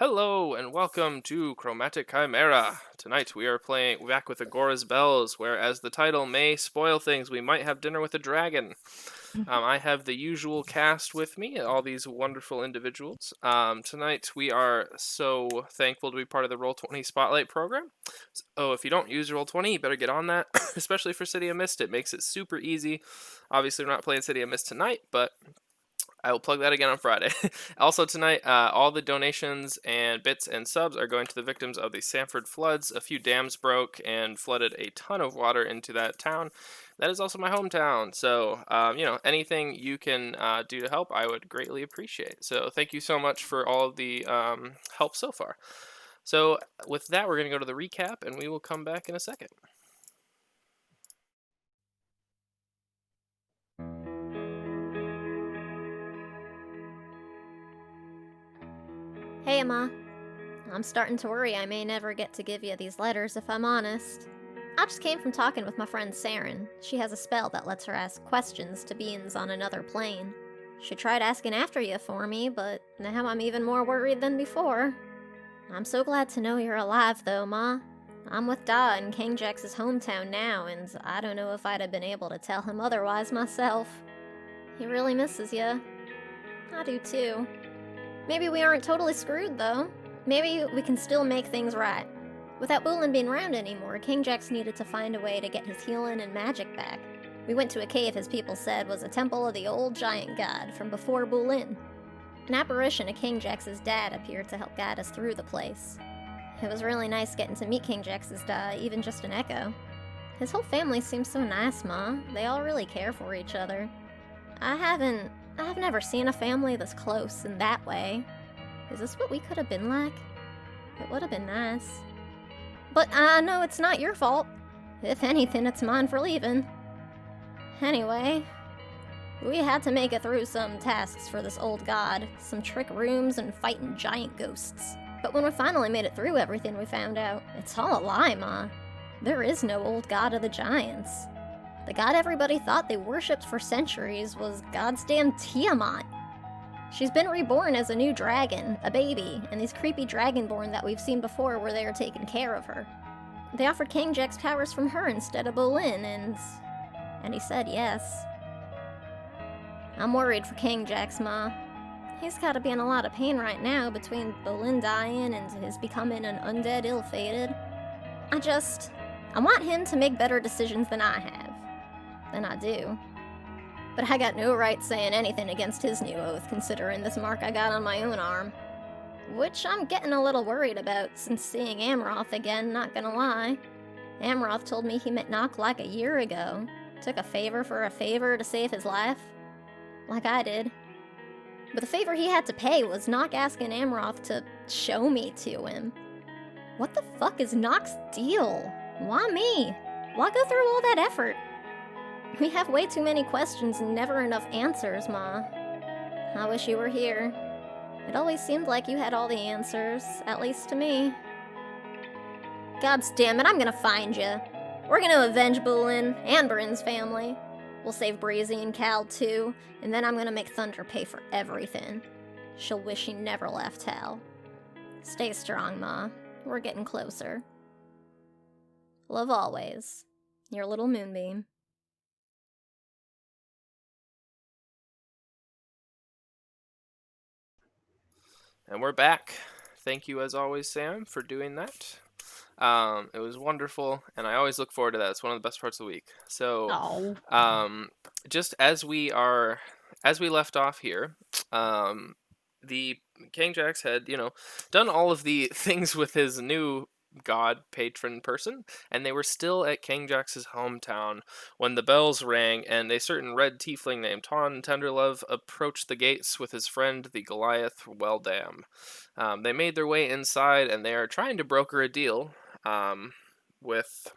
Hello and welcome to Chromatic Chimera. Tonight we are playing back with Agora's Bells, where, as the title may spoil things, we might have dinner with a dragon. I have the usual cast with me, all these wonderful individuals. Tonight we are so thankful to be part of the Roll20 Spotlight program. So if you don't use Roll20, you better get on that, especially for City of Mist. It makes it super easy. Obviously, we're not playing City of Mist tonight, but I will plug that again on Friday. Also tonight, all the donations and bits and subs are going to the victims of the Sanford floods. A few dams broke and flooded a ton of water into that town. That is also my hometown. So, anything you can do to help, I would greatly appreciate. So, thank you so much for all of the help so far. So, with that, we're going to go to the recap, and we will come back in a second. Hey, Emma. I'm starting to worry I may never get to give you these letters if I'm honest. I just came from talking with my friend Saren. She has a spell that lets her ask questions to beings on another plane. She tried asking after you for me, but now I'm even more worried than before. I'm so glad to know you're alive, though, Ma. I'm with Da in King Jax's hometown now, and I don't know if I'd have been able to tell him otherwise myself. He really misses you. I do too. Maybe we aren't totally screwed, though. Maybe we can still make things right. Without Bulin being around anymore, King Jax needed to find a way to get his healing and magic back. We went to a cave his people said was a temple of the old giant god from before Bulin. An apparition of King Jax's dad appeared to help guide us through the place. It was really nice getting to meet King Jax's dad, even just an echo. His whole family seems so nice, Ma. They all really care for each other. I've never seen a family this close in that way. Is this what we could have been like? It would have been nice. But I know it's not your fault. If anything, it's mine for leaving. Anyway, we had to make it through some tasks for this old god, some trick rooms and fighting giant ghosts. But when we finally made it through everything, we found out it's all a lie, Ma. There is no old god of the giants. The god everybody thought they worshipped for centuries was God's damn Tiamat. She's been reborn as a new dragon, a baby, and these creepy dragonborn that we've seen before were there taking care of her. They offered King Jax powers from her instead of Bolin, and he said yes. I'm worried for King Jax, Ma. He's gotta be in a lot of pain right now between Bolin dying and his becoming an undead ill-fated. I want him to make better decisions than I have. Than I do. But I got no right saying anything against his new oath, considering this mark I got on my own arm. Which I'm getting a little worried about since seeing Amroth again, not gonna lie. Amroth told me he met Nock like a year ago. Took a favor for a favor to save his life. Like I did. But the favor he had to pay was Nock asking Amroth to show me to him. What the fuck is Nock's deal? Why me? Why go through all that effort? We have way too many questions and never enough answers, Ma. I wish you were here. It always seemed like you had all the answers, at least to me. Gods damn it, I'm gonna find you. We're gonna avenge Bulin and Bryn's family. We'll save Breezy and Cal too, and then I'm gonna make Thunder pay for everything. She'll wish she never left hell. Stay strong, Ma. We're getting closer. Love always. Your little moonbeam. And we're back. Thank you, as always, Sam, for doing that. It was wonderful, and I always look forward to that. It's one of the best parts of the week. So, just as we left off here, the King Jax had, done all of the things with his new god patron person, and they were still at King Jax's hometown when the bells rang and a certain red tiefling named Ton Tenderlove approached the gates with his friend the Goliath Welldam. They made their way inside, and they are trying to broker a deal with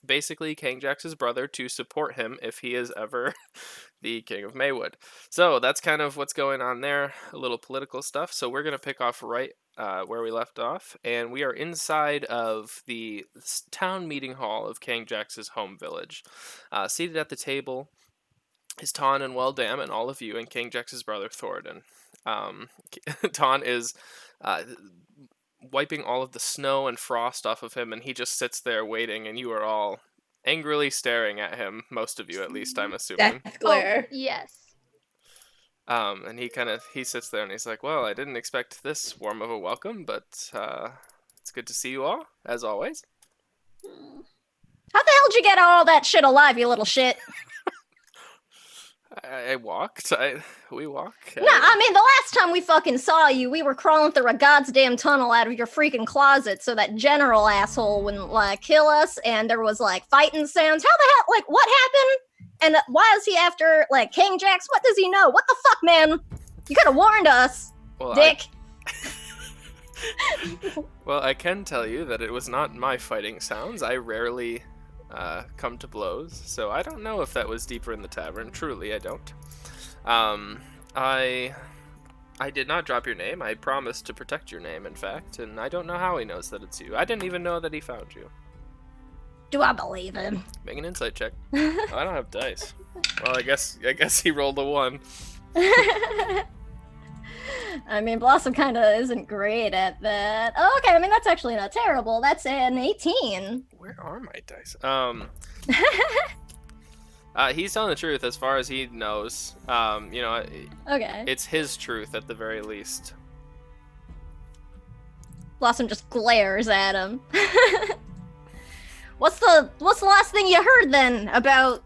basically King Jax's brother to support him if he is ever the King of Maywood. So that's kind of what's going on there, a little political stuff. So we're going to pick off right where we left off, and we are inside of the town meeting hall of King Jax's home village. Seated at the table is Ton and Welldam and all of you and King Jax's brother Thoradin. Um, Ton is uh, wiping all of the snow and frost off of him, and he just sits there waiting, and you are all angrily staring at him. Most of you, at least, I'm assuming. Death Oh, glare. yes. And he sits there and he's like, "Well, I didn't expect this warm of a welcome, but it's good to see you all, as always." How the hell did you get all that shit alive, you little shit? I walked. We walk. Nah, I mean, the last time we fucking saw you, we were crawling through a goddamn tunnel out of your freaking closet so that general asshole wouldn't, like, kill us, and there was, like, fighting sounds. How the hell, like, what happened? And why is he after, like, King Jax? What does he know? What the fuck, man? You could have warned us, well, dick. Well, I can tell you that it was not my fighting sounds. I rarely come to blows, so I don't know if that was deeper in the tavern. Truly, I don't. I did not drop your name. I promised to protect your name, in fact, and I don't know how he knows that it's you. I didn't even know that he found you. Do I believe him? Make an insight check. Oh, I don't have dice. Well, I guess he rolled a 1. I mean, Blossom kind of isn't great at that. Oh, okay, I mean, that's actually not terrible. That's an 18. Where are my dice? He's telling the truth as far as he knows. Okay. It's his truth at the very least. Blossom just glares at him. What's the last thing you heard then about,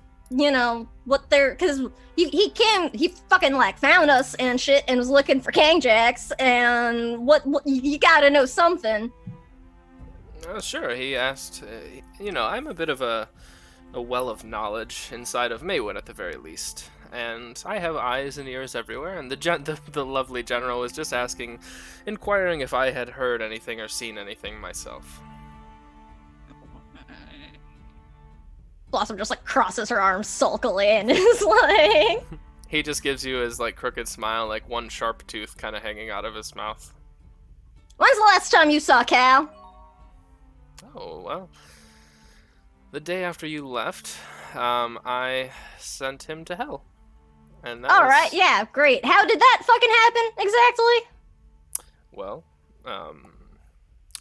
what they're, because he fucking like found us and shit and was looking for King Jax, and what you gotta know something. Sure, he asked. I'm a bit of a well of knowledge inside of Maywood at the very least, and I have eyes and ears everywhere. And the lovely general was just inquiring if I had heard anything or seen anything myself. Blossom just like crosses her arms sulkily and is like. He just gives you his like crooked smile, like one sharp tooth kind of hanging out of his mouth. When's the last time you saw Cal? Oh, well, the day after you left, I sent him to hell. And that was... Right, yeah, great. How did that fucking happen, exactly? Well,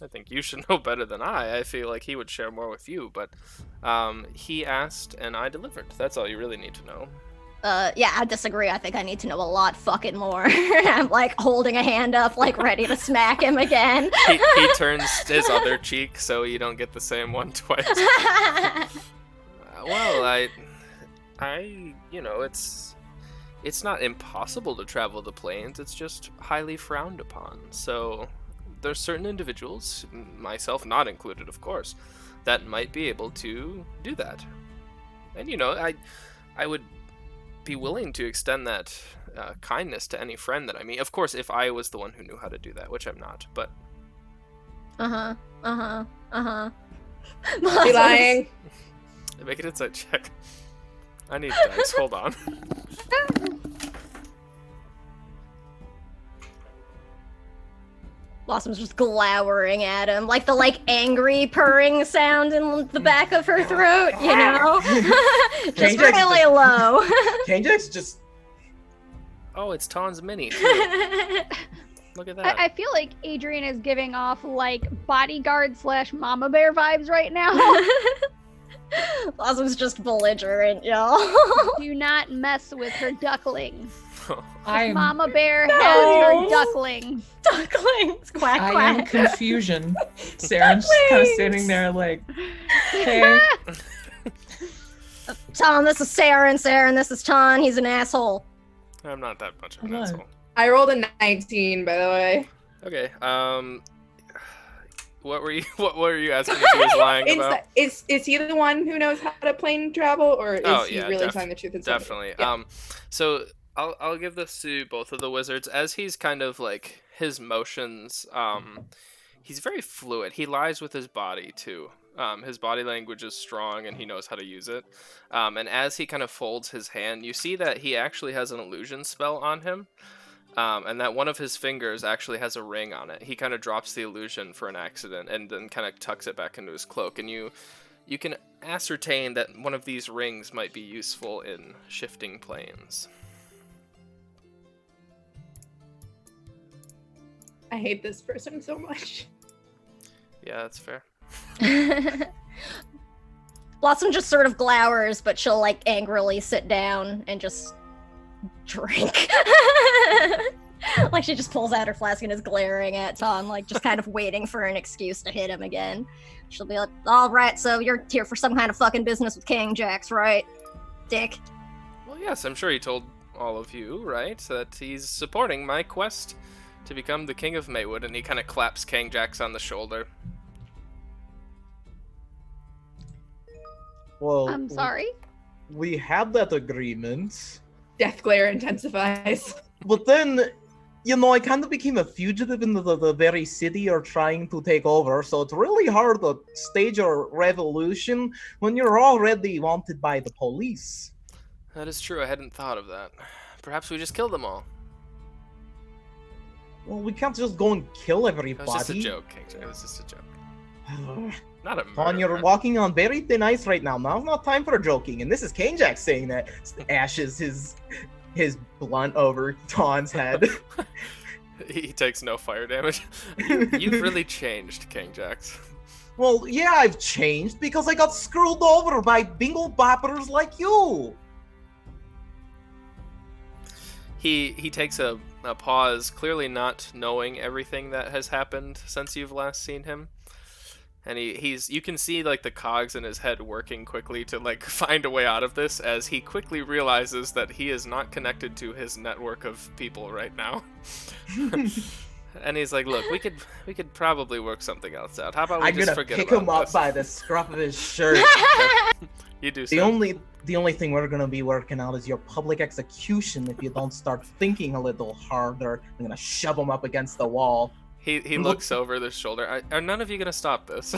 I think you should know better than I. I feel like he would share more with you, but, he asked and I delivered. That's all you really need to know. Yeah, I disagree. I think I need to know a lot fucking more. I'm like holding a hand up, like ready to smack him again. He turns his other cheek so you don't get the same one twice. Well, it's not impossible to travel the plains. It's just highly frowned upon. So there's certain individuals, myself not included, of course, that might be able to do that. And I would be willing to extend that kindness to any friend that I meet. Of course, if I was the one who knew how to do that, which I'm not, but... Be lying. Make an insight check. I need dice, hold on. Blossom's just glowering at him, like the angry purring sound in the back of her throat, just really low. K-Dex just... Oh, it's Ton's mini. Look at that. I feel like Adrian is giving off like bodyguard / mama bear vibes right now. Blossom's just belligerent, y'all. Do not mess with her ducklings. I'm... Mama bear has her ducklings. Ducklings, quack, I quack. am confusion. Saren's just kind of standing there like, hey. Ton, this is Saren, this is Ton. He's an asshole. I'm not that much of an Come on. asshole. I rolled a 19, by the way. Okay, what were you asking if he was lying about? Is he the one who knows how to plane travel, or is he really telling the truth? Definitely. Yeah. So I'll give this to both of the wizards. As he's kind of like his motions, he's very fluid. He lies with his body too. His body language is strong and he knows how to use it. And as he kind of folds his hand, you see that he actually has an illusion spell on him. And that one of his fingers actually has a ring on it. He kind of drops the illusion for an accident and then kind of tucks it back into his cloak. And you can ascertain that one of these rings might be useful in shifting planes. I hate this person so much. Yeah, that's fair. Blossom just sort of glowers, but she'll like angrily sit down and just drink. Like she just pulls out her flask and is glaring at Tom, like just kind of waiting for an excuse to hit him again. She'll be like, all right, so you're here for some kind of fucking business with King Jax, right, dick? Well, yes, I'm sure he told all of you, right, that he's supporting my quest to become the King of Maywood, and he kind of claps King Jax on the shoulder. Well, I'm sorry? We had that agreement. Death glare intensifies. But then, I kind of became a fugitive in the very city you're trying to take over, so it's really hard to stage a revolution when you're already wanted by the police. That is true, I hadn't thought of that. Perhaps we just kill them all. Well, we can't just go and kill everybody. It was just a joke, King Jax. It was just a joke. Not a murder. Ton, you're walking on very thin ice right now. Now's not time for joking. And this is King Jax saying that. Ashes his blunt over Ton's head. He takes no fire damage. You've really changed, King Jax. Well, yeah, I've changed because I got screwed over by bingo boppers like you. He takes a pause, clearly not knowing everything that has happened since you've last seen him. And you can see like the cogs in his head working quickly to like find a way out of this, as he quickly realizes that he is not connected to his network of people right now. And he's like, "Look, we could probably work something else out. How about we just forget about this?" I'm gonna pick him up by the scruff of his shirt. You do. The only thing we're gonna be working out is your public execution. If you don't start thinking a little harder, I'm gonna shove him up against the wall. He looks over the shoulder. Are none of you gonna stop this?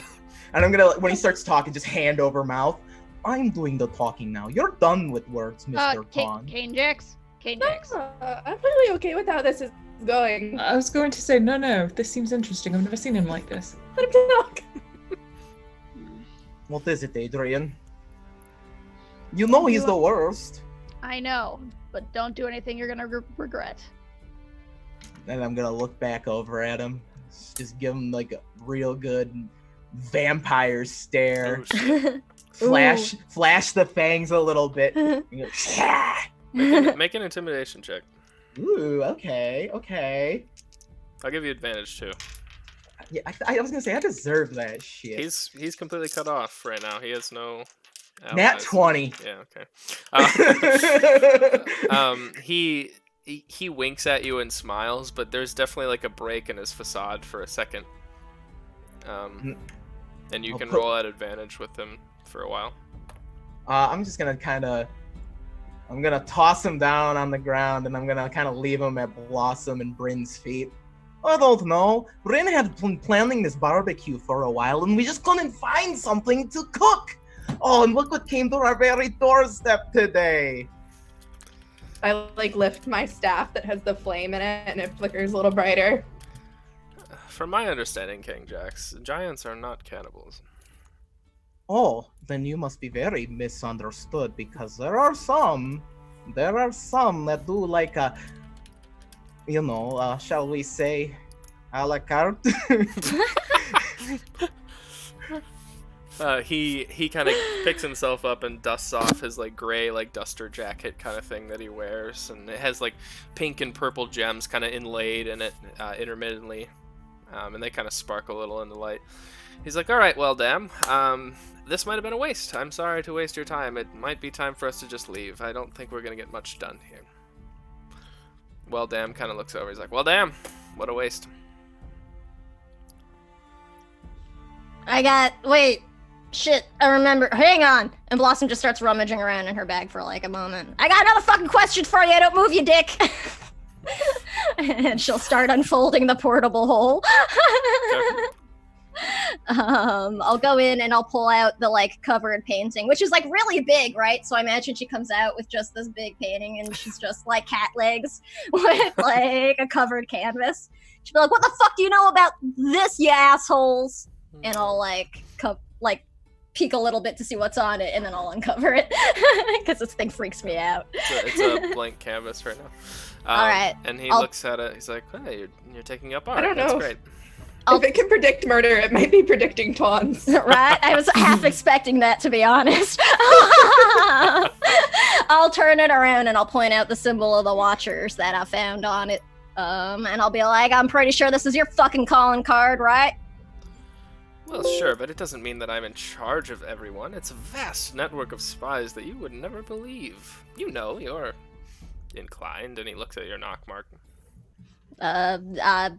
And I'm gonna, when he starts talking, just hand over mouth. I'm doing the talking now. You're done with words, Mr. Ton. King Jax? King Jax. I'm really okay with how this is going. I was going to say, no, this seems interesting. I've never seen him like this. Let him talk. What is it, Adrian? You know he's the worst. I know, but don't do anything you're gonna regret. And I'm gonna look back over at him. Just give him like a real good vampire stare. Flash the fangs a little bit. Make an intimidation check. Ooh, okay. I'll give you advantage too. Yeah, I was gonna say I deserve that shit. He's completely cut off right now. He has no allies. Nat 20. Yeah, okay. He winks at you and smiles, but there's definitely like a break in his facade for a second. And you can roll at advantage with him for a while. I'm just gonna I'm gonna toss him down on the ground, and I'm gonna kind of leave him at Blossom and Bryn's feet. I don't know. Bryn had been planning this barbecue for a while, and we just couldn't find something to cook. Oh, and look what came to our very doorstep today. I like lift my staff that has the flame in it, and it flickers a little brighter. From my understanding, King Jax, giants are not cannibals. Oh, then you must be very misunderstood, because there are some that do like a, shall we say, a la carte. He kind of picks himself up and dusts off his like gray like duster jacket kind of thing that he wears, and it has like pink and purple gems kind of inlaid in it intermittently, and they kind of sparkle a little in the light. He's like, "All right, well, damn, this might have been a waste. I'm sorry to waste your time. It might be time for us to just leave. I don't think we're gonna get much done here." Well, damn kind of looks over. He's like, "Well, damn, what a waste." Shit, I remember. Hang on. And Blossom just starts rummaging around in her bag for like a moment. I got another fucking question for you. Don't move, you dick. And she'll start unfolding the portable hole. I'll go in and I'll pull out the like covered painting, which is like really big, right? So I imagine she comes out with just this big painting, and she's just like cat legs with like a covered canvas. She'll be like, "What the fuck do you know about this, you assholes?" And I'll like peek a little bit to see what's on it, and then I'll uncover it because this thing freaks me out. It's a blank canvas right Alright. And he I'll- looks at it. He's like, "Hey, you're taking up art. I don't That's know. great." If it can predict murder, it might be predicting taunts. Right? I was half expecting that, to be honest. I'll turn it around and I'll point out the symbol of the Watchers that I found on it. And I'll be like, I'm pretty sure this is your fucking calling card, right? Well, sure, but it doesn't mean that I'm in charge of everyone. It's a vast network of spies that you would never believe. You know, you're inclined, and he looks at your knock mark. I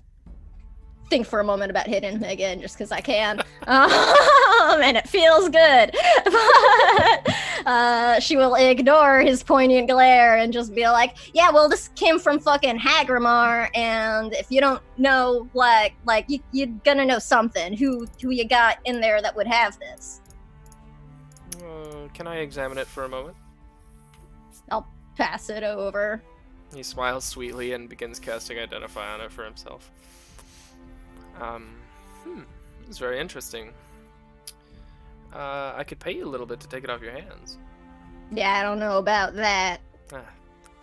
think for a moment about hitting him again just because I can. And it feels good. But she will ignore his poignant glare and just be like, yeah, well, this came from fucking Hagramar, and if you don't know, you're gonna know something. Who you got in there that would have this? Can I examine it for a moment? I'll pass it over. He smiles sweetly and begins casting Identify on it for himself. It's very interesting. I could pay you a little bit to take it off your hands. Yeah, I don't know about that.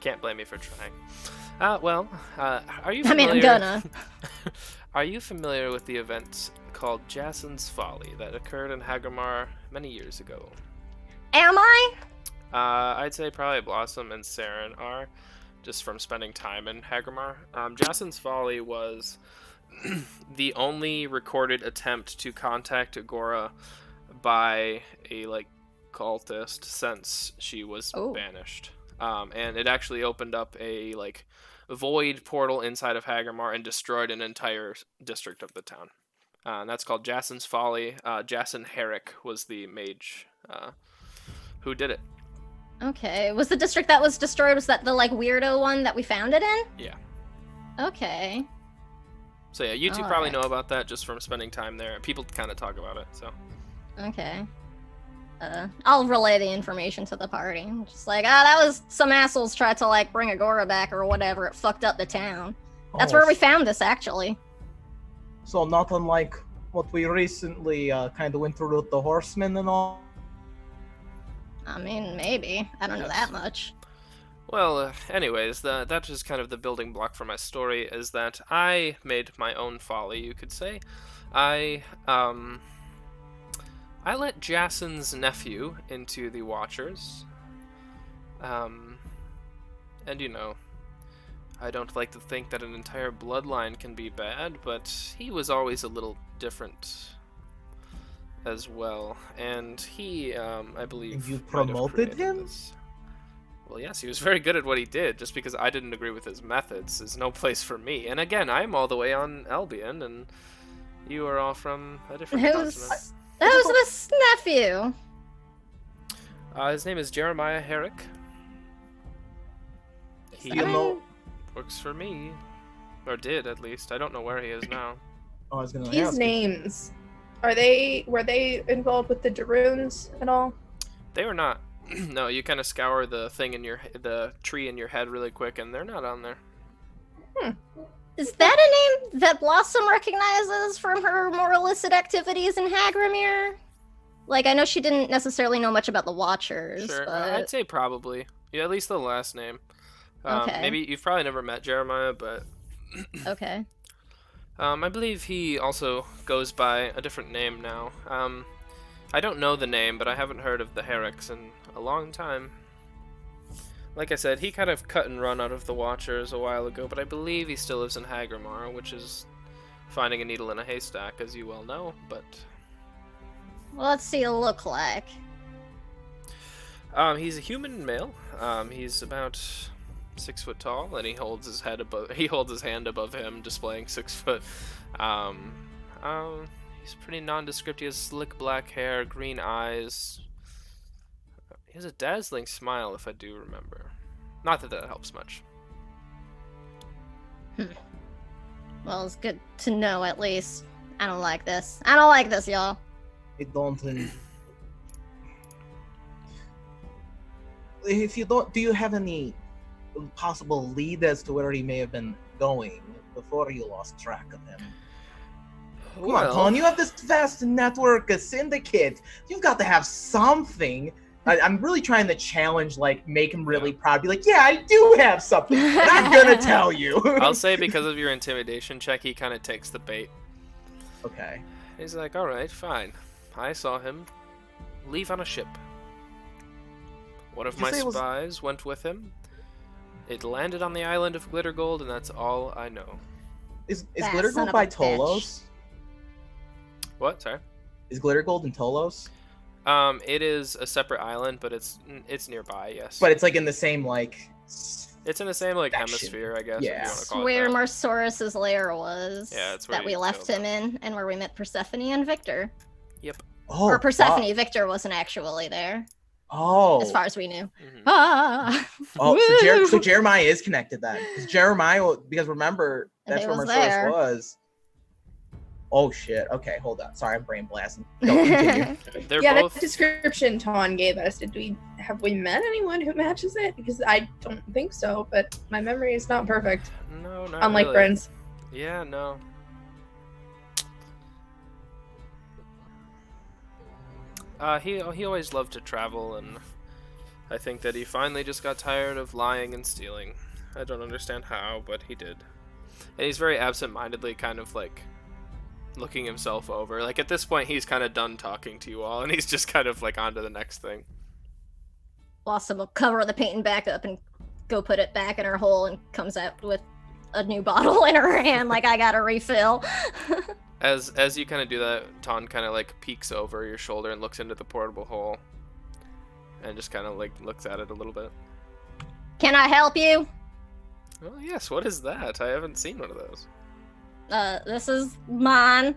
Can't blame me for trying. Are you familiar? I mean, I'm gonna. Are you familiar with the event called Jason's Folly that occurred in Hagramar many years ago? Am I? I'd say probably Blossom and Saren are, just from spending time in Hagramar. Jason's Folly was the only recorded attempt to contact Agora by a cultist since she was banished. And it actually opened up a void portal inside of Hagramar and destroyed an entire district of the town. And that's called Jason's Folly. Jason Herrick was the mage who did it. Okay. Was the district that was destroyed, was that the weirdo one that we found it in? Yeah. Okay. So yeah, you two All probably right. know about that just from spending time there. People kind of talk about it, so. Okay. I'll relay the information to the party. Just that was some assholes tried to bring Agora back or whatever. It fucked up the town. That's where we found this, actually. So not unlike what we recently kind of went through with the horsemen and all. I mean, maybe. I don't know that much. Well, anyways, that is kind of the building block for my story, is that I made my own folly, you could say. I let Jason's nephew into the Watchers. And I don't like to think that an entire bloodline can be bad, but he was always a little different as well. And he, I believe... You promoted him? This. Well, yes, he was very good at what he did. Just because I didn't agree with his methods is no place for me. And again, I'm all the way on Albion, and you are all from a different continent. Who's this nephew? His name is Jeremiah Herrick. He works for me. Or did, at least. I don't know where he is now. Oh, I was gonna These ask. names, were they involved with the Darunes at all? They were not. No, you kind of scour the tree in your head really quick, and they're not on there. Is that a name that Blossom recognizes from her more illicit activities in Hagramir? I know she didn't necessarily know much about the Watchers, Sure, but... I'd say probably. Yeah, at least the last name. Okay. Maybe you've probably never met Jeremiah, but... Okay. I believe he also goes by a different name now. I don't know the name, but I haven't heard of the Herricks in a long time. Like I said, he kind of cut and run out of the Watchers a while ago, but I believe he still lives in Hagramar, which is finding a needle in a haystack, as you well know, but... Well, let's see a look like. He's a human male. He's about 6 foot tall, and he holds his hand above him, displaying 6 foot. He's pretty nondescript. He has slick black hair, green eyes. He has a dazzling smile, if I do remember. Not that that helps much. Well, it's good to know, at least. I don't like this. I don't like this, y'all. I don't. If you don't, do you have any possible lead as to where he may have been going before you lost track of him? Come on, Colin, you have this vast network, a syndicate. You've got to have something. I'm really trying to challenge, like, make him really proud. Be like, yeah, I do have something. And I'm gonna tell you. I'll say because of your intimidation check, he kind of takes the bait. Okay. He's like, all right, fine. I saw him leave on a ship. One of Did you my say it was- spies went with him. It landed on the island of Glittergold, and that's all I know. Is That Glitter son Gold of by a bitch. Tolos? What? Sorry. Is Glitter Gold in Tolos? It is a separate island, but it's nearby. Yes. But it's like in the same like. it's in the same like section. hemisphere, I guess. Yeah. If you want to It's call where it that. Marsaurus's lair was. Yeah, it's where that we you left killed him in, and where we met Persephone and Victor. Oh. Or Persephone, fuck. Victor wasn't actually there, Oh. as far as we knew. Mhm. Ah! Oh, so, Woo! so Jeremiah is connected then. Because remember, If that's he where was Marcellus there. was. Oh shit. Okay, hold on. Sorry, I'm brain blasting. Go, continue. They're Yeah, both. that description Ton gave us. Have we met anyone who matches it? Because I don't think so, but my memory is not perfect. No, not Unlike really. Bryn's. Yeah, no. He always loved to travel, and I think that he finally just got tired of lying and stealing. I don't understand how, but he did. And he's very absent-mindedly kind of like looking himself over. Like at this point, he's kind of done talking to you all, and he's just kind of like on to the next thing. Blossom will cover the painting back up and go put it back in her hole, and comes out with a new bottle in her hand, like I got a refill. As you kind of do that, Ton kind of like peeks over your shoulder and looks into the portable hole, and just kind of like looks at it a little bit. Can I help you? Oh yes, what is that? I haven't seen one of those. This is mine.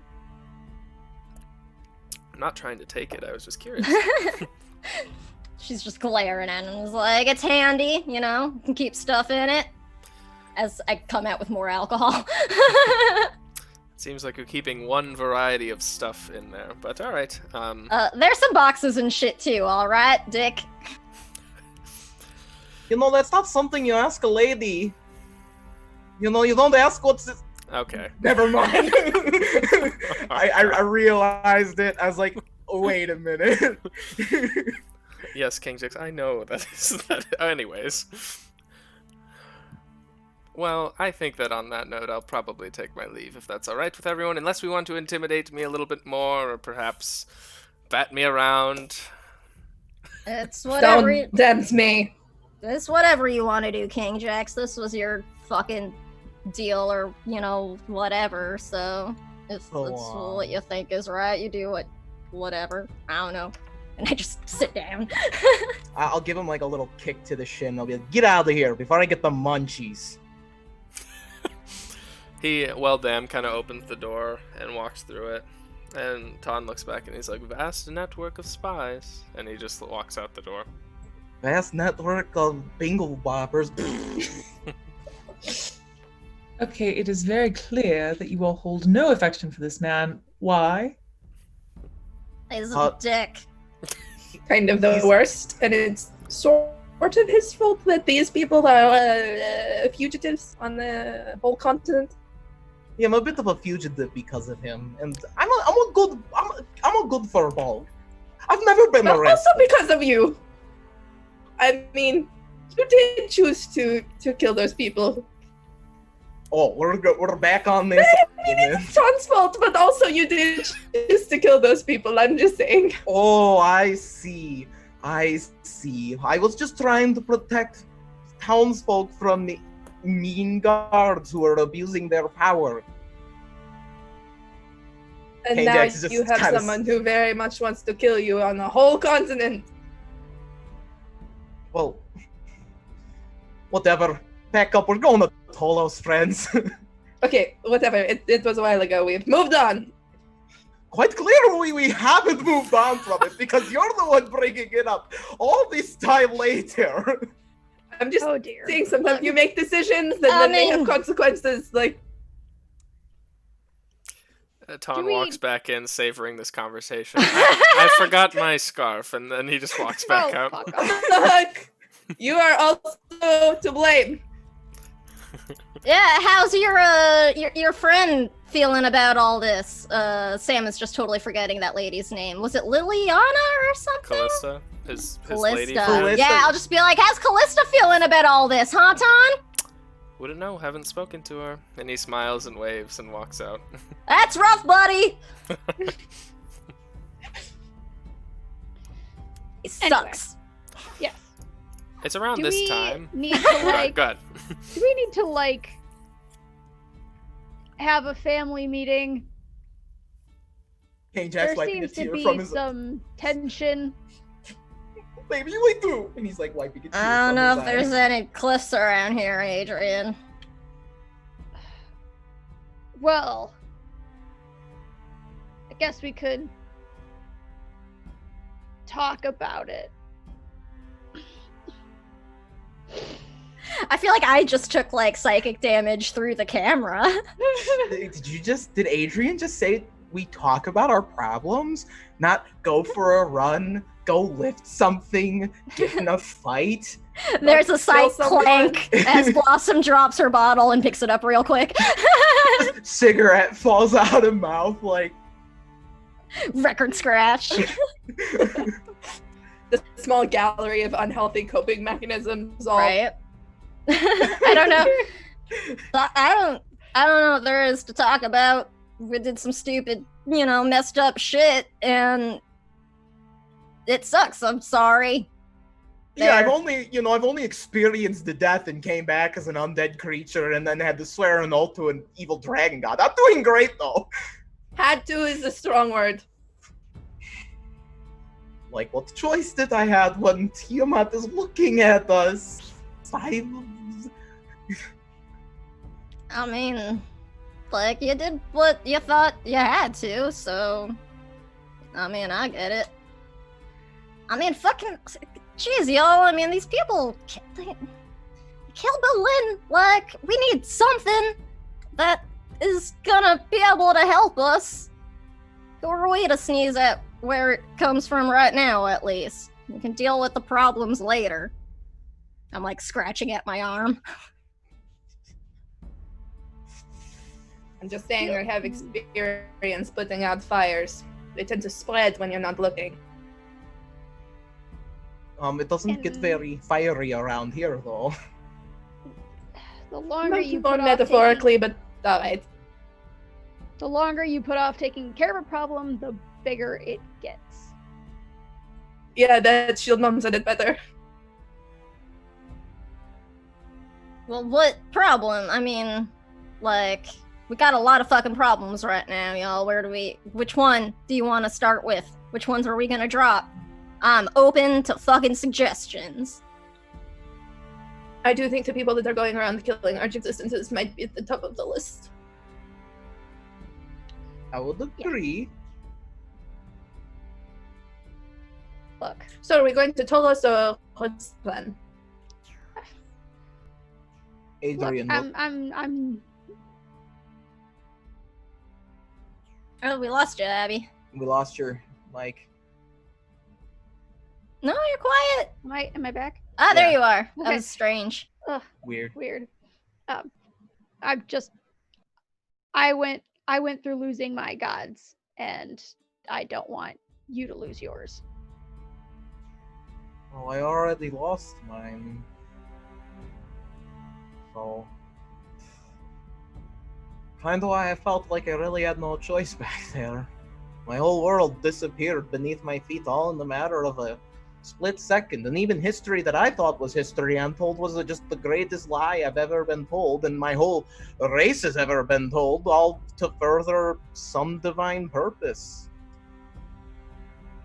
I'm not trying to take it. I was just curious. She's just glaring at him and is like, it's handy, you know, you can keep stuff in it. As I come out with more alcohol. Seems like you're keeping one variety of stuff in there, but all right. There's some boxes and shit too, alright, Dick? You know, that's not something you ask a lady. You know, you don't ask what's this. Okay. Never mind. I realized it. I was like, wait a minute. Yes, King Jix, I know that is that. Anyways. Well, I think that on that note, I'll probably take my leave, if that's all right with everyone, unless we want to intimidate me a little bit more, or perhaps bat me around. It's whatever. Don't tempt me. It's whatever you want to do, King Jax. This was your fucking deal, or you know, whatever. So if Go that's on. what you think is right, you do it. Whatever. I don't know. And I just sit down. I'll give him like a little kick to the shin. I'll be like, get out of here before I get the munchies. He, well, damn, kind of opens the door and walks through it. And Ton looks back and he's like, vast network of spies. And he just walks out the door. Vast network of bingo boppers. Okay, it is very clear that you all hold no affection for this man. Why? He's Uh, a dick. Kind of the worst, and it's sort of his fault that these people are fugitives on the whole continent. Yeah, I'm a bit of a fugitive because of him, and I'm a good furball. I've never been But arrested. also because of you. I mean, you did choose to kill those people. Oh, we're back on this. I mean, it's John's fault, but also you did choose to kill those people. I'm just saying. Oh, I see. I was just trying to protect townsfolk from the mean guards who are abusing their power. And Hey, now Dex, just you have kinda someone who very much wants to kill you on the whole continent. Well, whatever. Pack up. We're going to Tolos, friends. Okay, whatever. It was a while ago. We've moved on. Quite clearly, we haven't moved on from it because you're the one bringing it up all this time later. I'm just Oh dear. saying sometimes you make decisions that I then they have mean- consequences. Like, Ton Do we- walks back in, savoring this conversation. I forgot my scarf, and then he just walks back Oh, out. fuck off. you are also to blame. Yeah, how's your friend feeling about all this? Sam is just totally forgetting that lady's name. Was it Liliana or something? Callista, his lady Callista. friend. Callista. Yeah, I'll just be like, how's Callista feeling about all this, huh, Ton? Wouldn't know, haven't spoken to her. And he smiles and waves and walks out. That's rough, buddy. It sucks. Yes. It's around Do this we time. need to like? Go ahead. Do we need to like have a family meeting? King There Jack's wiping a seems to tear be from his some tension. baby, we do. And he's like wiping a tear I don't from know his if there's eye. any cliffs around here, Adrian. Well, I guess we could talk about it. I feel like I just took like psychic damage through the camera. Did Adrian just say we talk about our problems? Not go for a run, go lift something, get in a fight? There's a sight someone. clank as Blossom drops her bottle and picks it up real quick. Cigarette falls out of mouth like Record scratch. The small gallery of unhealthy coping mechanisms. All Right. I don't know. I don't know what there is to talk about. We did some stupid, messed up shit, and it sucks. I'm sorry. Yeah, I've There. only experienced the death and came back as an undead creature and then had to swear an oath to an evil dragon god. I'm doing great though. Had to is a strong word. Like, what choice did I have when Tiamat is looking at us? I mean, like, you did what you thought you had to, so. I mean, I get it. I mean, fucking. Jeez, y'all. I mean, these people. They kill Berlin. Like, we need something that is gonna be able to help us. Who are we to sneeze at where it comes from right now, at least? We can deal with the problems later. I'm like scratching at my arm. I'm just saying I have experience putting out fires. They tend to spread when you're not looking. It doesn't get And- very fiery around here though. The longer you More put off metaphorically, but alright. the longer you put off taking care of a problem, the bigger it gets. Yeah, that Shield Mom said it better. Well, what problem? I mean, like, we got a lot of fucking problems right now, y'all. Which one do you want to start with? Which ones are we gonna drop? I'm open to fucking suggestions. I do think the people that are going around killing arch existences might be at the top of the list. I would agree. Look, So are we going to Tolos or what's the plan? Adrian, look, I'm Oh, we lost you, Abby. we lost your mic. No, you're quiet. am I back? Ah, there Yeah. you are. That Okay. was strange. Weird. Weird. I've just I went through losing my gods, and I don't want you to lose yours. Oh, I already lost mine. So, kinda why I felt like I really had no choice back there. My whole world disappeared beneath my feet all in the matter of a split second, and even history that I thought was history I'm told was just the greatest lie I've ever been told, and my whole race has ever been told, all to further some divine purpose.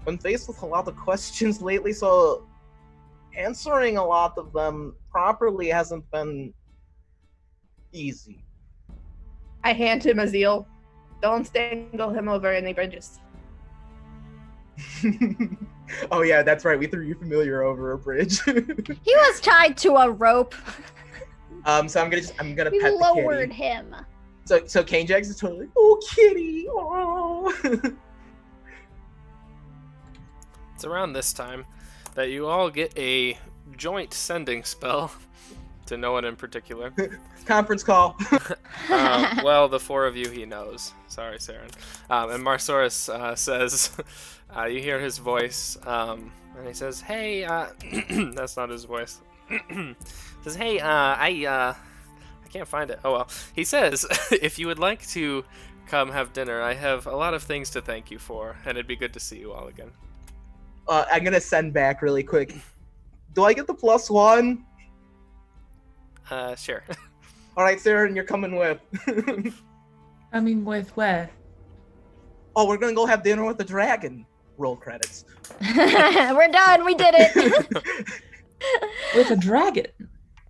Been faced with a lot of questions lately, so answering a lot of them properly hasn't been easy. I hand him a zeal. Don't dangle him over any bridges. Oh yeah, that's right. We threw you familiar over a bridge. He was tied to a rope. So I'm gonna We pet the lowered kitty. him. So Kane Jags is totally, oh kitty, oh. It's around this time that you all get a joint sending spell To no one in particular. Conference call. Well, the four of you he knows. Sorry, Saren. And Marsaurus says, you hear his voice, and he says, "Hey, that's not his voice." Says, "Hey, I can't find it. Oh well." He says, "If you would like to come have dinner, I have a lot of things to thank you for, and it'd be good to see you all again." I'm gonna send back really quick. Do I get the +1? Sure. All right, Sarah, and you're coming with. Coming with where? Oh, we're gonna go have dinner with the dragon. Roll credits. We're done. We did it. With a dragon?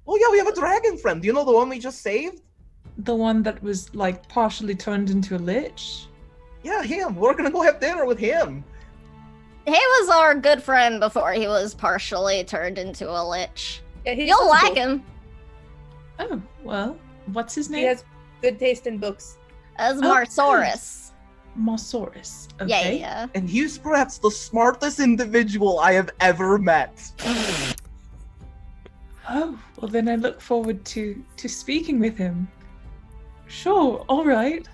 Oh yeah, we have a dragon friend. Do you know the one we just saved? The one that was like partially turned into a lich? Yeah, him. We're gonna go have dinner with him. He was our good friend before he was partially turned into a lich. Yeah, he's You'll also like cool. him. Oh, well, what's his He name? has good taste in books. As Oh, Marsaurus. Mosaurus. Yeah, Okay. yeah. And he's perhaps the smartest individual I have ever met. Oh, well then I look forward to speaking with him. Sure, all right.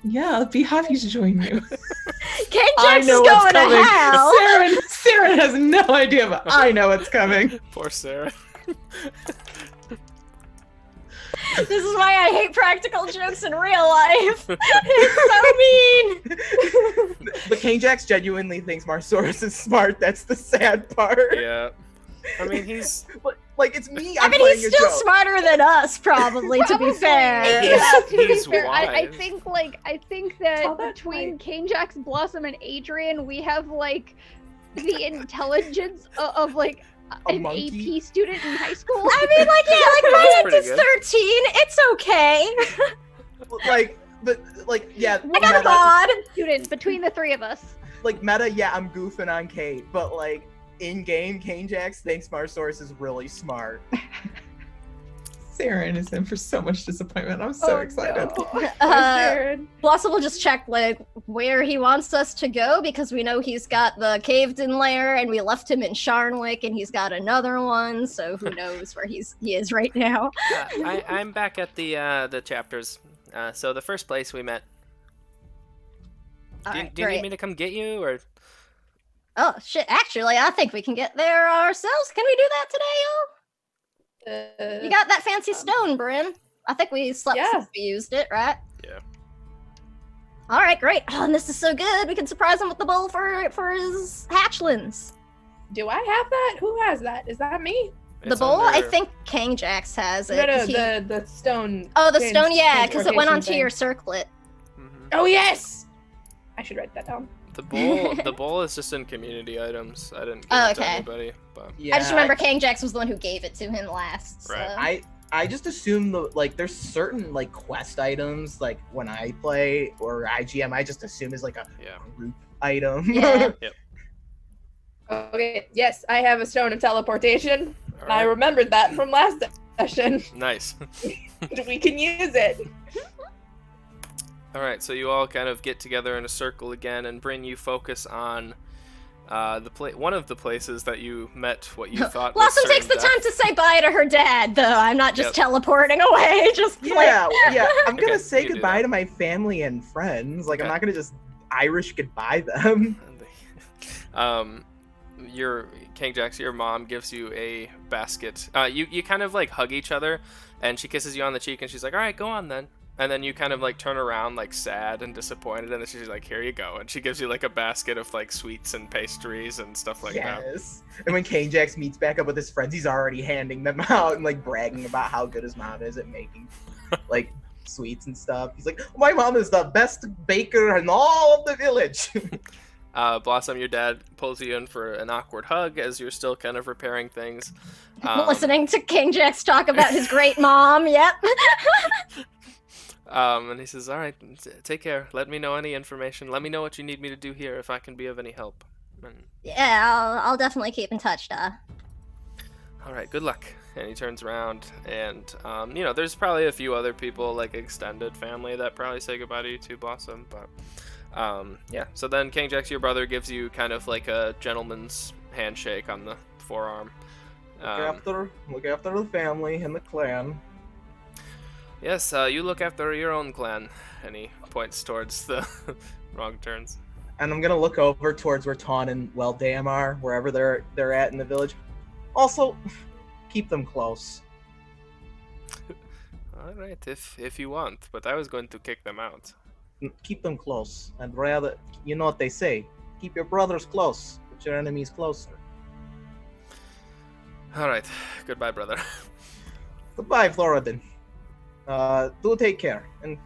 Yeah, I'll be happy to join you. I K-Jax is know what's going to coming. hell. Saren has no idea, but I know it's coming. Poor Sarah. This is why I hate practical jokes in real life. It's so mean. But King-Jax genuinely thinks Marsaurus is smart. That's the sad part. Yeah. I mean, he's Like, it's me. I I'm mean, playing he's a still joke. smarter than us, probably, to be fair. He's To be fair, I wise. think that Oh, that's between right. King-Jax, Blossom, and Adrian, we have like the intelligence of like A an monkey? AP student in high school. I mean, like, yeah, like, That's my pretty is good. 13. It's okay. Yeah, I got a bod. Student between the three of us. like, meta, yeah, I'm goofing on Kate, but, like, in-game, King-Jax thinks Marsaurus is really smart. Saren is in for so much disappointment. I'm so excited. Blossom will just check, like, where he wants us to go, because we know he's got the caved-in lair, and we left him in Sharnwick, and he's got another one, so who knows where he is right now. I'm back at the chapters. So the first place we met. Do you Alright, need me to come get you, or? Oh, shit, actually, I think we can get there ourselves. Can we do that today, y'all? You got that fancy stone, Bryn. I think we slept Yeah. since we used it, right? Yeah. All right, great. Oh, and this is so good. We can surprise him with the bowl for his hatchlings. Do I have that? Who has that? Is that me? The It's bowl, I under- think King-Jax has it. No, no, 'cause he- the stone. Oh, the change- stone, yeah, change because it went location onto thing. your circlet. Mhm. Oh yes. I should write that down. The bowl is just in community items. I didn't give Oh, it to okay. anybody, but Yeah, I just remember King-Jax was the one who gave it to him last. So. Right. I just assume there's certain like quest items like when I play or IGM I just assume is like a yeah. group item. Yeah. Okay. Yes, I have a stone of teleportation. All And I right. remembered that from last session. Nice. We can use it. All right, so you all kind of get together in a circle again, and Bryn, you focus on one of the places that you met what you thought was Blossom takes the certain time to say bye to her dad, though. I'm not just Yep. teleporting away. Just like, Yeah, I'm gonna Okay, say you do goodbye that. to my family and friends. Like I'm Okay. not gonna just Irish goodbye them. Your King-Jax, your mom gives you a basket. You kind of like hug each other, and she kisses you on the cheek, and she's like, "All right, go on then." And then you kind of like turn around like sad and disappointed, and then she's like, "Here you go," and she gives you like a basket of like sweets and pastries and stuff like that. Yes. And when King-Jax meets back up with his friends, he's already handing them out and like bragging about how good his mom is at making like sweets and stuff. He's like, "My mom is the best baker in all of the village." Blossom, your dad pulls you in for an awkward hug as you're still kind of repairing things. listening to King-Jax talk about his great mom. Yep. And he says, "All right, take care. Let me know any information. Let me know what you need me to do here if I can be of any help." And, Yeah, I'll definitely keep in touch, Duh. all right, good luck. And he turns around, and there's probably a few other people, like extended family, that probably say goodbye to you too, Blossom. But yeah. So then King-Jax, your brother, gives you kind of like a gentleman's handshake on the forearm, Look after the family and the clan. Yes, you look after your own clan. And he points towards the wrong turns. And I'm gonna look over towards where Tawn and Weldam are, wherever they're at in the village. Also, keep them close. All right, if you want, but I was going to kick them out. Keep them close. I'd rather, you know what they say, keep your brothers close, but your enemies closer. All right, goodbye, brother. Goodbye, Floridin. Do take care. And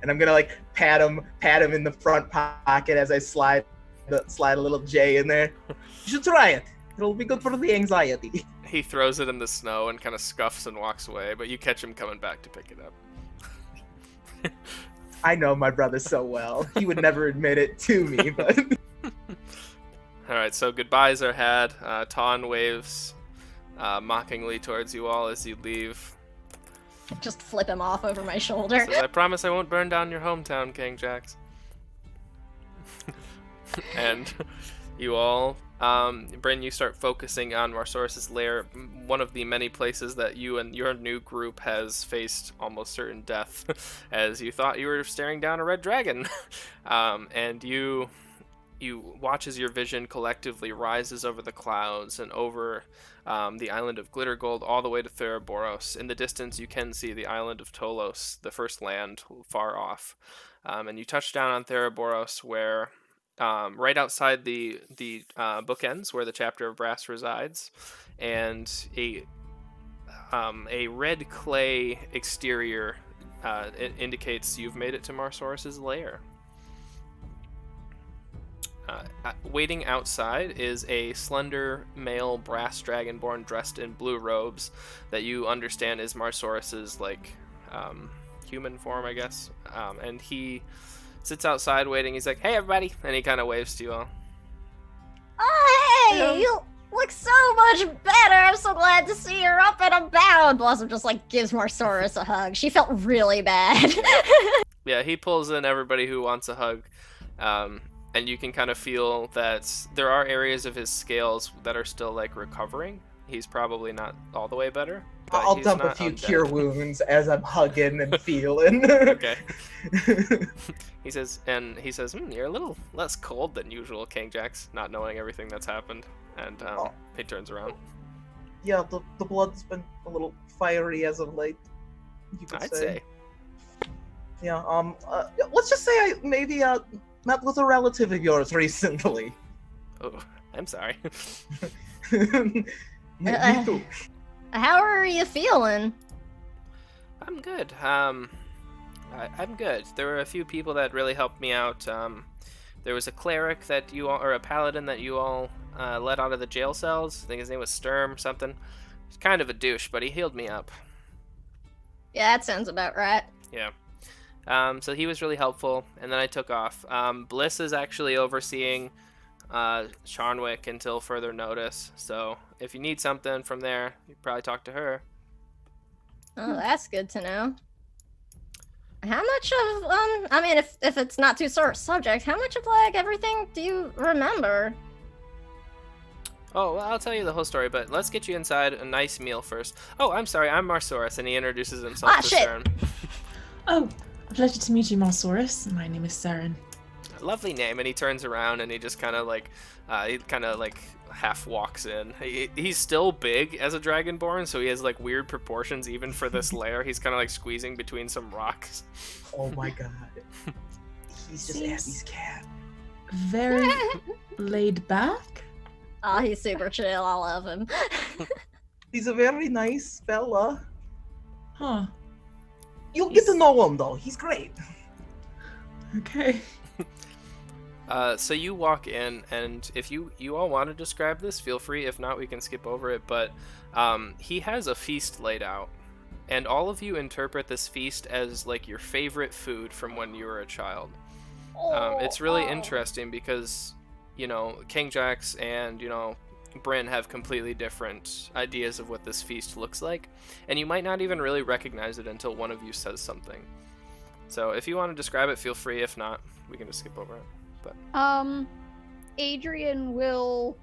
I'm gonna like pat him in the front pocket as I slide a little J in there. You should try it. It'll be good for the anxiety. He throws it in the snow and kind of scuffs and walks away, but you catch him coming back to pick it up. I know my brother so well. He would never admit it to me, but... Alright, so goodbyes are had. Tawn waves mockingly towards you all as you leave. Just flip him off over my shoulder. Says, I promise I won't burn down your hometown, King Jax. And you all, Bryn, you start focusing on Marsaurus's lair, one of the many places that you and your new group has faced almost certain death, as you thought you were staring down a red dragon. And you watch as your vision collectively rises over the clouds and over the island of Glittergold all the way to Theroboros. In the distance, you can see the island of Tolos, the first land, far off. And you touch down on Theroboros, where right outside the bookends, where the chapter of Brass resides, and a red clay exterior it indicates you've made it to Marsaurus's lair. Waiting outside is a slender male brass dragonborn dressed in blue robes that you understand is Marsaurus's human form, I guess. And he sits outside waiting. He's like, "Hey, everybody!" and he kind of waves to you all. Oh, hey! You look so much better! I'm so glad to see you're up and about! Blossom just gives Marsaurus a hug. She felt really bad. Yeah, he pulls in everybody who wants a hug. And you can kind of feel that there are areas of his scales that are still recovering. He's probably not all the way better. But I'll he's dump a not few undead. cure wounds as I'm hugging and feeling. Okay. He says, you're a little less cold than usual, King Jax, not knowing everything that's happened. And he turns around. Yeah, the blood's been a little fiery as of late, you could I'd say. Yeah, let's just say I maybe met with a relative of yours recently. Oh, I'm sorry. Me too. How are you feeling? I'm good. I'm good. There were a few people that really helped me out. There was a cleric that you all, or a paladin that you all let out of the jail cells. I think his name was Sturm or something. He's kind of a douche, but he healed me up. Yeah, that sounds about right. Yeah. So he was really helpful, and then I took off. Bliss is actually overseeing Charnwick until further notice. So if you need something from there, you probably talk to her. Oh, that's good to know. How much of, I mean, if it's not too sore subject, how much of, everything do you remember? Oh, well, I'll tell you the whole story, but let's get you inside a nice meal first. Oh, I'm sorry, I'm Marsaurus, and he introduces himself to shit. Saren. Oh, a pleasure to meet you, Marsaurus. My name is Saren. Lovely name, and he turns around and he just kind of half walks in. He's still big as a dragonborn, so he has weird proportions even for this lair. He's kind of squeezing between some rocks. Oh my god. He's just Abby's cat. Very laid back. Oh, he's super chill. I love him. He's a very nice fella. Huh. You'll get to know him though. He's great. Okay. So you walk in, and if you all want to describe this, feel free. If not, we can skip over it. But he has a feast laid out, and all of you interpret this feast as your favorite food from when you were a child. It's really interesting because, King Jax and, Bryn have completely different ideas of what this feast looks like, and you might not even really recognize it until one of you says something. So if you want to describe it, feel free. If not, we can just skip over it. Adrian will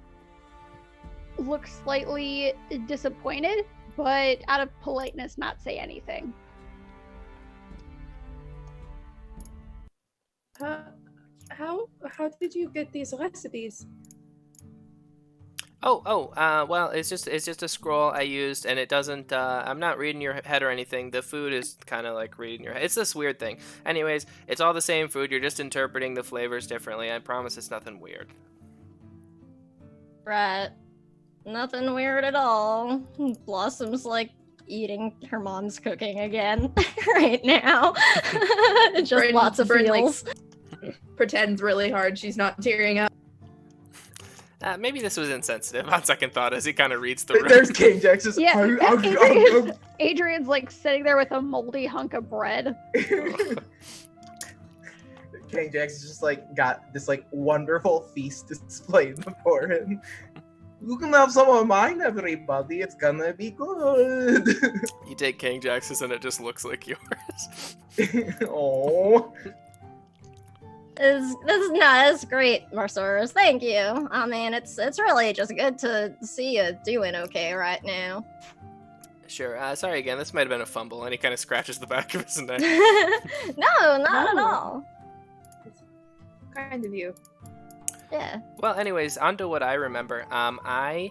look slightly disappointed, but out of politeness, not say anything. How did you get these recipes? Well, it's just a scroll I used, and it doesn't. I'm not reading your head or anything. The food is kind of like reading your head. It's this weird thing. Anyways, it's all the same food. You're just interpreting the flavors differently. I promise it's nothing weird. Right. Nothing weird at all. Blossom's like eating her mom's cooking again right now. Just Bryn- lots of Bryn, like, feels. pretends really hard she's not tearing up. Maybe this was insensitive on second thought as he kind of reads the room. There's King Jax just. Yeah, "Arg." Adrian's like sitting there with a moldy hunk of bread. King Jax is just like got this like wonderful feast displayed before him. You can have some of mine, everybody. It's gonna be good. You take King Jax's and it just looks like yours. Oh. It's great, Marsaurus. Thank you. I mean, it's really just good to see you doing okay right now. Sure. Sorry again. This might have been a fumble, and he kind of scratches the back of his neck. No, not at all. Kind of you. Yeah. Well, anyways, on to what I remember. I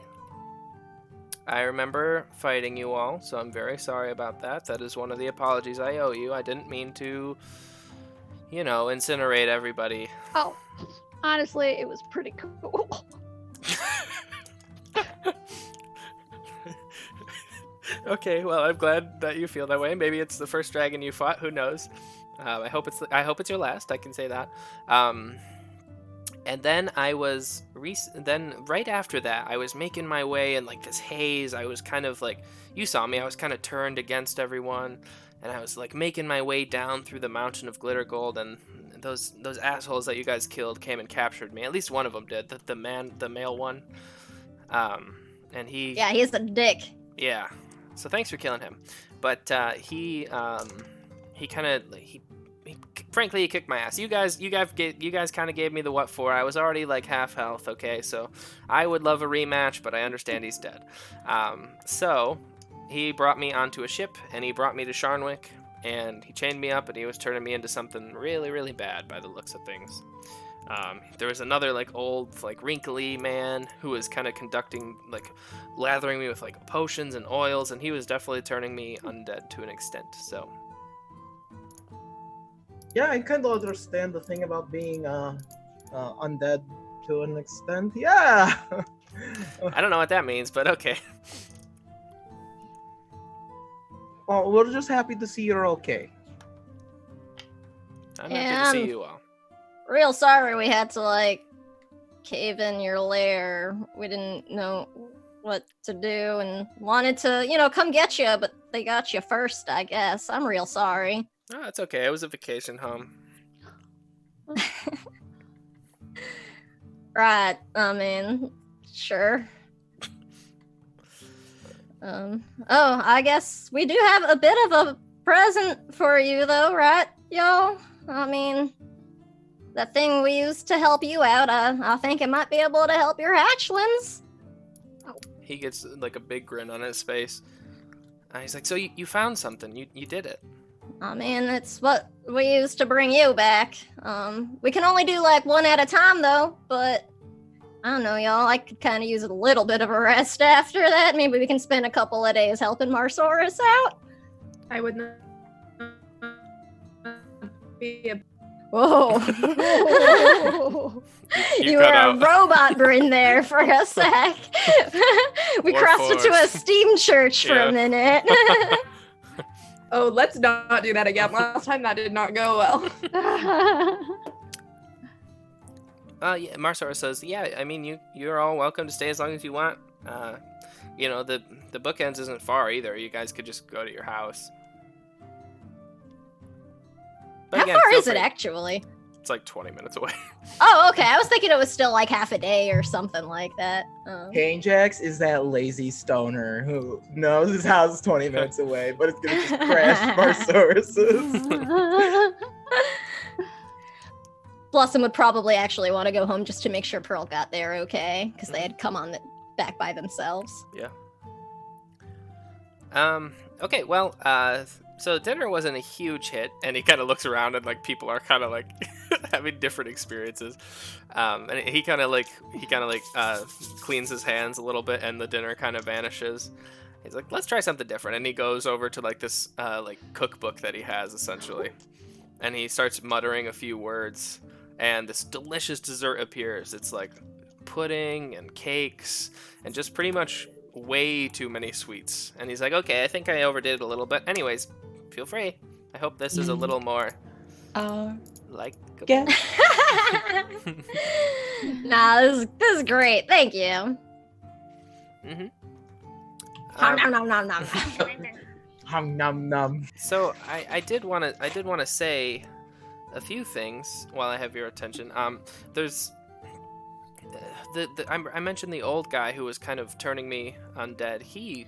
remember fighting you all, so I'm very sorry about that. That is one of the apologies I owe you. I didn't mean to, incinerate everybody. Oh, honestly, it was pretty cool. Okay, well, I'm glad that you feel that way. Maybe it's the first dragon you fought. Who knows? I hope it's your last. I can say that. And then then right after that, I was making my way in like this haze. I was kind of like, you saw me. I was kind of turned against everyone, and I was like making my way down through the mountain of glitter gold. And those assholes that you guys killed came and captured me. At least one of them did. The male one. And he. Yeah, he's a dick. Yeah. So thanks for killing him. But he frankly, he kicked my ass. You guys kind of gave me the what for. I was already like half health, okay? So I would love a rematch, but I understand he's dead. So he brought me onto a ship, and he brought me to Sharnwick, and he chained me up, and he was turning me into something really, really bad by the looks of things. There was another like old like wrinkly man who was kind of conducting like lathering me with like potions and oils, and he was definitely turning me undead to an extent. So Yeah, I kind of understand the thing about being undead to an extent. Yeah. I don't know what that means, but okay. Well, we're just happy to see you're okay. I'm happy to see you all. Real sorry we had to like cave in your lair. We didn't know what to do and wanted to, come get you, but they got you first, I guess. I'm real sorry. Oh, it's okay. It was a vacation home. Right. I mean, sure. I guess we do have a bit of a present for you, though, right, y'all? I mean, the thing we used to help you out, I think it might be able to help your hatchlings. He gets like a big grin on his face. He's like, so you found something. You did it. I mean, it's what we used to bring you back. We can only do like one at a time, though, but I don't know, y'all. I could kind of use a little bit of a rest after that. Maybe we can spend a couple of days helping Marsaurus out. I would not be a... Whoa. You were a robot Bryn there for a sec. We crossed into a steam church for a minute. Oh, let's not do that again. Last time that did not go well. Yeah, Marsaurus says, yeah, I mean, you're all welcome to stay as long as you want. The bookends isn't far either. You guys could just go to your house. But How again, far feel is it free. actually? It's like 20 minutes away. Oh, okay. I was thinking it was still like half a day or something like that. King Jax is that lazy stoner who knows his house is 20 minutes away, but it's gonna just crash Marsaurus's. Blossom would probably actually want to go home just to make sure Pearl got there okay, because they had come on back by themselves. Yeah. Okay, well, so dinner wasn't a huge hit, and he kind of looks around and like people are kind of like having different experiences. And he kind of like cleans his hands a little bit, and the dinner kind of vanishes. He's like, let's try something different, and he goes over to like this like cookbook that he has essentially, and he starts muttering a few words, and this delicious dessert appears. It's like pudding and cakes and just pretty much way too many sweets. And he's like, okay, I think I overdid it a little bit. Anyways, feel free. I hope this is a little more like. Yeah. Nah, this is great. Thank you. Mm-hmm. Nom nom nom nom. Hum num num. So I did want to say a few things while I have your attention. There's I mentioned the old guy who was kind of turning me undead. He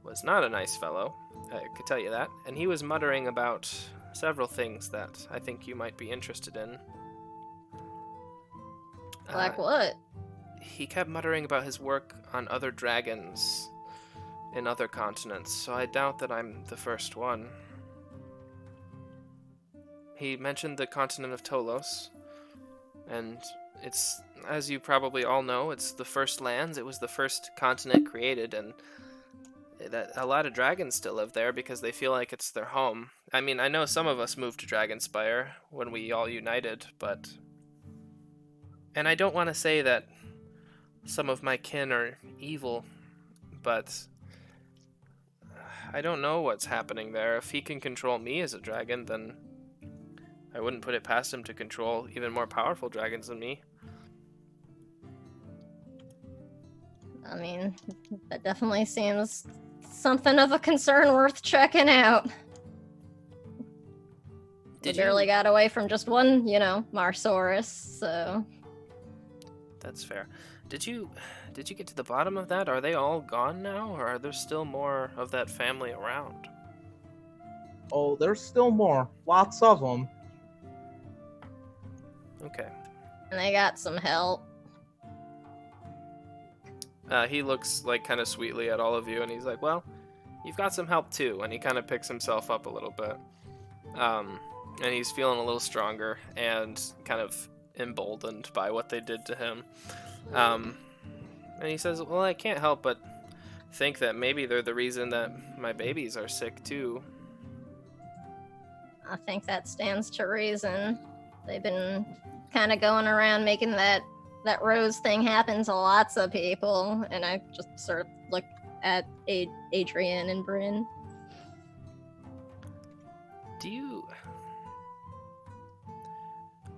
was not a nice fellow, I could tell you that. And he was muttering about several things that I think you might be interested in. Like what? He kept muttering about his work on other dragons in other continents, so I doubt that I'm the first one. He mentioned the continent of Tolos, and it's, as you probably all know, it's the first lands. It was the first continent created, and that a lot of dragons still live there because they feel like it's their home. I mean, I know some of us moved to Dragonspire when we all united, but... And I don't want to say that some of my kin are evil, but I don't know what's happening there. If he can control me as a dragon, then I wouldn't put it past him to control even more powerful dragons than me. I mean, that definitely seems something of a concern worth checking out. Did We barely got away from just one, Marsaurus, so... That's fair. Did you get to the bottom of that? Are they all gone now, or are there still more of that family around? Oh, there's still more. Lots of them. Okay. And they got some help. He looks like kind of sweetly at all of you, and he's like, well, you've got some help too. And he kind of picks himself up a little bit. And he's feeling a little stronger and kind of emboldened by what they did to him. And he says, well, I can't help but think that maybe they're the reason that my babies are sick too. I think that stands to reason. They've been kind of going around making that rose thing happen to lots of people, and I just sort of look at Adrian and Bryn.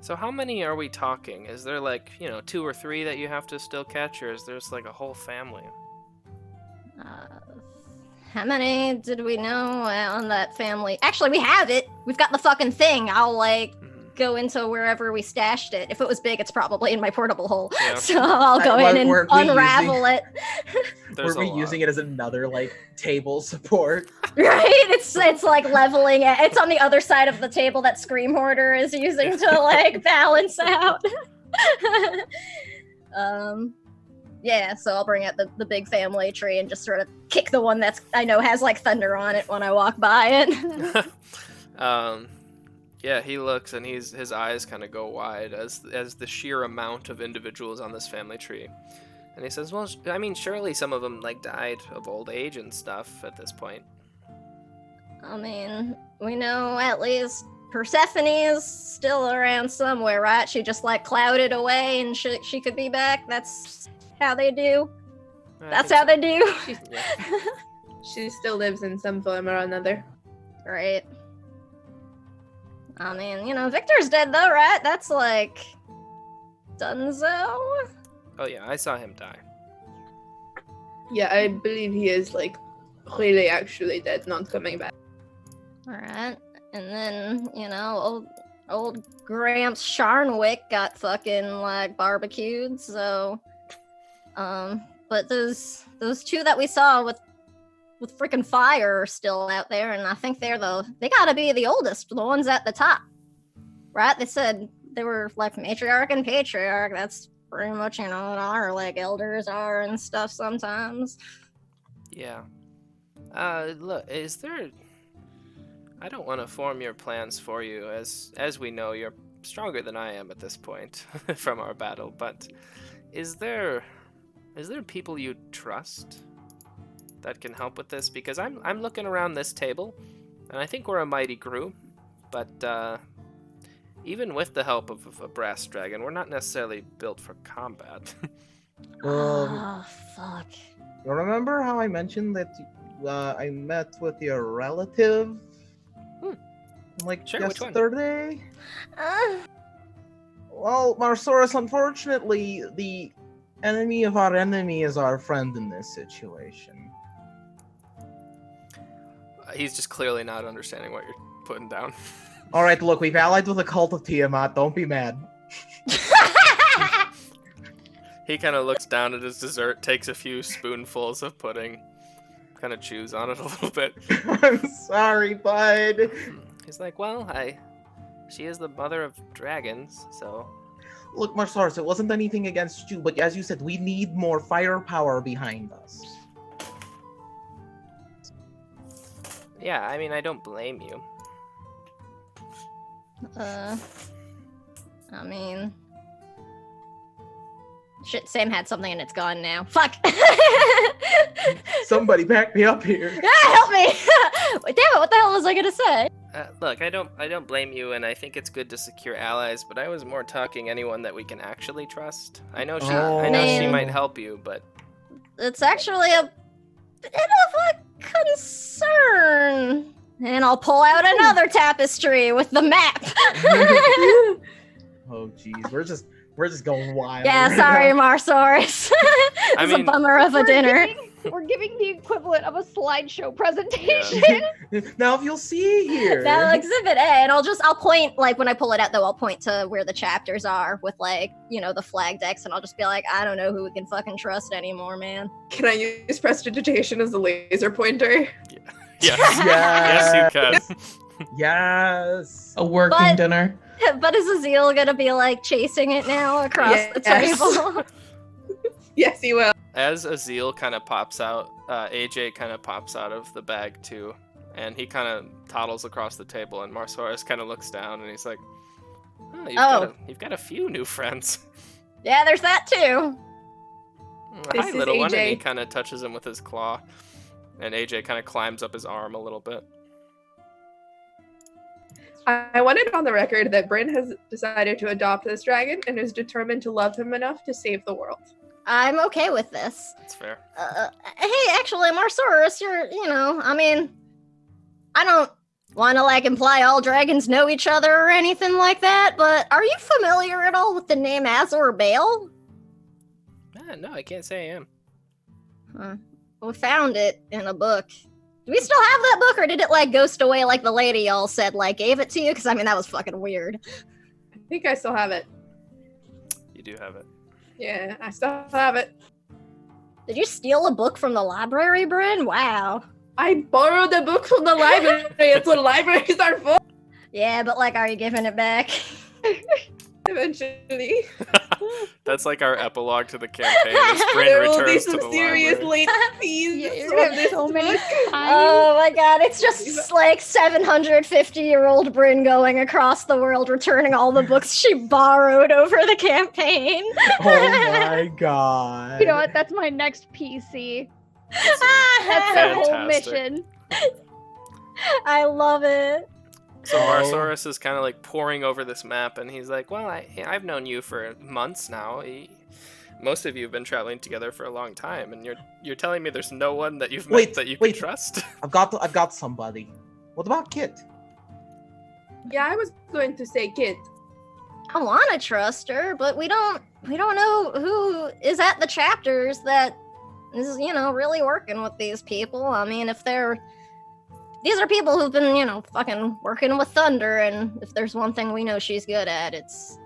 So how many are we talking? Is there like, 2 or 3 that you have to still catch, or is there just like a whole family? How many did we know on that family? Actually, we have it. We've got the fucking thing. I'll go into wherever we stashed it. If it was big, it's probably in my portable hole. Yeah. So I'll go in and unravel it. There's Were we using it as another table support? Right? It's like leveling it. It's on the other side of the table that Scream Hoarder is using to balance out. Yeah, so I'll bring out the big family tree and just sort of kick the one that's I know has thunder on it when I walk by it. Yeah, he looks and his eyes kind of go wide as the sheer amount of individuals on this family tree. And he says, well, I mean, surely some of them died of old age and stuff at this point. I mean, we know at least Persephone is still around somewhere, right? She just clouded away and she could be back. That's how they do. That's how they do. She still lives in some form or another. Right. I mean, Victor's dead though, right? That's Dunzo? Oh yeah, I saw him die. Yeah, I believe he is really actually dead, not coming back. Alright. And then, old Gramps Sharnwick got fucking barbecued, so but those 2 that we saw with freaking fire are still out there, and I think they gotta be the oldest, the ones at the top. Right? They said they were matriarch and patriarch. That's pretty much, our like elders are and stuff sometimes. Yeah. Look, is there... I don't want to form your plans for you, as we know, you're stronger than I am at this point from our battle, but is there people you trust that can help with this? Because I'm looking around this table, and I think we're a mighty group, but even with the help of a brass dragon, we're not necessarily built for combat. Fuck. You remember how I mentioned that I met with your relative? Like Sure, which one? yesterday? Well, Marsaurus, unfortunately, the enemy of our enemy is our friend in this situation. He's just clearly not understanding what you're putting down. Alright, look, we've allied with the cult of Tiamat, don't be mad. He kind of looks down at his dessert, takes a few spoonfuls of pudding, kind of chews on it a little bit. I'm sorry, bud. He's like, well, she is the mother of dragons, so... Look, Marsaurus, it wasn't anything against you, but as you said, we need more firepower behind us. Yeah, I mean, I don't blame you. I mean... Shit, Sam had something and it's gone now. Fuck! Somebody back me up here. Ah, help me! Damn it, what the hell was I gonna say? Look, I don't blame you, and I think it's good to secure allies, but I was more talking anyone that we can actually trust. I know she man. might help you, but... It's actually a bit of a concern. And I'll pull out another tapestry with the map. Oh, jeez, we're just going wild. Yeah, sorry, Marsaurus. It's a bummer of a dinner. We're giving the equivalent of a slideshow presentation. Yeah. Now, if you'll see here. Now, Exhibit A, and I'll point, like, when I pull it out, though, I'll point to where the chapters are with, like, the flag decks, and I'll just be like, I don't know who we can fucking trust anymore, man. Can I use prestidigitation as a laser pointer? Yeah. Yes, you can. Yes. A working dinner. But is Azil gonna be, like, chasing it now across the table? Yes, he will. As Azil kind of pops out, AJ kind of pops out of the bag too, and he kind of toddles across the table, and Marsaurus kind of looks down, and he's like, you've got a few new friends. Yeah, there's that too. Hi, little one, and he kind of touches him with his claw, and AJ kind of climbs up his arm a little bit. I want it on the record that Bryn has decided to adopt this dragon and is determined to love him enough to save the world. I'm okay with this. That's fair. Hey, actually, Marsaurus, I don't want to, like, imply all dragons know each other or anything like that, but are you familiar at all with the name Azor Bale? No, I can't say I am. Huh. We found it in a book. Do we still have that book, or did it, like, ghost away like the lady y'all said, like, gave it to you? Because, that was fucking weird. I think I still have it. You do have it. Yeah, I still have it. Did you steal a book from the library, Bryn? Wow. I borrowed a book from the library. That's what libraries are for. Yeah, but, like, are you giving it back? Eventually. That's like our epilogue to the campaign. As Bryn There will be returns some to the serious library. late scenes You're from gonna have this so many book. Oh my god, it's just like 750-year-old Bryn going across the world, returning all the books she borrowed over the campaign. Oh my god. You know what? That's my next PC. That's the whole Fantastic. mission. I love it. So Marsaurus is kind of like poring over this map, and he's like, well, I've known you for months now. Most of you have been traveling together for a long time, and you're telling me there's no one that you've met that you can trust? I've got somebody. What about Kit? Yeah, I was going to say Kit. I want to trust her, but we don't know who is at the chapters that is, really working with these people. These are people who've been, fucking working with Thunder, and if there's one thing we know she's good at, it's,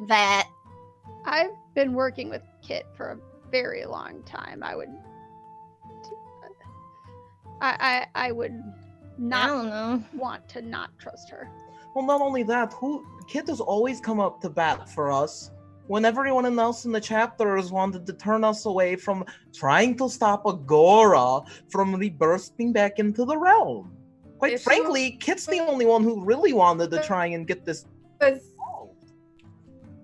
that. I've been working with Kit for a very long time. I would not I don't know. want to not trust her. Well, not only that, Kit has always come up to bat for us. when everyone else in the chapters wanted to turn us away from trying to stop Agora from rebursting back into the realm. Quite frankly, Kit's the only one who really wanted to try and get this.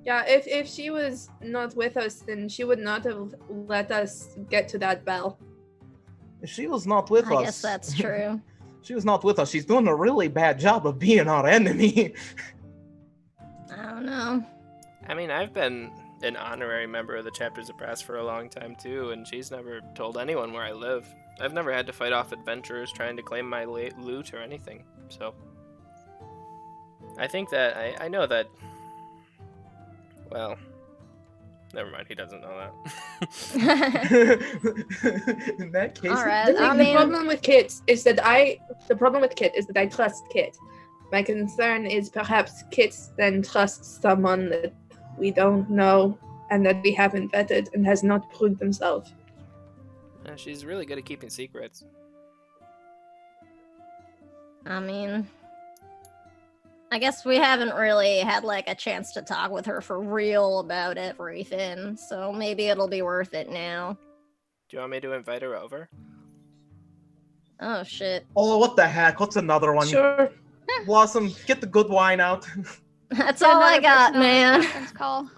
Yeah, if she was not with us, then she would not have let us get to that bell. If she was not with us... I guess that's true. She was not with us. She's doing a really bad job of being our enemy. I don't know. I mean, I've been an honorary member of the Chapters of Brass for a long time, too, and she's never told anyone where I live. I've never had to fight off adventurers trying to claim my loot or anything, so... I think that... I know that... Well... Never mind, he doesn't know that. In that case... Alright, The problem with Kit is that I trust Kit. My concern is perhaps Kit then trusts someone that we don't know and that we haven't vetted and has not proved themselves. She's really good at keeping secrets. I mean, I guess we haven't really had like a chance to talk with her for real about everything, so maybe it'll be worth it now. Do you want me to invite her over? Oh shit. Oh, what the heck? What's another one? Sure. Blossom, get the good wine out. That's all I got, man. Call.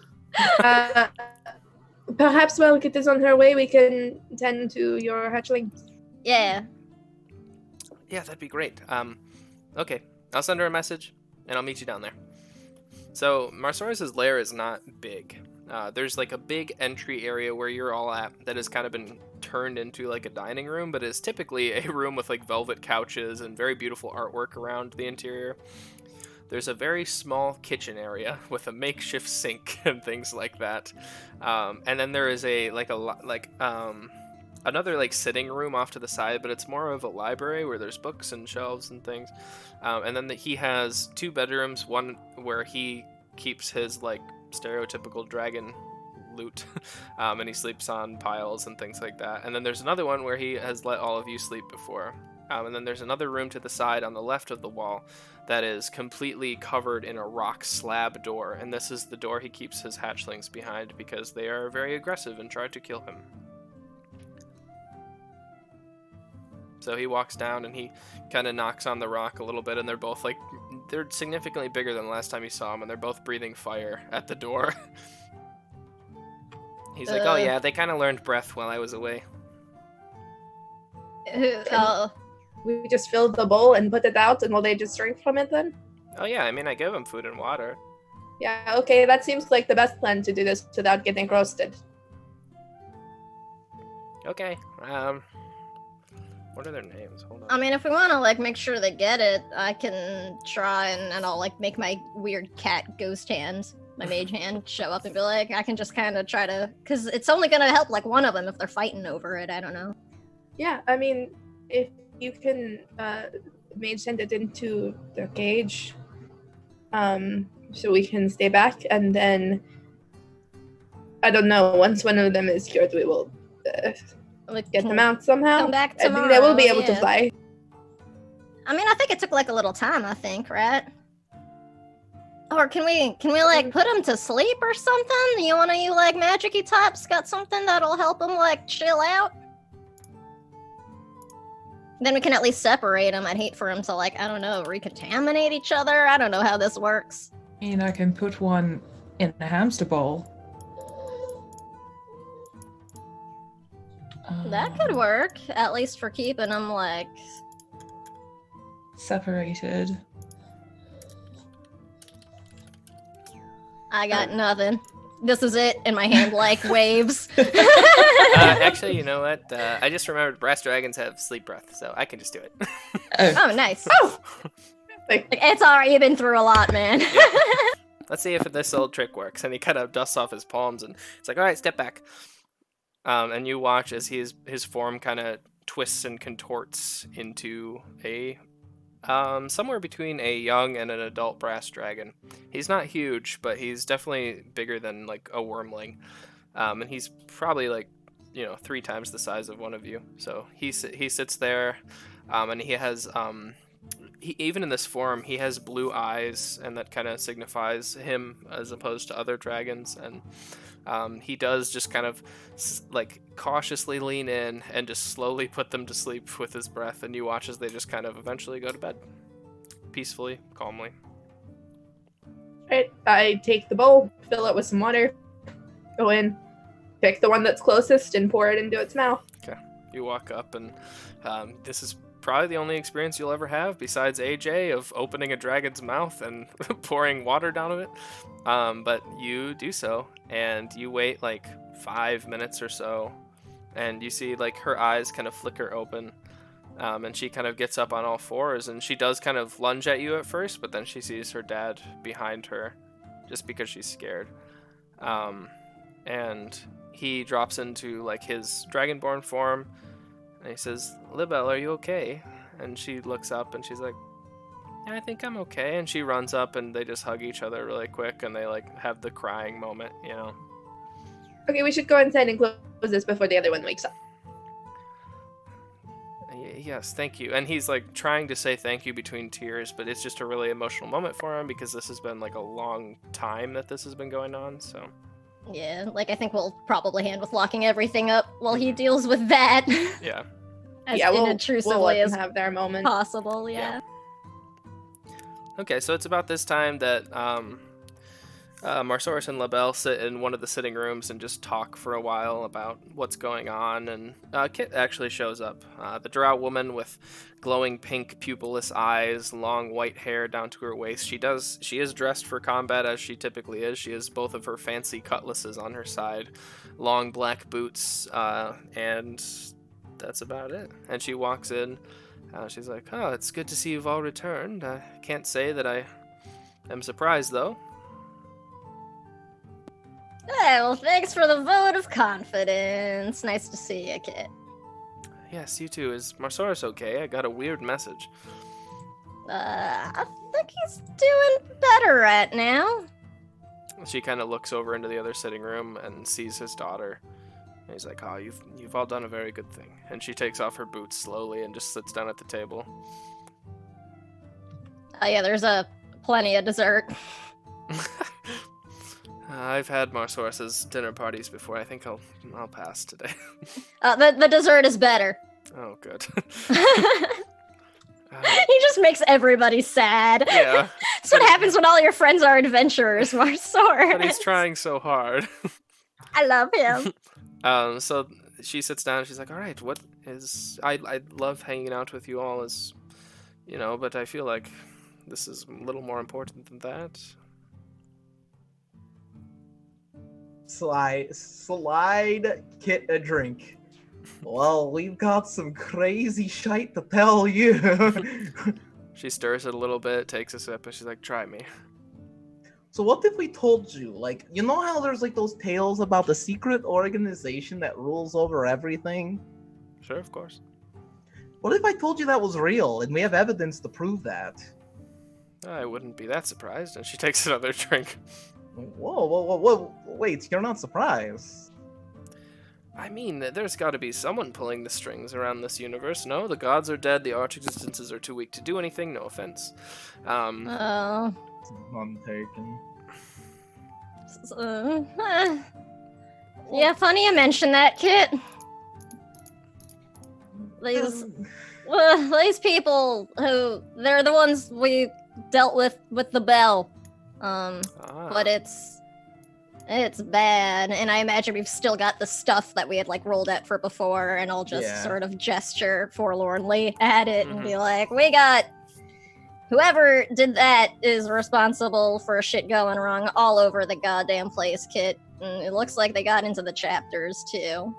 Perhaps while Kit is on her way, we can tend to your hatchling. Yeah. Yeah, that'd be great. Okay, I'll send her a message, and I'll meet you down there. So, Marsaurus' lair is not big. There's like a big entry area where you're all at that has kind of been turned into like a dining room, but is typically a room with like velvet couches and very beautiful artwork around the interior. There's a very small kitchen area with a makeshift sink and things like that. And then there is another like sitting room off to the side, but it's more of a library where there's books and shelves and things. And then he has 2 bedrooms, one where he keeps his like stereotypical dragon loot, and he sleeps on piles and things like that. And then there's another one where he has let all of you sleep before. And then there's another room to the side on the left of the wall that is completely covered in a rock slab door, and this is the door he keeps his hatchlings behind because they are very aggressive and try to kill him. So he walks down and he kind of knocks on the rock a little bit, and they're both like, they're significantly bigger than the last time you saw them, and they're both breathing fire at the door. He's like, oh yeah, they kind of learned breath while I was away. Oh. We just filled the bowl and put it out, and will they just drink from it then? Oh yeah, I mean, I give them food and water. Yeah, okay, that seems like the best plan to do this without getting roasted. Okay, what are their names? Hold on. I mean, if we want to like make sure they get it, I can try and I'll like make my weird cat ghost hand, my mage hand, show up and be like, I can just kind of try to, because it's only gonna help like one of them if they're fighting over it. I don't know. Yeah, I mean, if you can mage send it into their cage, so we can stay back, and then I don't know. Once one of them is cured, we will get them out somehow. Come back I tomorrow. think they will be able to fly. I mean, I think it took like a little time. I think, right? Or can we like put them to sleep or something? You one of you like magic-y types got something that'll help them like chill out? Then we can at least separate them. I'd hate for them to like, I don't know, recontaminate each other. I don't know how this works. I mean, I can put one in a hamster bowl. That could work, at least for keeping them like separated. I got nothing. This is it, and my hand like waves. Actually, you know what? I just remembered brass dragons have sleep breath, so I can just do it. Oh, nice. Oh, it's alright. You've been through a lot, man. Yeah. Let's see if this old trick works. And he kind of dusts off his palms, and it's like, all right, step back. And you watch as his form kind of twists and contorts into a somewhere between a young and an adult brass dragon. He's not huge, but he's definitely bigger than like a wormling. And he's probably like, 3 times the size of one of you. So he sits there, and he has even in this form, he has blue eyes, and that kind of signifies him as opposed to other dragons. And he does just kind of like cautiously lean in and just slowly put them to sleep with his breath, and you watch as they just kind of eventually go to bed peacefully, calmly. Right. I take the bowl, fill it with some water, go in, pick the one that's closest, and pour it into its mouth. Okay. You walk up, and this is probably the only experience you'll ever have besides AJ of opening a dragon's mouth and pouring water down of it. But you do so, and you wait like 5 minutes or so, and you see like her eyes kind of flicker open, and she kind of gets up on all fours, and she does kind of lunge at you at first, but then she sees her dad behind her just because she's scared. And he drops into like his dragonborn form, and he says, "Libel, are you okay?" And she looks up and she's like, "Yeah, I think I'm okay." And she runs up and they just hug each other really quick, and they like have the crying moment, you know. Okay, we should go inside and close this before the other one wakes up. Yes, thank you. And he's like trying to say thank you between tears, but it's just a really emotional moment for him because this has been like a long time that this has been going on, so. Yeah, like I think we'll probably hand with locking everything up while he deals with that. Yeah. As we'll inobtrusively let as them have their moment. possible, yeah. Okay, so it's about this time that Marsaurus and Labelle sit in one of the sitting rooms and just talk for a while about what's going on, and Kit actually shows up. The drow woman with glowing pink pupilless eyes, long white hair down to her waist. She is dressed for combat as she typically is. She has both of her fancy cutlasses on her side, long black boots, and that's about it. And she walks in. She's like, "Oh, it's good to see you've all returned. I can't say that I am surprised, though." Hey, well, thanks for the vote of confidence. Nice to see you, Kit. Yes, you too. Is Marsaurus okay? I got a weird message. I think he's doing better right now. She kind of looks over into the other sitting room and sees his daughter. And he's like, "Oh, you've all done a very good thing." And she takes off her boots slowly and just sits down at the table. Yeah, there's plenty of dessert. I've had Marsaurus's dinner parties before. I think I'll pass today. The dessert is better. Oh, good. He just makes everybody sad. Yeah. That's what happens when all your friends are adventurers, Marsaurus. But he's trying so hard. I love him. So she sits down and she's like, "All right, what is... I love hanging out with you all as, you know, but I feel like this is a little more important than that." Slide Kit a drink. Well, we've got some crazy shite to tell you. She stirs it a little bit, takes a sip, and she's like, "Try me." So what if we told you, like, you know how there's like those tales about the secret organization that rules over everything? Sure, of course. What if I told you that was real and we have evidence to prove that? I wouldn't be that surprised. And she takes another drink. Whoa, wait, you're not surprised. I mean, there's got to be someone pulling the strings around this universe. No, the gods are dead, the arch existences are too weak to do anything, no offense. Oh. None taken. Yeah, funny you mention that, Kit. These people who, they're the ones we dealt with the bell. But it's bad, and I imagine we've still got the stuff that we had like rolled at for before, and I'll just sort of gesture forlornly at it and be like, "We got whoever did that is responsible for shit going wrong all over the goddamn place, Kit. And it looks like they got into the chapters too.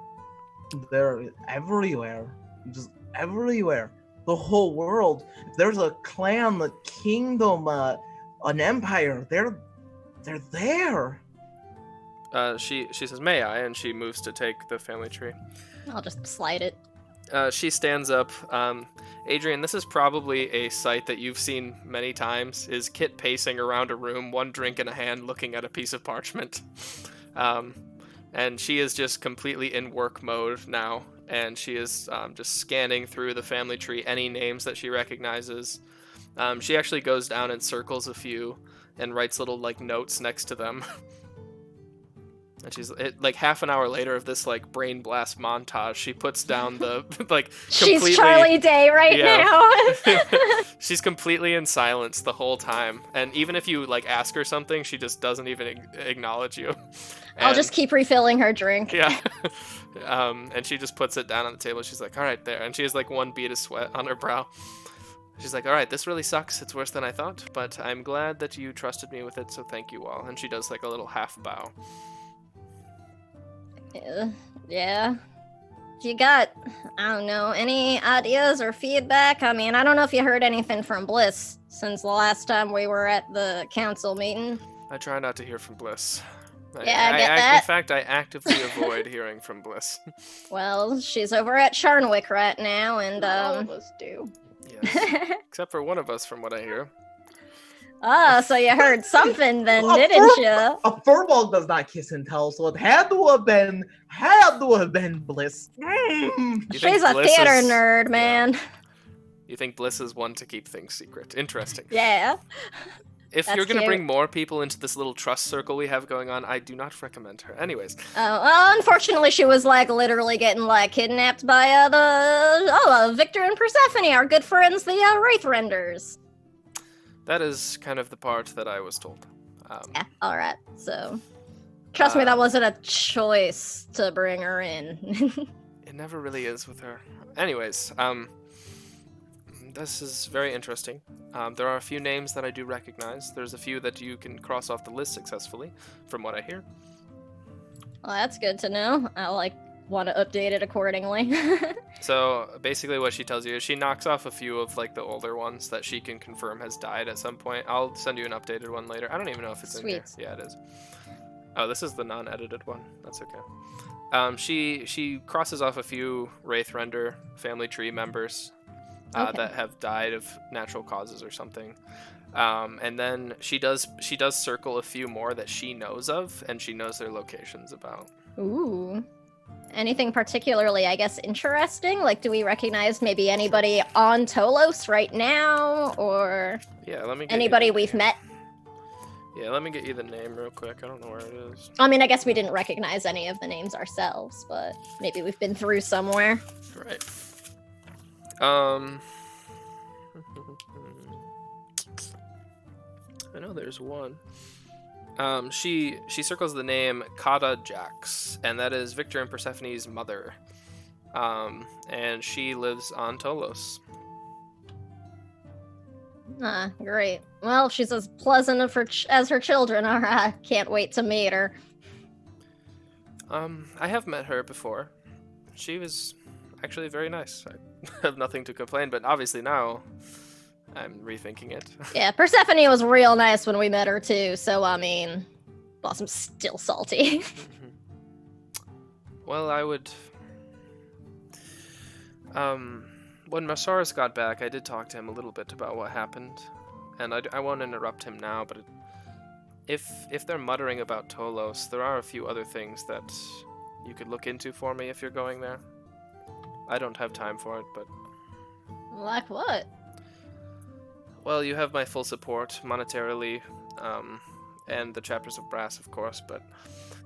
They're everywhere, just everywhere. The whole world. If there's a clan, a kingdom, an empire, they're there." She says, "May I?" And she moves to take the family tree. I'll just slide it. She stands up. Adrian, this is probably a sight that you've seen many times, is Kit pacing around a room, one drink in a hand, looking at a piece of parchment. And she is just completely in work mode now, and she is just scanning through the family tree, any names that she recognizes. She actually goes down and circles a few and writes little like notes next to them. And she's like half an hour later of this like brain blast montage, she puts down the like completely. She's Charlie Day right Yeah. now. She's completely in silence the whole time, and even if you like ask her something, she just doesn't even acknowledge you. I'll just keep refilling her drink. Yeah. And she just puts it down on the table. She's like, all right, there. And she has like one bead of sweat on her brow. She's like, all right, this really sucks. It's worse than I thought, but I'm glad that you trusted me with it, so thank you all. And she does like a little half bow. Yeah. You got, I don't know, any ideas or feedback? I mean, I don't know if you heard anything from Bliss since the last time we were at the council meeting. I try not to hear from Bliss. Yeah, I get that. In fact, I actively avoid hearing from Bliss. Well, she's over at Charnwick right now, and All of us do. Yes. Except for one of us, from what I hear. so you heard something then, didn't you? A furball does not kiss and tell, so it had to have been Bliss. She's a theater nerd, man. You think Bliss is one to keep things secret? Interesting. Yeah. If That's you're going to cute. bring more people into this little trust circle we have going on, I do not recommend her. Anyways. Well, unfortunately, she was like literally getting like kidnapped by Victor and Persephone, our good friends, the Wraithrenders. That is kind of the part that I was told. Yeah, all right. So, trust me, that wasn't a choice to bring her in. It never really is with her. Anyways, this is very interesting. There are a few names that I do recognize. There's a few that you can cross off the list successfully, from what I hear. Well, that's good to know. I want to update it accordingly. So basically what she tells you is she knocks off a few of like the older ones that she can confirm has died at some point. I'll send you an updated one later. I don't even know if it's in here. Yeah, it is. Oh, this is the non-edited one. That's okay. She crosses off a few Wraithrender family tree members that have died of natural causes or something. And then she does circle a few more that she knows of, and she knows their locations about. Ooh. Anything particularly, I guess, interesting? Like, do we recognize maybe anybody on Tolos right now, or anybody we've met? Yeah, let me get you the name real quick. I don't know where it is. I mean, I guess we didn't recognize any of the names ourselves, but maybe we've been through somewhere. Right. I know there's one. She circles the name Kata Jax, and that is Victor and Persephone's mother. And she lives on Tolos. Ah, great. Well, she's as pleasant as her children are. I can't wait to meet her. I have met her before. She was actually very nice. I have nothing to complain, but obviously now I'm rethinking it. Yeah, Persephone was real nice when we met her too, so I mean, Blossom's still salty. Well, I would... when Masaris got back, I did talk to him a little bit about what happened, and I won't interrupt him now, but if they're muttering about Tolos, there are a few other things that you could look into for me if you're going there. I don't have time for it, but... Like what? Well, you have my full support, monetarily, and the chapters of Brass, of course, but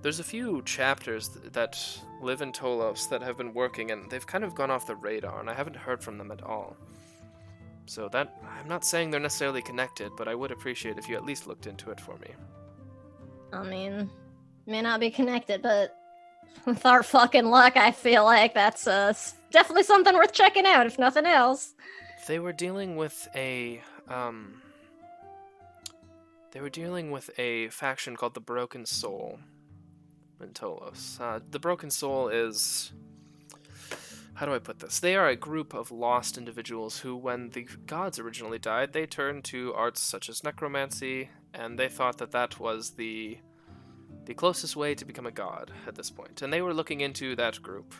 there's a few chapters that live in Tolos that have been working, and they've kind of gone off the radar, and I haven't heard from them at all. So that, I'm not saying they're necessarily connected, but I would appreciate if you at least looked into it for me. I mean, may not be connected, but with our fucking luck, I feel like that's definitely something worth checking out, if nothing else. They were dealing with a faction called the Broken Soul in Tolos. The Broken Soul is... How do I put this? They are a group of lost individuals who, when the gods originally died, they turned to arts such as necromancy, and they thought that that was the closest way to become a god at this point. And they were looking into that group.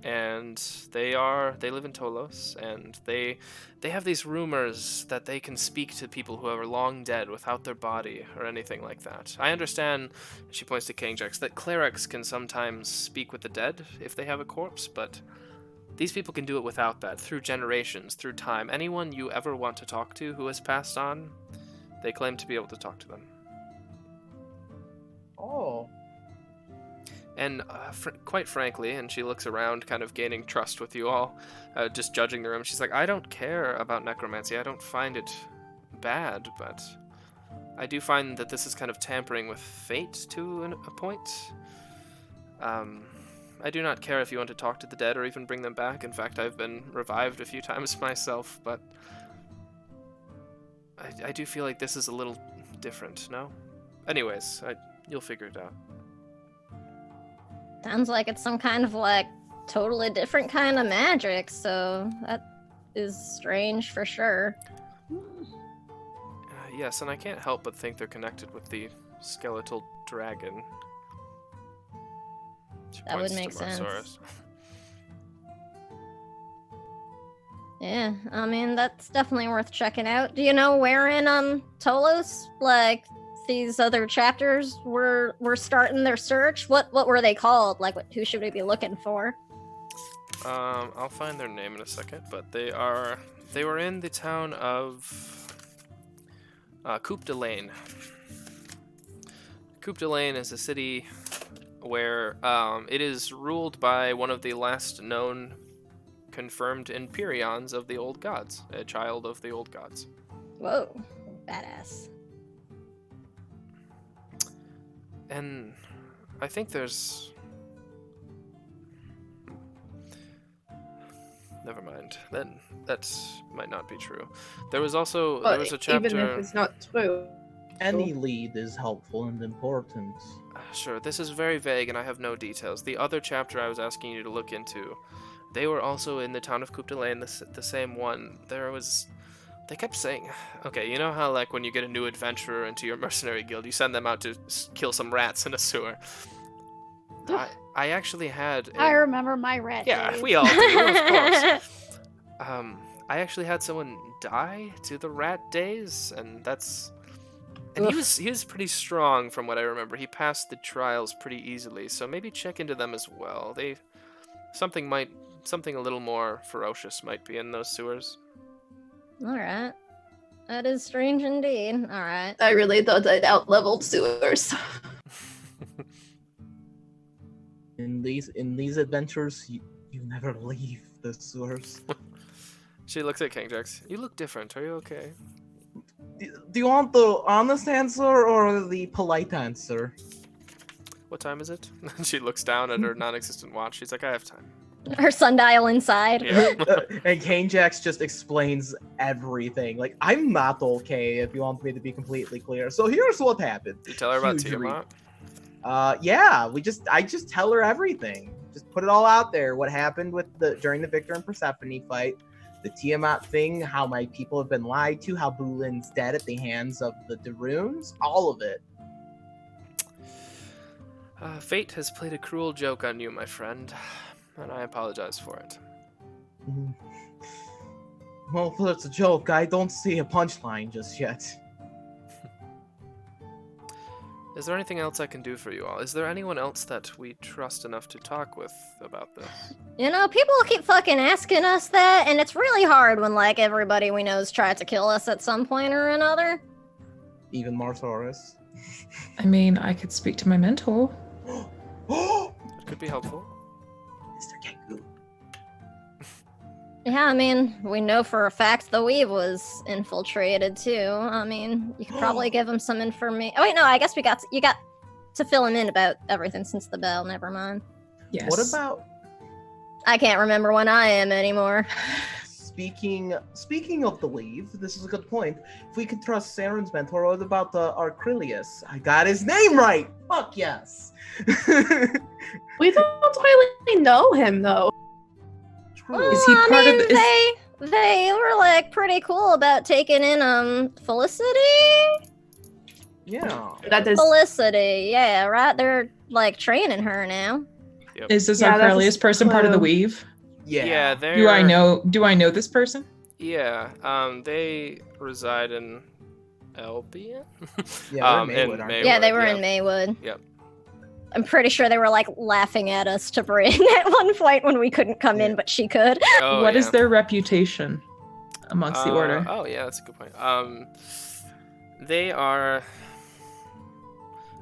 And they live in Tolos, and they have these rumors that they can speak to people who are long dead without their body or anything like that. I understand, she points to Kangjax, that clerics can sometimes speak with the dead if they have a corpse, but these people can do it without that, through generations, through time. Anyone you ever want to talk to who has passed on, they claim to be able to talk to them. Oh. And quite frankly, and she looks around, kind of gaining trust with you all, just judging the room. She's like, I don't care about necromancy. I don't find it bad, but I do find that this is kind of tampering with fate to a point. I do not care if you want to talk to the dead or even bring them back. In fact, I've been revived a few times myself, but I do feel like this is a little different, no? Anyways, you'll figure it out. Sounds like it's some kind of like totally different kind of magic, so that is strange for sure. Yes, and I can't help but think they're connected with the skeletal dragon. She That would points to make sense. Marsaurus. Yeah, I mean, that's definitely worth checking out. Do you know where in Tolos, like, these other chapters were starting their search? What were they called? Like, who should we be looking for? I'll find their name in a second, but they were in the town of Coupe de Lane. Coupe de Lane is a city where it is ruled by one of the last known confirmed Empyreans of the old gods, a child of the old gods. Whoa, badass. And I think there's... Never mind. That might not be true. There was also there was a chapter. Even if it's not true. Any lead is helpful and important. Sure, this is very vague and I have no details. The other chapter I was asking you to look into, they were also in the town of Coupe de Lane, the same one. They kept saying, okay, you know how like when you get a new adventurer into your mercenary guild, you send them out to kill some rats in a sewer. I actually had... I remember my rat Yeah, days. we all do, of course. I actually had someone die to the rat days, and that's... And he was pretty strong from what I remember. He passed the trials pretty easily, so maybe check into them as well. Something a little more ferocious might be in those sewers. Alright. That is strange indeed. Alright. I really thought I'd out-leveled sewers. In these adventures, you never leave the sewers. She looks at King Jax. You look different. Are you okay? Do you want the honest answer or the polite answer? What time is it? She looks down at her non-existent watch. She's like, I have time. Her sundial inside. Yeah. And Kane Jax just explains everything. Like, I'm not okay, if you want me to be completely clear. So here's what happened. You tell her about Huge Tiamat? Yeah, I just tell her everything. Just put it all out there. What happened during the Victor and Persephone fight, the Tiamat thing, how my people have been lied to, how Bulin's dead at the hands of the Darunes, all of it. Fate has played a cruel joke on you, my friend, and I apologize for it. Well, if it's a joke, I don't see a punchline just yet. Is there anything else I can do for you all? Is there anyone else that we trust enough to talk with about this? You know, people keep fucking asking us that, and it's really hard when, like, everybody we know's tried to kill us at some point or another. Even Marsaurus. I mean, I could speak to my mentor. It could be helpful. Mr. Kengu. Yeah, I mean, we know for a fact the weave was infiltrated too. I mean, you could probably give him some information. Oh wait, no, I guess you got to fill him in about everything since the bell. Never mind. Yes. What about I can't remember when I am anymore. speaking of the weave? This is a good point. If we could trust Saren's mentor, what about the Arcrilius? I got his name right. Fuck yes. We don't really know him though. Well, Is he I part mean, of the- they were like pretty cool about taking in Felicity. Yeah. That is Felicity, yeah, right. They're like training her now. Yep. Is this Yeah, that's Arcrelius person part of the clue. weave? Yeah, they're... Do I know this person? Yeah, they reside in Albion? Yeah, they're in in Maywood, aren't they? Yeah, they were yeah. in Maywood. Yep. I'm pretty sure they were like laughing at us to Bryn at one point when we couldn't come in, but she could. Oh, What yeah. is their reputation amongst the order? Oh yeah, that's a good point.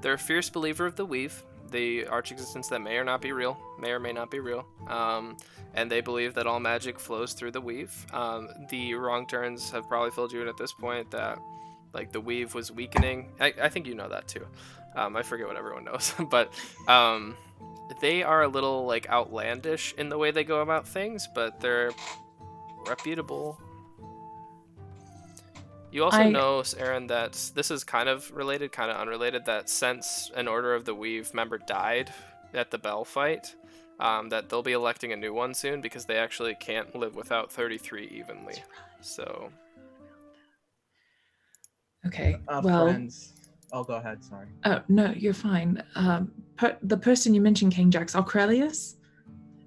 They're a fierce believer of the weave, the arch existence that may or not be real, may or may not be real. And they believe that all magic flows through the weave. The wrong turns have probably filled you in at this point that like the weave was weakening. I think you know that too. I forget what everyone knows, but they are a little like outlandish in the way they go about things, but they're reputable. You also know, Aaron, that this is kind of related, kind of unrelated, that since an Order of the Weave member died at the Bell fight, that they'll be electing a new one soon because they actually can't live without 33 evenly. So. Okay, well... Friends. Oh, go ahead, sorry. Oh, no, you're fine. The person you mentioned, King Jax, Alcrelius?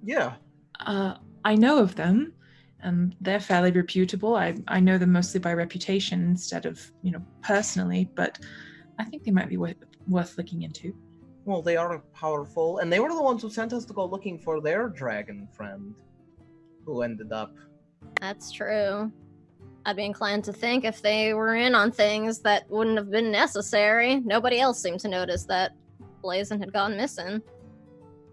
Yeah. I know of them. And they're fairly reputable. I know them mostly by reputation instead of, personally, but I think they might be worth looking into. Well, they are powerful, and they were the ones who sent us to go looking for their dragon friend, who ended up. That's true. I'd be inclined to think if they were in on things that wouldn't have been necessary. Nobody else seemed to notice that Blazin had gone missing.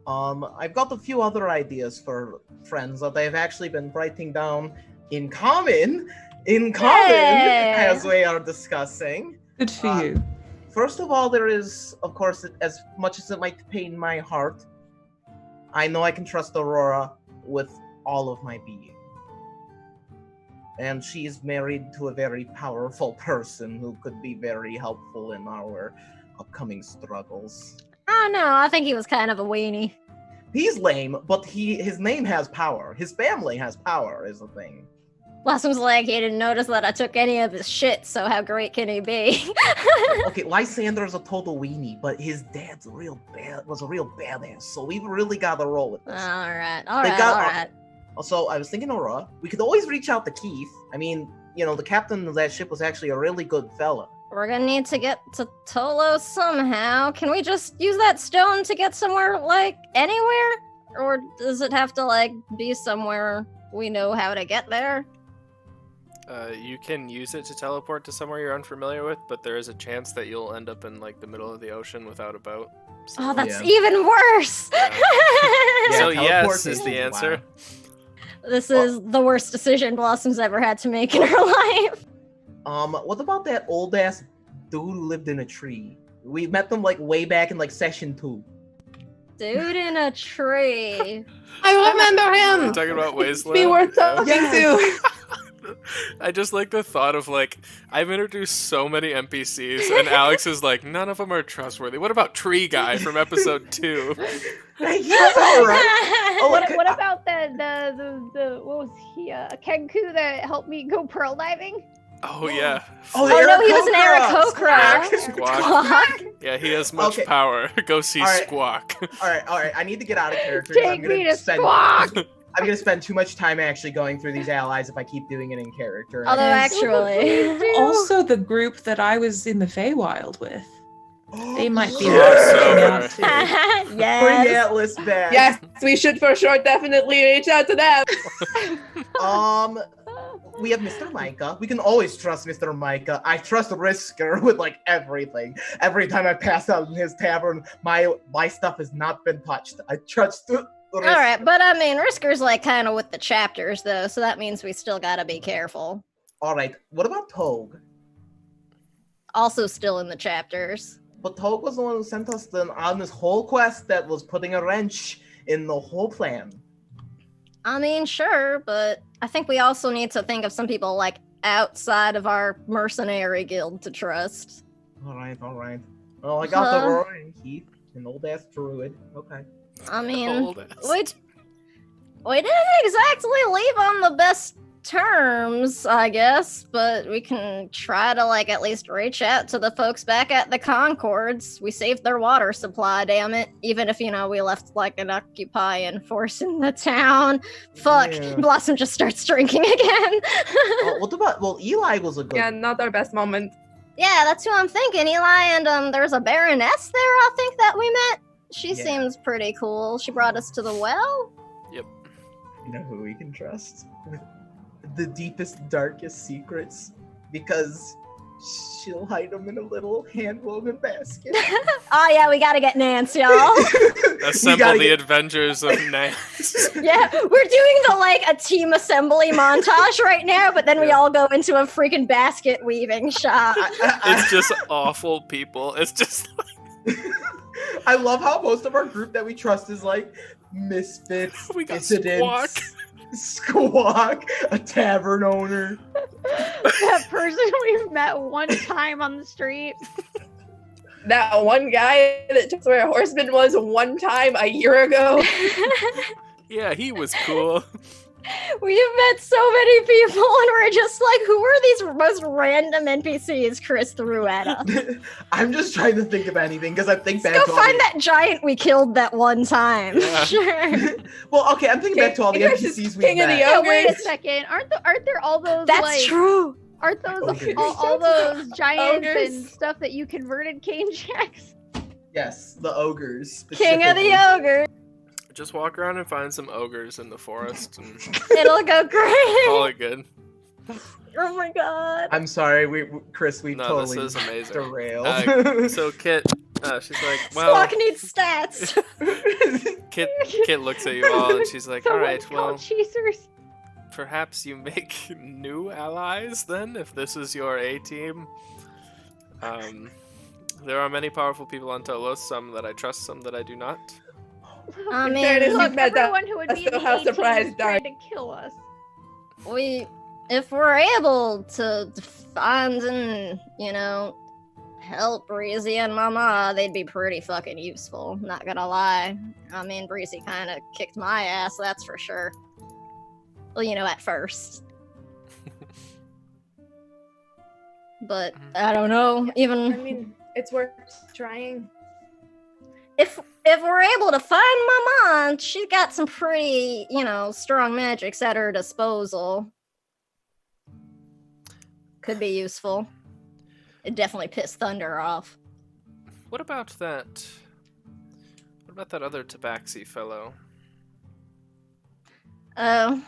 I've got a few other ideas for friends that I've actually been writing down in common, as we are discussing. Good for you. First of all, there is, of course, as much as it might pain my heart, I know I can trust Aurora with all of my being. And she's married to a very powerful person who could be very helpful in our upcoming struggles. Oh no, I think he was kind of a weenie. He's lame, but his name has power. His family has power, is the thing. Blossom's like, he didn't notice that I took any of his shit, so how great can he be? Okay, Lysander's a total weenie, but his dad's was a real badass, so we really gotta roll with this. Alright. Also, I was thinking, Aurora, we could always reach out to Keith. I mean, the captain of that ship was actually a really good fella. We're gonna need to get to Tolo somehow. Can we just use that stone to get somewhere, anywhere? Or does it have to, be somewhere we know how to get there? You can use it to teleport to somewhere you're unfamiliar with, but there is a chance that you'll end up in, the middle of the ocean without a boat. So, oh, that's even worse! Yeah, so yes is the answer. Wow. This is the worst decision Blossom's ever had to make in her life. What about that old ass dude who lived in a tree? We met them way back in session 2. Dude in a tree. I remember him. You're talking about Wasteland? Be worth talking to. I just like the thought of I've introduced so many NPCs and Alex is none of them are trustworthy. What about Tree Guy from episode 2? What about the what was he? Kenku that helped me go pearl diving? Oh yeah. Oh no, he was an Aarakocra. Squawk. Yeah, he has much power. Go see Squawk. All right. I need to get out of character. Take me to Squawk. I'm gonna spend too much time actually going through these allies if I keep doing it in character. Although actually, also the group that I was in the Feywild with, they might be out too. Bring Atlas back. Yes, we should for sure definitely reach out to them. We have Mr. Micah. We can always trust Mr. Micah. I trust Risker with everything. Every time I pass out in his tavern, my stuff has not been touched. I trust. Alright, but I mean, Risker's kind of with the chapters, though, so that means we still gotta be careful. Alright, what about Togue? Also still in the chapters. But Togue was the one who sent us on this whole quest that was putting a wrench in the whole plan. I mean, sure, but I think we also need to think of some people, outside of our mercenary guild to trust. Alright. Well, I got the Aurora and Keith, an old-ass druid. Okay. I mean, we didn't exactly leave on the best terms, I guess, but we can try to at least reach out to the folks back at the Concords. We saved their water supply, damn it. Even if, we left an occupying force in the town. Fuck, yeah. Blossom just starts drinking again. Eli was a good... Yeah, not our best moment. Yeah, that's who I'm thinking, Eli, and there's a Baroness there, I think, that we met. She Yeah. seems pretty cool. She brought us to the well. Yep. You know who we can trust with the deepest, darkest secrets, because she'll hide them in a little hand-woven basket. Oh yeah, we gotta get Nance, y'all. Assemble the Avengers of Nance. Yeah, we're doing a team assembly montage right now, but then we all go into a freaking basket weaving shop. It's just awful people. It's just I love how most of our group that we trust is like misfits, We got dissidents, Squawk, a tavern owner. That person we've met one time on the street. That one guy that took where a horseman was one time a year ago. yeah, he was cool. We've met so many people, and we're just like, who are these most random NPCs Chris threw at us? I'm just trying to think of anything because I think back Go to all find that giant we killed that one time. Yeah. Sure. Well, okay, I'm thinking back to all the King Versus NPCs we King of the met. Yeah, wait a Ogres. second. Aren't there all those That's true. Aren't those Okay. all those giants Ogres. and stuff that you converted Cane Jacks? Yes, the ogres. King of the specifically. ogre. Just walk around and find some ogres in the forest and It'll go great. call it good. Oh my god. I'm sorry, Chris, we No, totally this is amazing. derailed. So Kit, she's like, well, Squawk needs stats. Kit looks at you all and she's like, all Someone right, call well, Cheesers. perhaps you make new allies then, if this is your A team. There are many powerful people on Tolos, some that I trust, some that I do not. I In mean, fairness, look, you've met that. Everyone who would be in That's the how 18 is surprised trying to kill us. if we're able to find and, help Breezy and Mama, they'd be pretty fucking useful, not gonna lie. I mean, Breezy kind of kicked my ass, that's for sure. Well, at first. But, I don't know, I even mean, it's worth trying. if we're able to find Mama, she's got some pretty, strong magics at her disposal. Could be useful. It definitely pissed Thunder off. What about that other Tabaxi fellow? Oh,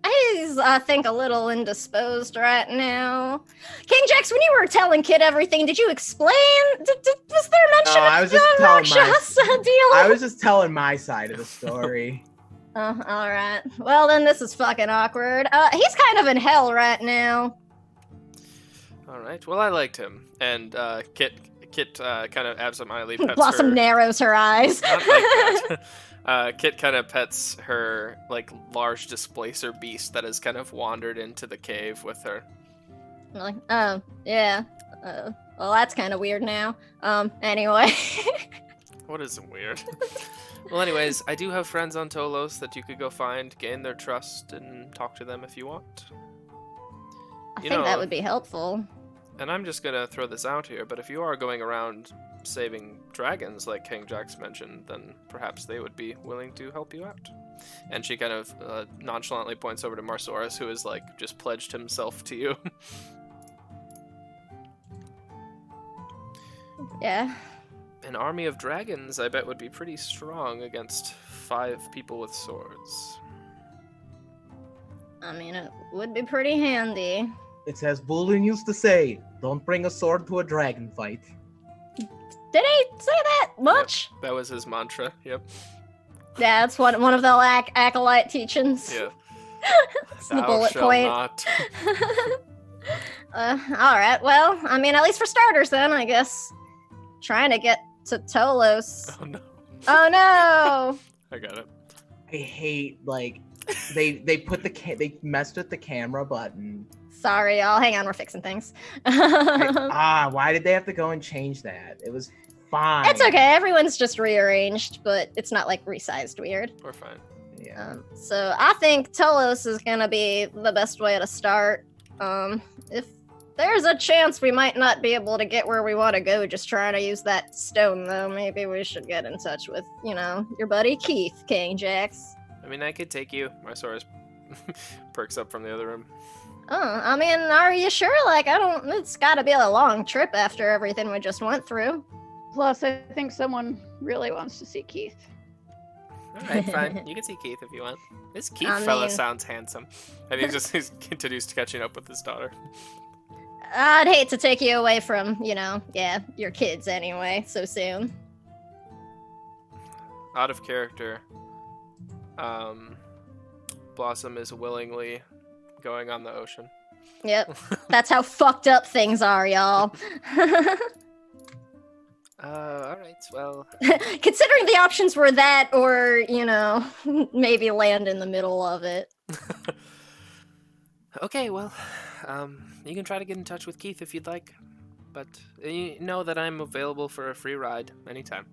he's, I think, a little indisposed right now. King Jax, when you were telling Kid everything, did you explain? Was there mention I of was the just telling my- Noxious deal? I was just telling my side of the story. Oh, alright. Well, then this is fucking awkward. He's kind of in hell right now. All right. Well, I liked him, and Kit kind of absentmindedly pets Blossom her. narrows her eyes. Not like that. Kit kind of pets her large displacer beast that has kind of wandered into the cave with her. Like, oh, yeah. Well, that's kind of weird now. Anyway. What isn't weird? Well, anyways, I do have friends on Tolos that you could go find, gain their trust, and talk to them if you want. I You think that know- would be helpful. And I'm just gonna throw this out here, but if you are going around saving dragons like King Jax mentioned, then perhaps they would be willing to help you out. And she kind of nonchalantly points over to Marsaurus, who has just pledged himself to you. Yeah. An army of dragons, I bet, would be pretty strong against 5 people with swords. I mean, it would be pretty handy. It's as Bulin used to say, don't bring a sword to a dragon fight. Did he say that much? That was his mantra. Yep. Yeah, that's one of the acolyte teachings. Yeah. It's the Thou bullet shalt point. not. Alright, well, I mean, at least for starters then, I guess. Trying to get to Tolos. Oh no. Oh no! I got it. I hate they put they messed with the camera button. Sorry, y'all. Hang on, we're fixing things. Why did they have to go and change that? It was fine. It's okay, everyone's just rearranged, but it's not resized weird. We're fine. Yeah. So I think Tolos is gonna be the best way to start. If there's a chance we might not be able to get where we want to go just trying to use that stone, though, maybe we should get in touch with, your buddy Keith, King Jax. I mean, I could take you. Marsaurus perks up from the other room. Oh, I mean, are you sure? It's gotta be a long trip after everything we just went through. Plus, I think someone really wants to see Keith. Alright, fine. You can see Keith if you want. This Keith I fella mean- sounds handsome. And he continues to catching up with his daughter. I'd hate to take you away from, your kids anyway, so soon. Out of character. Blossom is willingly going on the ocean. Yep. That's how fucked up things are, y'all. Alright, well. Considering the options were that or, maybe land in the middle of it. Okay, well, you can try to get in touch with Keith if you'd like. But you know that I'm available for a free ride anytime.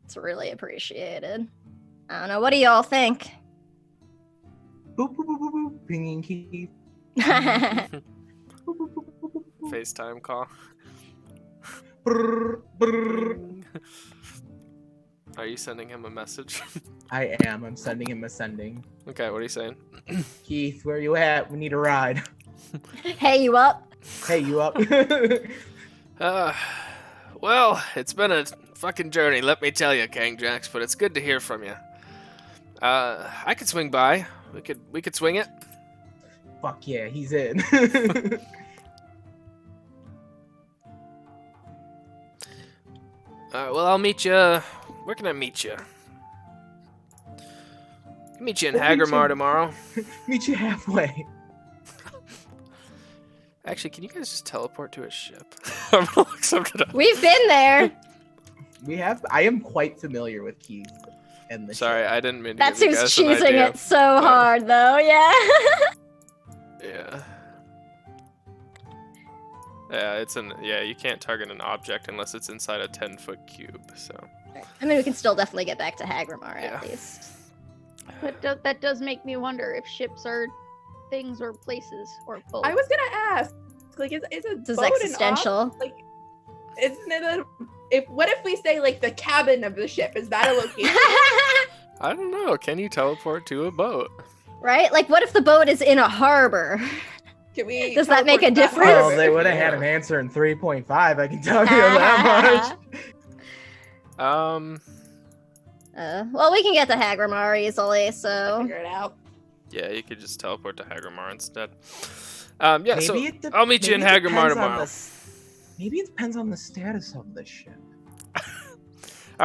It's really appreciated. I don't know, what do y'all think? Boop, boop, boop, boop, boop. Pinging Keith. That's Boop, boop, boop, boop, boop, boop. FaceTime call. Brrr, brrr. Are you sending him a message? I am. I'm sending him a sending. Okay, what are you saying? Keith, where you at? We need a ride. Hey, you up? Hey, you up? Well, it's been a fucking journey, let me tell you, Kang Jax, but it's good to hear from you. I could swing by. We could swing it. Fuck yeah, he's in. Well, I'll meet you. Where can I meet you? I can meet you in We'll meet Hagermar you- tomorrow. Meet you halfway. Actually, can you guys just teleport to a ship? I'm gonna look something up. We've been there. I am quite familiar with Keith and the Sorry, ship. I didn't mean to That's give you who's guys an choosing idea. it so hard, though, yeah. Yeah. Yeah, you can't target an object unless it's inside a 10-foot cube, so. I mean, we can still definitely get back to Hagermar, Yeah. at least. But that does make me wonder if ships are things or places or both. I was gonna ask, like, is a This is boat existential. an like, isn't it what if we say like the cabin of the ship? Is that a location? I don't know. Can you teleport to a boat? Right? Like, what if the boat is in a harbor? Can we? Does that make a teleport to that difference? Well, harbor? they would have had an answer in 3.5, I can tell you that much. Well, we can get to Hagermar easily, so. Figure it out. Yeah, you could just teleport to Hagermar instead. Yeah, so Maybe it de- I'll meet you in maybe it Hagermar depends on tomorrow. Maybe it depends on the status of the ship. All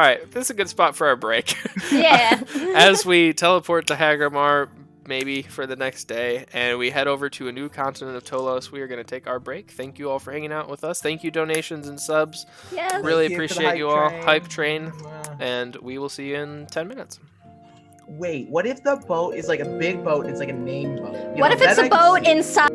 right, this is a good spot for our break. Yeah. As we teleport to Hagermar, maybe for the next day, and we head over to a new continent of Tolos, we are going to take our break. Thank you all for hanging out with us. Thank you, donations and subs. Yes. Really Thank you for the appreciate you all. train. Hype train. Wow. And we will see you in 10 minutes. Wait, what if the boat is like a big boat? It's like a name boat. You What know, if it's then a I can boat see- inside?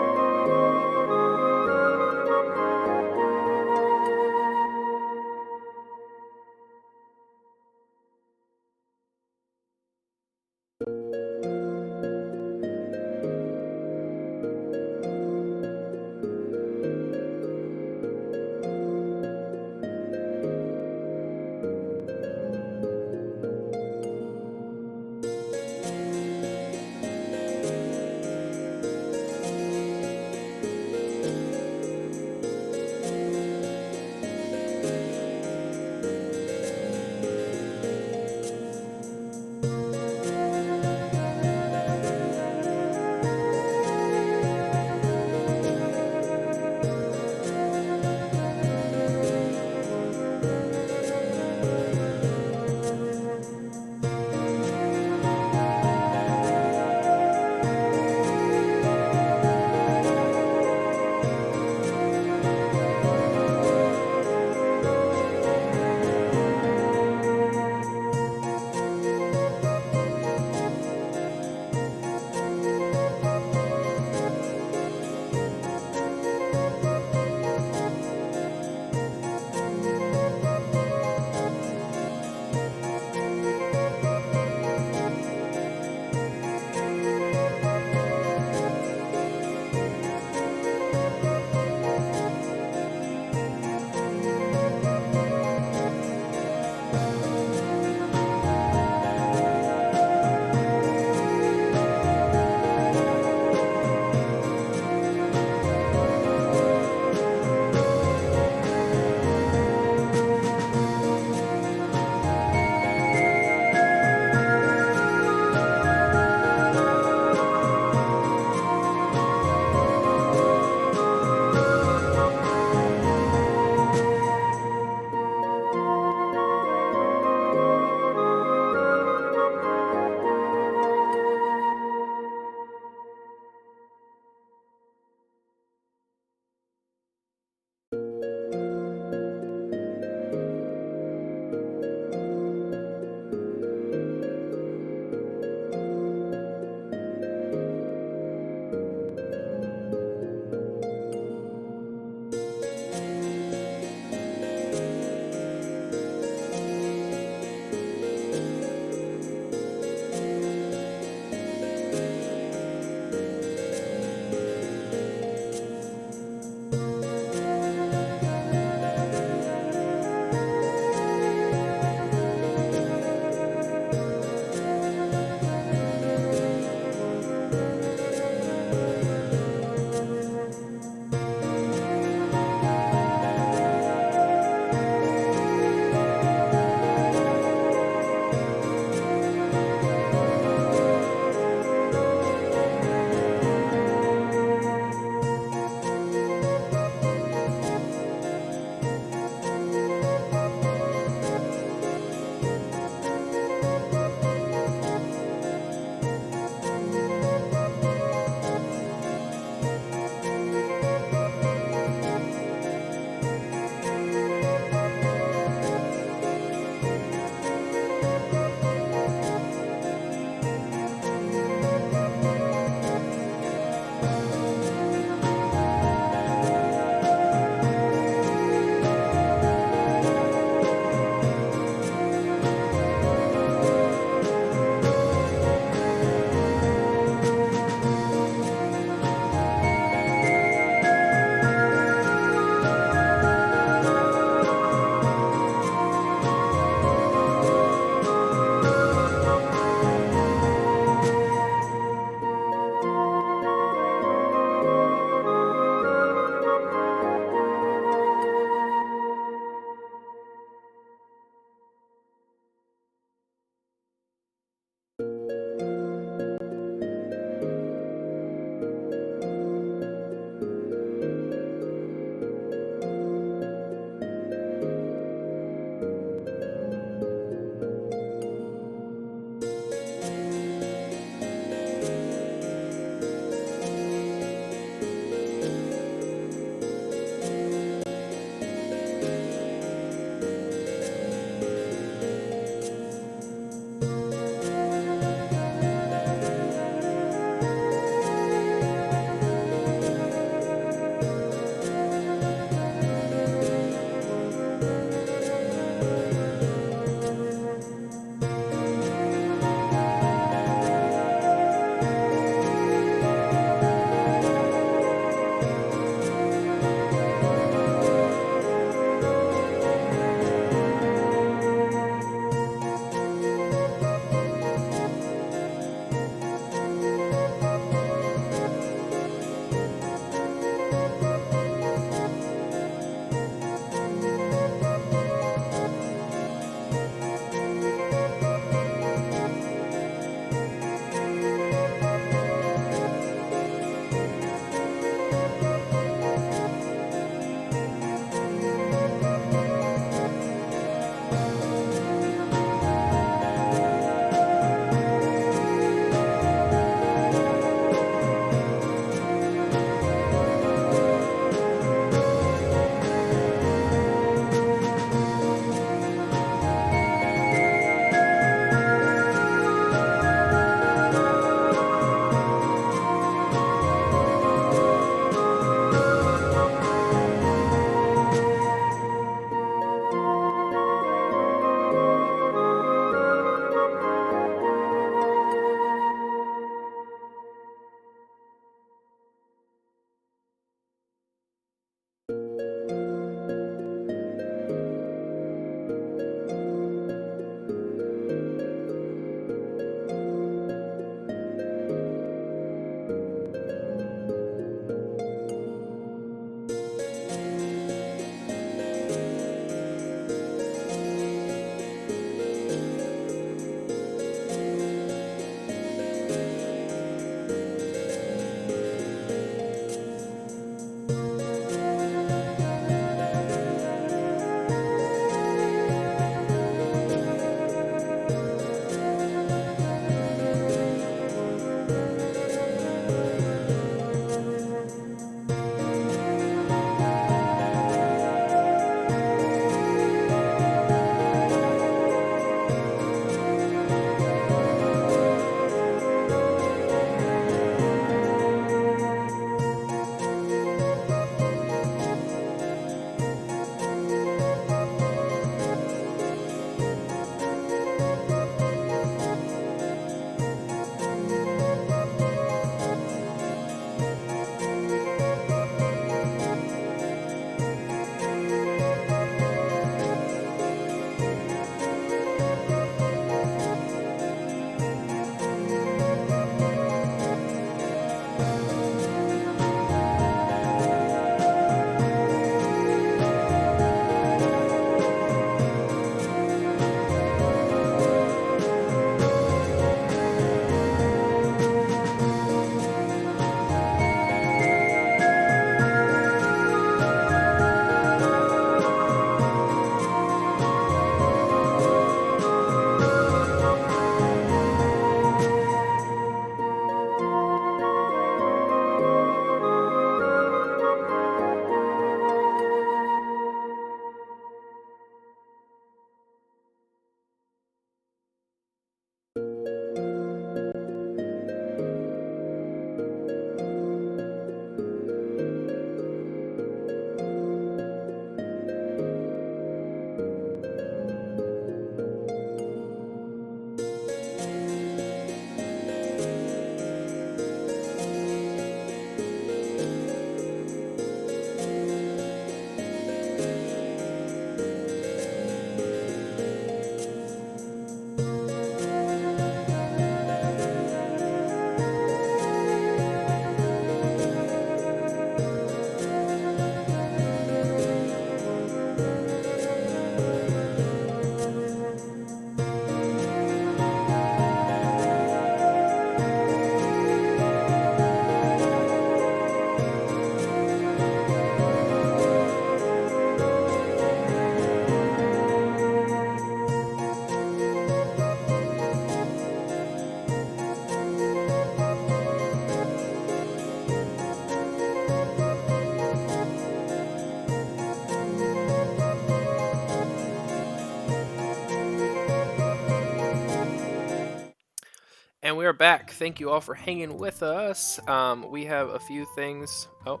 we are back. Thank you all for hanging with us. We have a few things. Oh,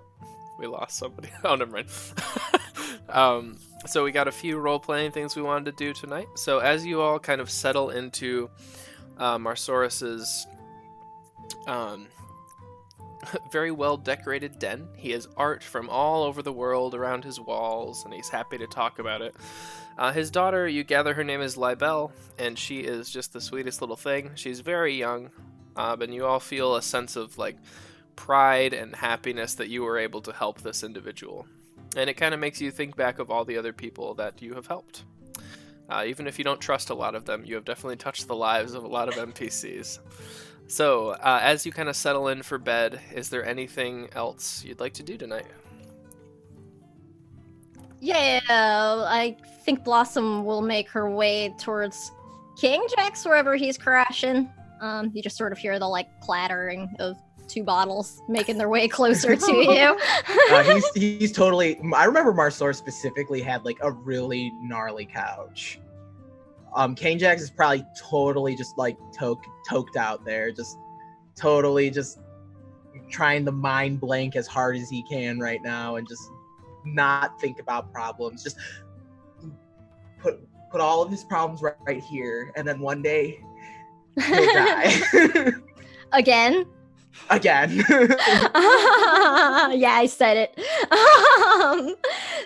we lost somebody. Oh, never mind. So we got a few role-playing things we wanted to do tonight. So as you all kind of settle into Marsaurus's very well-decorated den, he has art from all over the world around his walls, and he's happy to talk about it. His daughter, you gather her name is Libel, and she is just the sweetest little thing. She's very young, and you all feel a sense of like pride and happiness that you were able to help this individual. And it kind of makes you think back of all the other people that you have helped. Even if you don't trust a lot of them, you have definitely touched the lives of a lot of NPCs. So, as you kind of settle in for bed, is there anything else you'd like to do tonight? Yeah, I think Blossom will make her way towards King Jack's, wherever he's crashing. You just sort of hear the like clattering of 2 bottles making their way closer to you. He's totally. I remember Marsaur specifically had like a really gnarly couch. Kane Jax is probably totally just like toked out there, just totally just trying to mind blank as hard as he can right now and just not think about problems. Just put all of his problems right here, and then one day he'll die. Again. Again. Yeah, I said it.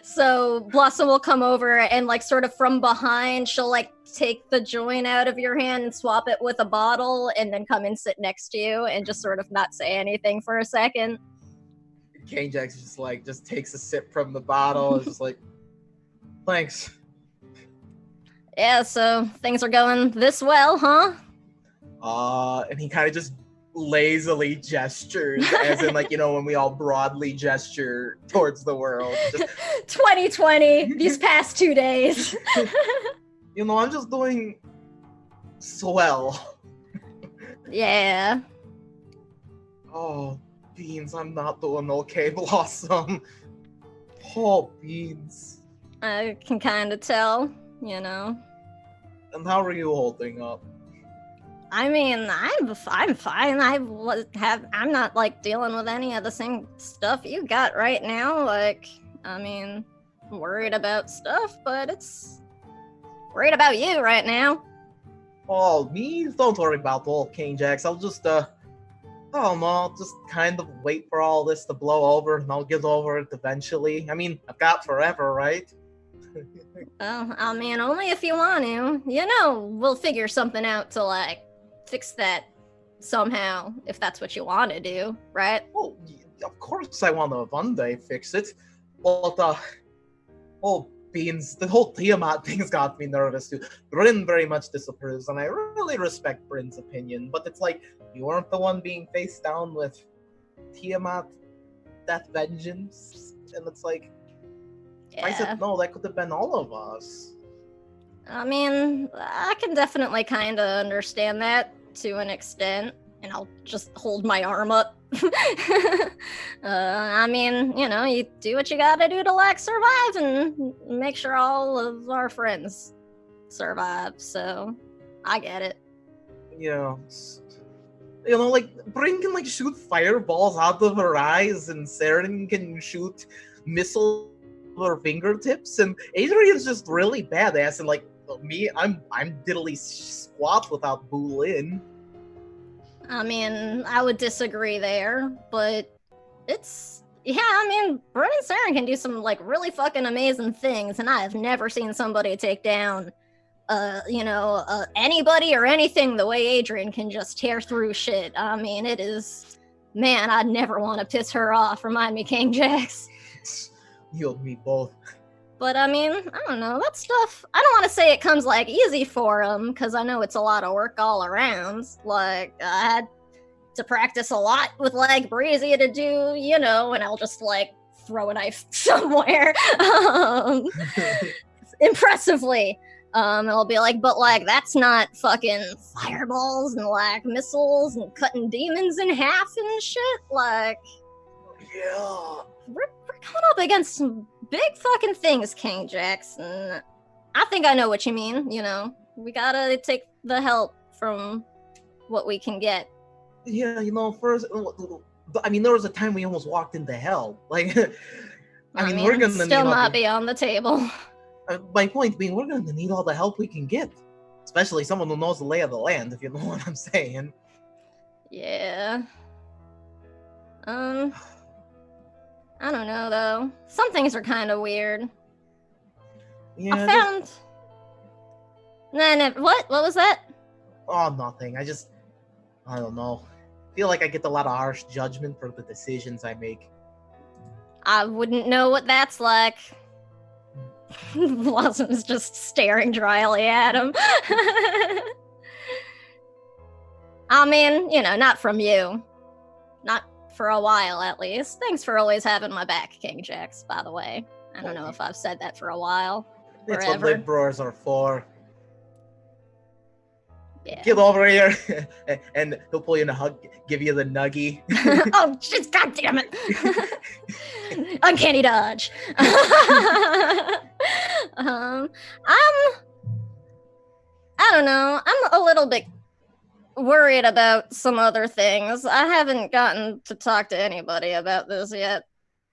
So Blossom will come over and like sort of from behind, she'll like take the joint out of your hand and swap it with a bottle and then come and sit next to you and just sort of not say anything for a second. Kane Jax just takes a sip from the bottle. It's just like, thanks. Yeah, so things are going this well, huh? And he kind of just lazily gestures, as in like, when we all broadly gesture towards the world. Just, 2020, these past 2 days. I'm just doing swell. Yeah. Oh, Beans, I'm not doing okay, Blossom. Oh, Beans. I can kind of tell, And how are you holding up? I mean, I'm fine. I'm not like dealing with any of the same stuff you got right now. Like, I mean, I'm worried about stuff, but it's worried about you right now. Oh, me? Don't worry about old King Jax. I'll just, I'll just kind of wait for all this to blow over, and I'll get over it eventually. I mean, I've got forever, right? Oh, I mean, only if you want to. We'll figure something out to, like, fix that somehow, if that's what you want to do, right? Well, of course I want to one day fix it. But, Beans, the whole Tiamat thing's got me nervous too. Bryn very much disapproves, and I really respect Bryn's opinion, but it's like, you weren't the one being face down with Tiamat, that vengeance, and it's like, Yeah. I said no, that could have been all of us. I mean, I can definitely kind of understand that to an extent, and I'll just hold my arm up. I mean, you do what you gotta do to, like, survive and make sure all of our friends survive, so I get it. Yeah. Like, Bryn can, like, shoot fireballs out of her eyes, and Saren can shoot missiles with her fingertips, and Adrian's just really badass, and, like, me, I'm diddly squat without Boolin. I mean, I would disagree there, but Bryn and Saren can do some, like, really fucking amazing things, and I have never seen somebody take down, anybody or anything the way Adrian can just tear through shit. I mean, it is, man, I'd never want to piss her off. Remind me, King Jax. You and me both. But, I mean, I don't know, that stuff, I don't want to say it comes, like, easy for him, because I know it's a lot of work all around. Like, I had to practice a lot with, like, Breezy to do, and I'll just, like, throw a knife somewhere. Impressively. And I'll be like, but, like, that's not fucking fireballs and, like, missiles and cutting demons in half and shit. Like, yeah. We're coming up against some big fucking things, King Jackson. I think I know what you mean, We gotta take the help from what we can get. Yeah, first, I mean, there was a time we almost walked into hell. Like, I mean, we're gonna still need not be on the table. My point being, we're gonna need all the help we can get, especially someone who knows the lay of the land, if you know what I'm saying. Yeah. I don't know though. Some things are kind of weird. Yeah. I found. What? What was that? Oh, nothing. I don't know. Feel like I get a lot of harsh judgment for the decisions I make. I wouldn't know what that's like. Blossom's just staring dryly at him. I mean, not from you. Not for a while, at least. Thanks for always having my back, King Jax, by the way. I don't know if I've said that for a while. That's what lib brewers are for. Yeah. Get over here, and he'll pull you in a hug, give you the nuggie. Oh, shit, God damn it. Uncanny dodge. I don't know. I'm a little bit worried about some other things. I haven't gotten to talk to anybody about this yet.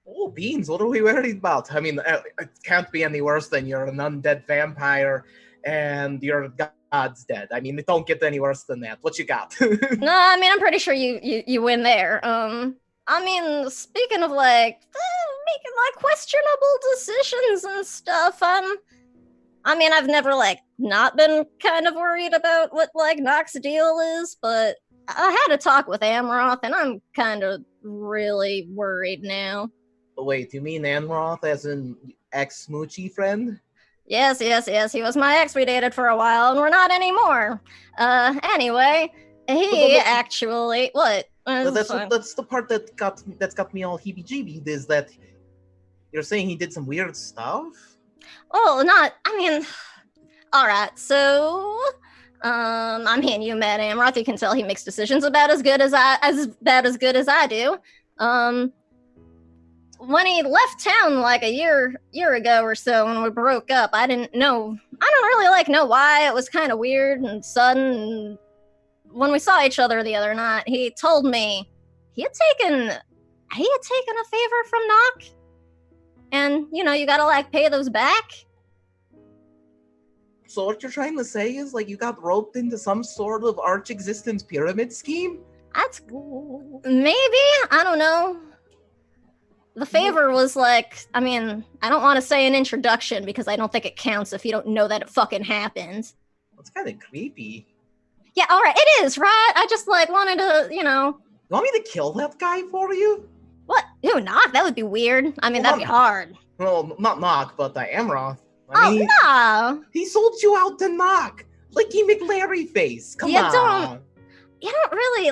Oh, beans, what are we worried about? I mean, it can't be any worse than you're an undead vampire and your god's dead. I mean, it don't get any worse than that. What you got? No, I mean, I'm pretty sure you win there. I mean, speaking of, making, questionable decisions and stuff, I mean, I've never, not been kind of worried about what, Nox's deal is, but I had a talk with Amroth, and I'm kind of really worried now. Wait, you mean Amroth as an ex-smoochy friend? Yes, he was my ex. We dated for a while, and we're not anymore. Anyway, he actually... What? That's the part that's got me all heebie-jeebied, is that you're saying he did some weird stuff? Oh, all right, so, I mean, you met Amroth, you can tell he makes decisions about as good as I do. When he left town a year ago or so, when we broke up, I don't really know why. It was kind of weird and sudden. And when we saw each other the other night, he told me he had taken a favor from Nox, and you gotta pay those back. So what you're trying to say is you got roped into some sort of arch-existence pyramid scheme? That's maybe, I don't know. The favor was I don't want to say an introduction because I don't think it counts if you don't know that it fucking happened. That's kind of creepy. Yeah, alright, it is, right? I just wanted to, You want me to kill that guy for you? What? Ew, Nox? That would be weird. I mean, that'd be hard. Well, not Nox, but Amroth. No! He sold you out to Nox! He McLarry face! Come on! You don't really,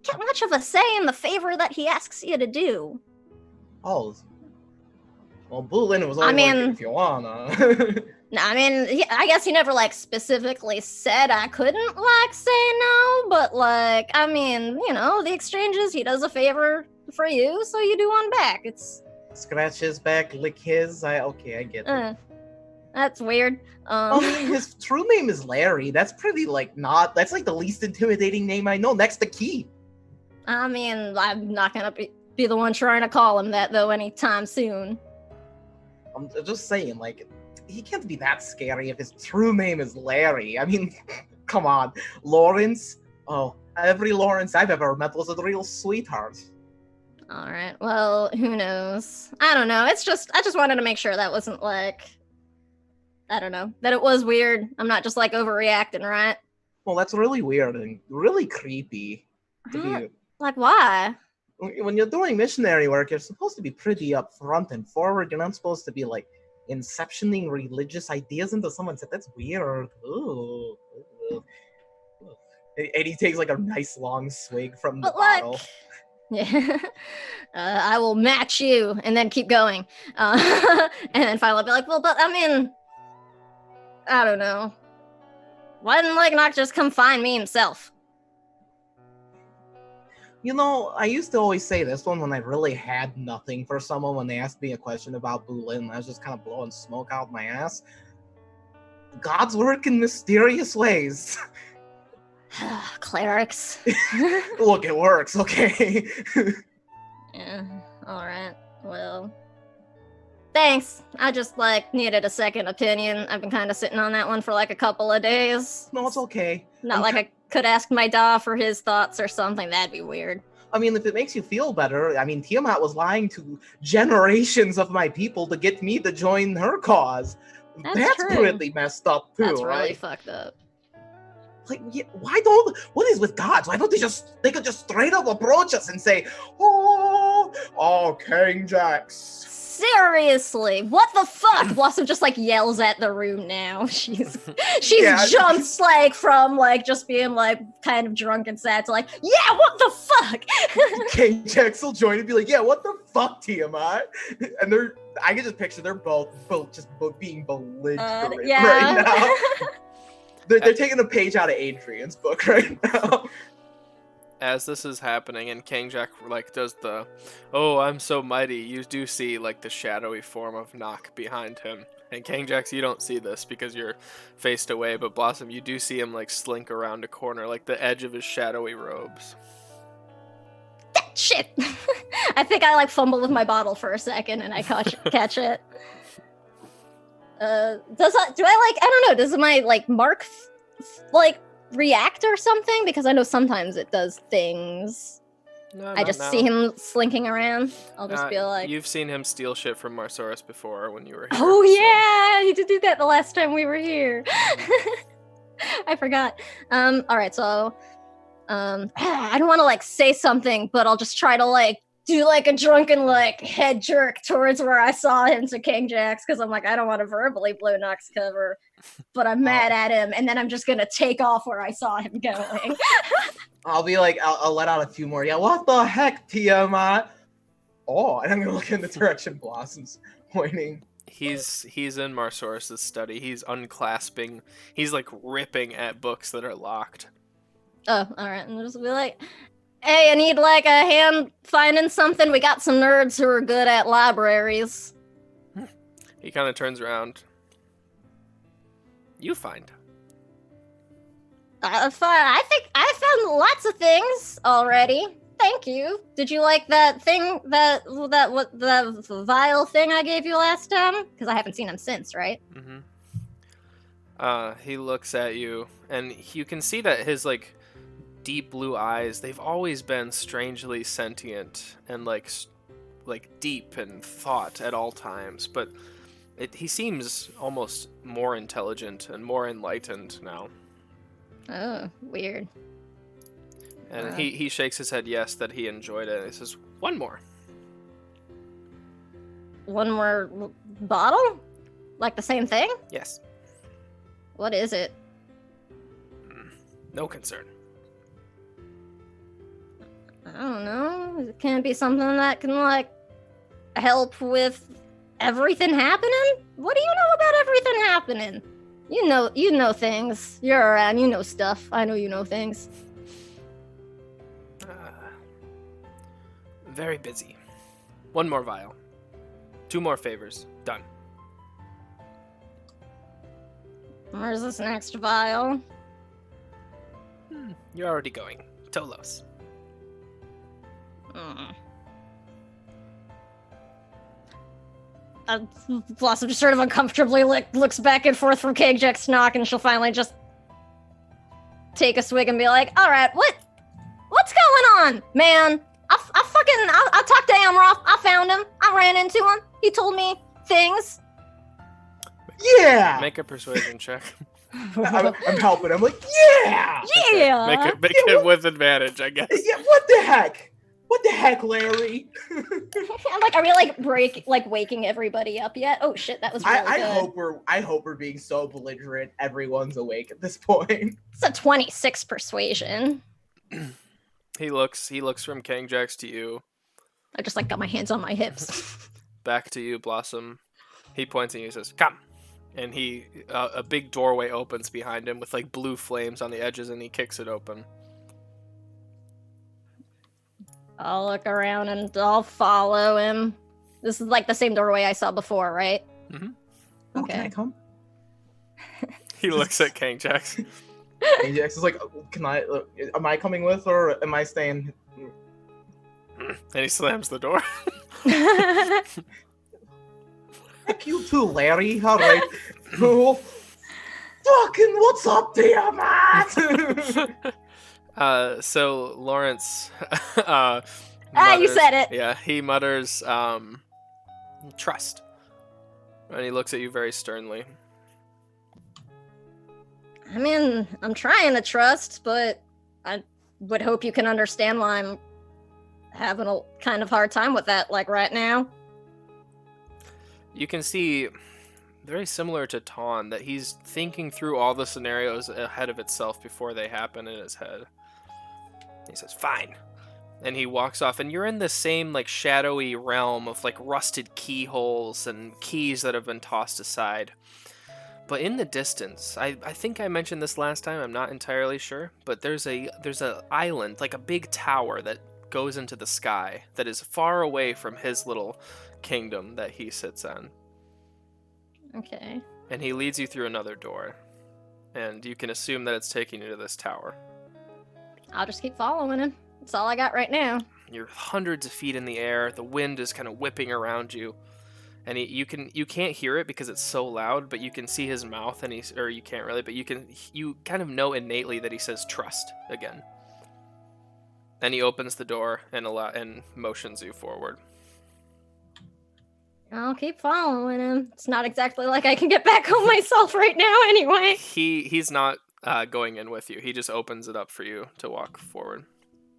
get much of a say in the favor that he asks you to do. Oh. Well, Boolin was always if you wanna. No, I mean, I guess he never, specifically said I couldn't, say no, but, I mean, the exchanges, he does a favor for you, so you do one back. It's... Scratch his back, lick his, I get it. That's weird. I mean, his true name is Larry. That's pretty, that's, the least intimidating name I know, next to Key. I mean, I'm not gonna be the one trying to call him that, though, anytime soon. I'm just saying, he can't be that scary if his true name is Larry. I mean, come on. Lawrence? Oh, every Lawrence I've ever met was a real sweetheart. Alright, well, who knows? I don't know, I just wanted to make sure that wasn't, I don't know, that it was weird. I'm not just, overreacting, right? Well, that's really weird and really creepy. Why? When you're doing missionary work, you're supposed to be pretty upfront and forward. You're not supposed to be, inceptioning religious ideas into someone's head. That's weird. Ooh. And he takes, a nice long swig from the bottle. Yeah. I will match you, and then keep going. And then finally be well, but, I mean... I don't know. Why didn't, Nox just come find me himself? I used to always say this one when I really had nothing for someone when they asked me a question about Boolin. I was just kind of blowing smoke out my ass. Gods work in mysterious ways. Clerics. Look, it works, okay? Yeah, alright. Well, thanks. I just, needed a second opinion. I've been kind of sitting on that one for, a couple of days. No, it's okay. Not I could ask my Da for his thoughts or something. That'd be weird. I mean, if it makes you feel better, I mean, Tiamat was lying to generations of my people to get me to join her cause. That's true. really messed up, too, That's really right? fucked up. What is with gods? Why don't they could just straight up approach us and say, oh, King Jax. Seriously, what the fuck? Blossom just yells at the room now. She's jumps from just being kind of drunk and sad to yeah, what the fuck? King Jax will join and be like, yeah, what the fuck, Tiamat? And I can just picture they're both being belligerent right now. They're taking a page out of Adrian's book right now. As this is happening and King Jack does the, oh, I'm so mighty, you do see the shadowy form of Nock behind him. And King Jax, you don't see this because you're faced away, but Blossom, you do see him slink around a corner, the edge of his shadowy robes. Shit! I think I fumble with my bottle for a second and I catch it. Do I I don't know, does my mark react or something? Because I know sometimes it does things. No, I just see him slinking around. I'll just be you've seen him steal shit from Marsaurus before when you were here. Oh yeah, he did do that the last time we were here. I forgot. Alright, so I don't want to say something, but I'll just try to do a drunken head jerk towards where I saw him to King Jax, because I'm I don't want to verbally blow Nock's cover, but I'm mad at him, and then I'm just gonna take off where I saw him going. I'll be I'll let out a few more. Yeah, what the heck, Tiamat? Oh, and I'm gonna look in the direction Blossom's pointing. He's in Marsaurus' study. He's unclasping. He's ripping at books that are locked. Oh, alright, and just be hey, I need a hand finding something. We got some nerds who are good at libraries. He kind of turns around. You find. I think I found lots of things already. Thank you. Did you like that thing, that vial thing I gave you last time? Because I haven't seen him since, right? Mm-hmm. He looks at you, and you can see that his deep blue eyes, they've always been strangely sentient and deep in thought at all times, but he seems almost more intelligent and more enlightened now. Oh, weird. And he shakes his head yes, that he enjoyed it, and he says, one more bottle? The same thing? Yes. What is it? No concern. I don't know. It can't be something that can help with everything happening? What do you know about everything happening? You know things. You're around, you know stuff. I know you know things. Very busy. One more vial. 2 more favors. Done. Where's this next vial? You're already going. Tolos. Blossom just sort of uncomfortably looks back and forth from King Jax Nock, and she'll finally just take a swig and be like, alright, what's going on, man? I talked to Amroth. I found him. I ran into him. He told me things. Yeah! Make a persuasion check. I'm helping. I'm yeah! Yeah! Make it with advantage, I guess. Yeah, what the heck? What the heck, Larry? I'm are we waking everybody up yet? Oh shit, that was really good. I hope we're being so belligerent everyone's awake at this point. It's a 26 persuasion. He looks from King Jax to you. I just got my hands on my hips. Back to you, Blossom. He points at you and says, come. And a big doorway opens behind him with blue flames on the edges, and he kicks it open. I'll look around and I'll follow him. This is the same doorway I saw before, right? Mm-hmm. Oh, Okay. can I come? He looks at King Jax. Ajax is like, am I coming with or am I staying? And he slams the door. Heck you too, Larry. All right, cool. Fucking what's up, Tiamat? So Lawrence, you mutters- said it. Yeah, he mutters, trust. And he looks at you very sternly. I mean, I'm trying to trust, but I would hope you can understand why I'm having a kind of hard time with that, like right now. You can see, very similar to Ton, that he's thinking through all the scenarios ahead of itself before they happen in his head. He says, fine. And he walks off, and you're in the same, like, shadowy realm of, like, rusted keyholes and keys that have been tossed aside. But in the distance, I think I mentioned this last time, I'm not entirely sure, but there's a island, like a big tower that goes into the sky that is far away from his little kingdom that he sits on. Okay. And he leads you through another door. And you can assume that it's taking you to this tower. I'll just keep following him. That's all I got right now. You're hundreds of feet in the air. The wind is kind of whipping around you. And you can't hear it because it's so loud, but you can see his mouth, and you can't really, but you kind of know innately that he says trust again. Then he opens the door and motions you forward. I'll keep following him. It's not exactly like I can get back home myself right now anyway. He's not going in with you. He just opens it up for you to walk forward.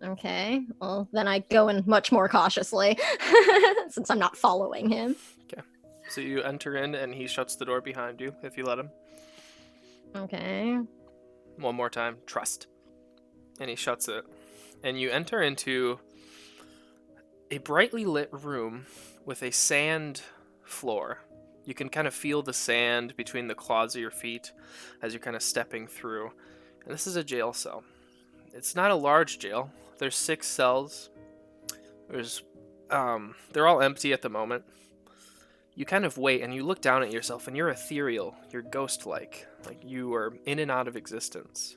Okay, well, then I go in much more cautiously, since I'm not following him. Okay. So you enter in, and he shuts the door behind you, if you let him. Okay. One more time, trust. And he shuts it. And you enter into a brightly lit room with a sand floor. You can kind of feel the sand between the claws of your feet as you're kind of stepping through. And this is a jail cell. It's not a large jail. There's 6 cells. They're all empty at the moment. You kind of wait and you look down at yourself, and you're ethereal. You're ghost-like. Like you are in and out of existence.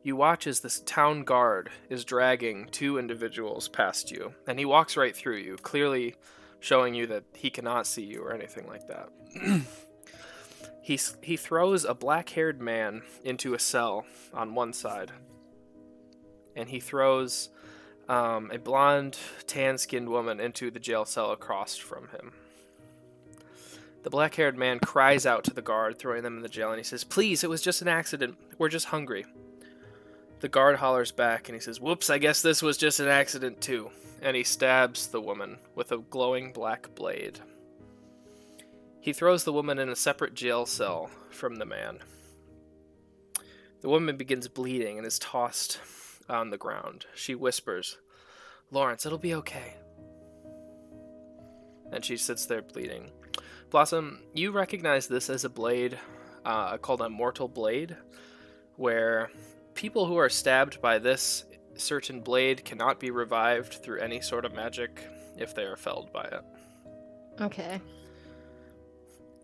You watch as this town guard is dragging 2 individuals past you, and he walks right through you, clearly showing you that he cannot see you or anything like that. He throws a black-haired man into a cell on one side, and he throws a blonde, tan-skinned woman into the jail cell across from him. The black-haired man cries out to the guard, throwing them in the jail, and he says, "Please, it was just an accident. We're just hungry." The guard hollers back, and he says, "Whoops, I guess this was just an accident too." And he stabs the woman with a glowing black blade. He throws the woman in a separate jail cell from the man. The woman begins bleeding and is tossed on the ground. She whispers, "Lawrence, it'll be okay." And she sits there bleeding. Blossom, you recognize this as a blade called a mortal blade, where people who are stabbed by this certain blade cannot be revived through any sort of magic if they are felled by it. Okay.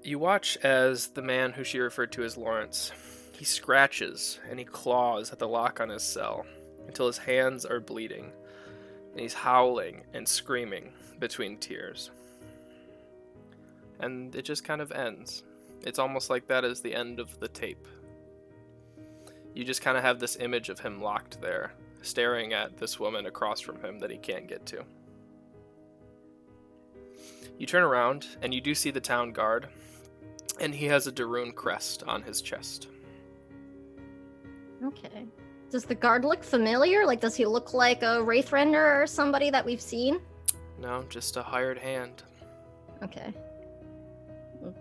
You watch as the man who she referred to as Lawrence, he scratches and he claws at the lock on his cell until his hands are bleeding, and he's howling and screaming between tears. And it just kind of ends. It's almost like that is the end of the tape. You just kind of have this image of him locked there, staring at this woman across from him that he can't get to. You turn around, and you do see the town guard, and he has a Daroon crest on his chest. Okay. Does the guard look familiar? Like, does he look like a Wraithrender or somebody that we've seen? No, just a hired hand. Okay.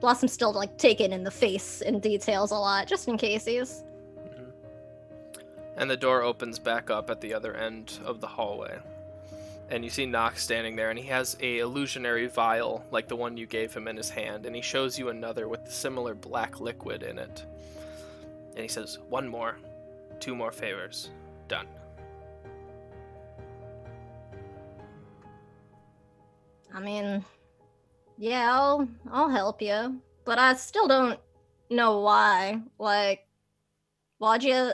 Blossom's still, like, taken in the face in details a lot, just in case he's... And the door opens back up at the other end of the hallway. And you see Nox standing there, and he has a illusionary vial like the one you gave him in his hand, and he shows you another with similar black liquid in it. And he says, 1 more, 2 more favors. Done. I mean, yeah, I'll help you, but I still don't know why. Like, Why'd you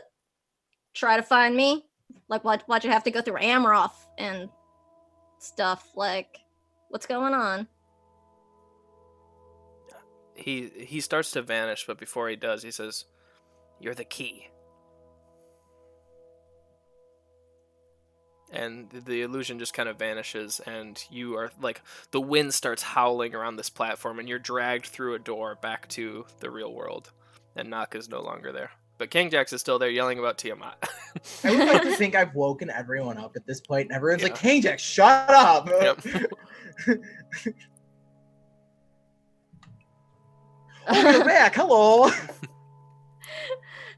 try to find me? Like, why'd you have to go through Amaroth and stuff? Like, what's going on? He starts to vanish, but before he does, he says, "You're the key." And the illusion just kind of vanishes, and you are like, the wind starts howling around this platform, and you're dragged through a door back to the real world. And Nock is no longer there. But King Jax is still there yelling about Tiamat. I would like to think I've woken everyone up at this point, and everyone's Yeah. like, King Jax, shut up! Yep. Oh, you're back, hello!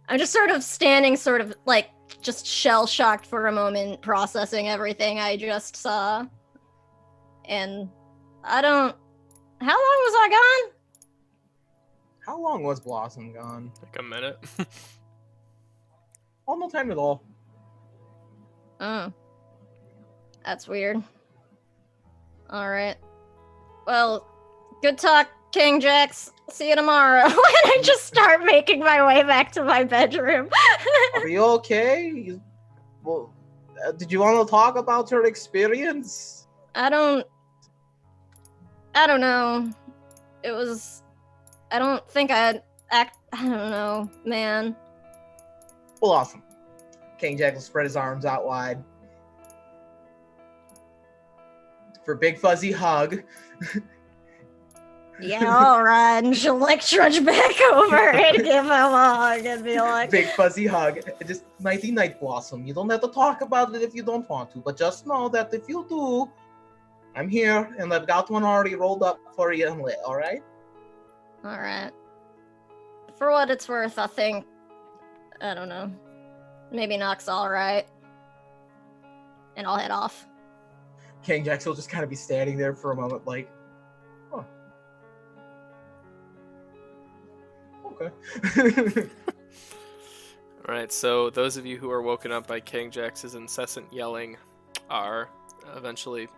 I'm just sort of standing, sort of like just shell shocked for a moment, processing everything I just saw. And I don't. How long was I gone? How long was Blossom gone? Like a minute. Oh, no time at all. Oh. That's weird. Alright. Well, good talk, King Jax. See you tomorrow. And I just start making my way back to my bedroom. Are you okay? Well, did you want to talk about your experience? I don't know. It was... I don't think I'd act... I don't know, man. Well, awesome. King Jack will spread his arms out wide for a big fuzzy hug. Yeah, alright. And she'll like trudge back over and give him a hug and be like... Big fuzzy hug. Just nighty night, Blossom. You don't have to talk about it if you don't want to, but just know that if you do, I'm here and I've got one already rolled up for you and lit, alright? Alright. For what it's worth, I think... I don't know. Maybe Nock's alright. And I'll head off. King Jax will just kind of be standing there for a moment like, huh. Okay. Alright, so those of you who are woken up by King Jax's incessant yelling are eventually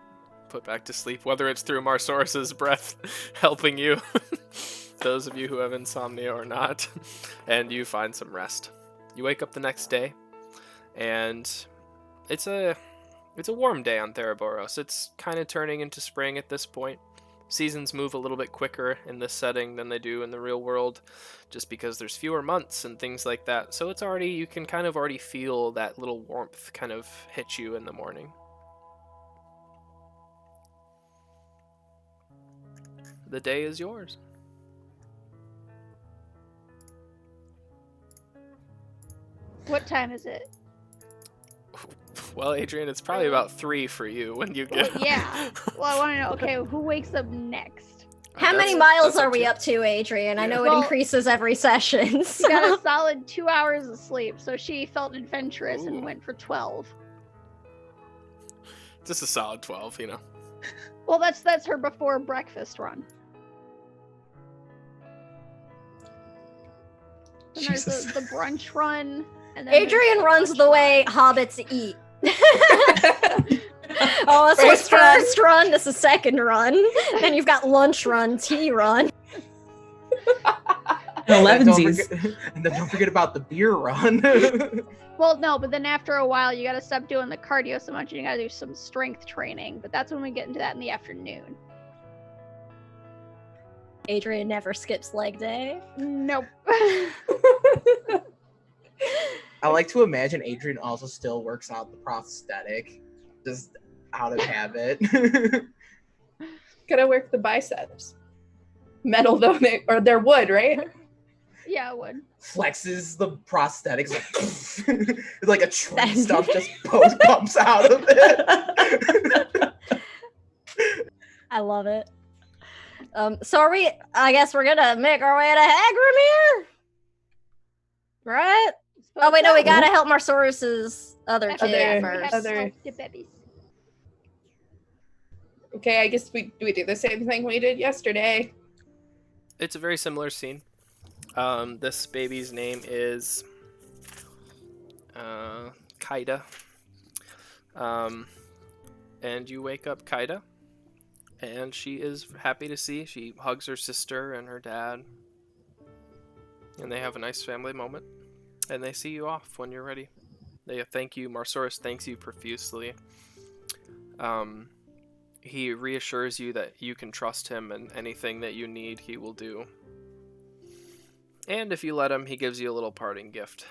put back to sleep, whether it's through Marsaurus's breath helping you, those of you who have insomnia or not, and you find some rest. You wake up the next day, and it's a warm day on Theroboros. It's kind of turning into spring at this point. Seasons move a little bit quicker in this setting than they do in the real world, just because there's fewer months and things like that. So it's already, you can kind of already feel that little warmth kind of hit you in the morning. The day is yours. What time is it? Well, Adrian, it's probably about 3 for you when you Well, get yeah. Well, I want to know, okay, who wakes up next? How many That's- miles that's are up we to you. up to, Adrian? I know Well- it increases every session. She got So. a solid 2 hours of sleep, so she felt adventurous Ooh. and went for 12. Just a solid 12, you know. Well, that's her before breakfast run. Then there's Jesus. the brunch run. And then Adrian there's runs lunch the run. way hobbits eat. Oh, this was first run, this is second run. Then you've got lunch run, tea run. And And don't 11sies. forget- and then don't forget about the beer run. Well, no, but then after a while, you gotta stop doing the cardio so much and you gotta do some strength training. But that's when we get into that in the afternoon. Adrian never skips leg day. Nope. I like to imagine Adrian also still works out the prosthetic, just out of habit. Gotta work the biceps. Metal though, they're wood, right? Yeah, I would. Flexes the prosthetics like a tree stump just bumps out of it. I love it. So are we, I guess we're gonna make our way to Hagrimere? Right? Oh wait, no, we gotta help Marsaurus's other kid first. other- The babies. Okay, I guess we do the same thing we did yesterday. It's a very similar scene. This baby's name is Kaida. And you wake up Kaida, and she is happy to see. She hugs her sister and her dad, and they have a nice family moment. and they see you off when you're ready. They thank you. Marsaurus thanks you profusely. He reassures you that you can trust him, and anything that you need, he will do. And if you let him, he gives you a little parting gift.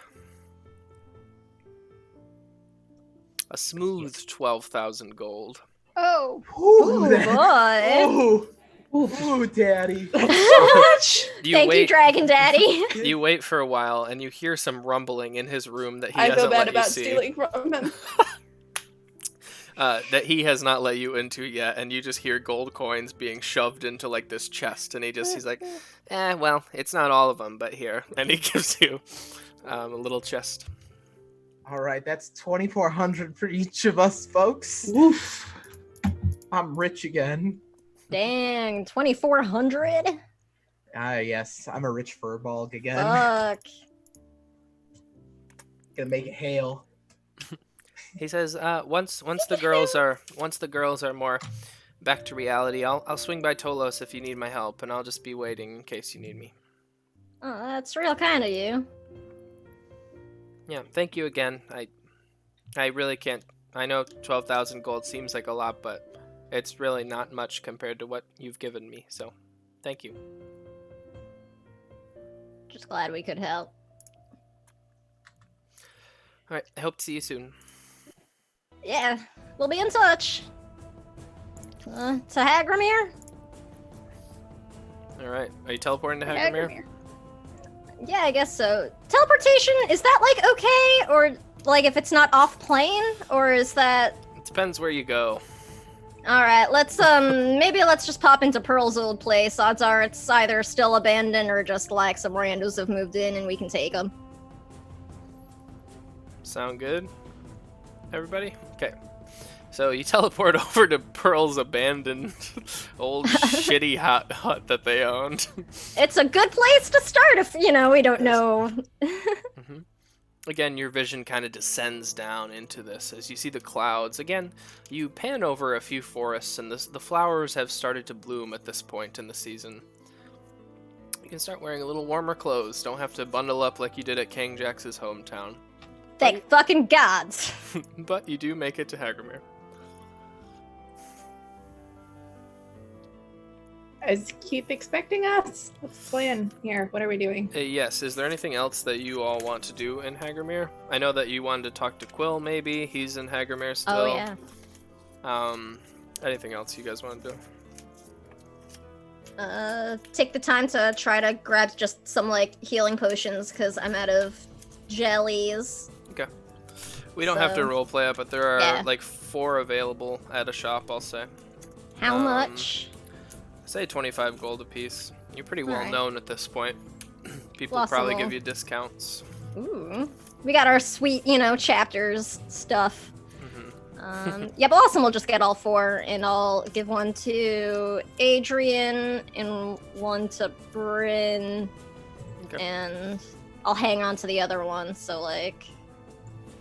A smooth 12,000 gold. Oh. Ooh, boy. Ooh, daddy. Thank you, Dragon Daddy. You wait for a while, and you hear some rumbling in his room that he I feel hasn't bad let you about see. stealing from him. That he has not let you into yet, and you just hear gold coins being shoved into like this chest, and he's like, well, it's not all of them, but here, and he gives you a little chest. All right, that's 2,400 for each of us, folks. Oof. I'm rich again. Dang, 2,400? Yes, I'm a rich furball again. Fuck. Gonna make it hail. He says, once the girls are more back to reality, I'll swing by Tolos if you need my help, and I'll just be waiting in case you need me. Oh, that's real kind of you. Yeah, thank you again. I really can't. I know 12,000 gold seems like a lot, but it's really not much compared to what you've given me. So, thank you. Just glad we could help. All right, I hope to see you soon. Yeah, we'll be in touch. To Hagramir? All right, are you teleporting to Hagramir? Yeah, I guess so. Teleportation, is that like okay? Or like if it's not off plane? Or is that... It depends where you go. Alright, maybe let's just pop into Pearl's old place. Odds are it's either still abandoned or just like some randos have moved in and we can take them. Sound good? Everybody? Okay. So you teleport over to Pearl's abandoned old shitty hut that they owned. It's a good place to start if, we don't know. Mm-hmm. Again, your vision kind of descends down into this as you see the clouds. Again, you pan over a few forests, and the flowers have started to bloom at this point in the season. You can start wearing a little warmer clothes. Don't have to bundle up like you did at King Jax's hometown. Thank fucking gods. But you do make it to Hagramir. Is Keith expecting us? What's the plan here? What are we doing? Yes, is there anything else that you all want to do in Hagramir? I know that you wanted to talk to Quill, maybe. He's in Hagramir still. Oh, yeah. Anything else you guys want to do? Take the time to try to grab just some, healing potions, because I'm out of jellies. Okay. We don't have to roleplay it, but there are, 4 available at a shop, I'll say. How much? Say 25 gold apiece. You're pretty well Alright. known at this point. People Blossom probably will. give you discounts. Ooh. We got our sweet, chapters stuff. Mm-hmm. Yeah, Blossom will just get all 4, and I'll give one to Adrian and one to Bryn, Okay. and I'll hang on to the other one, so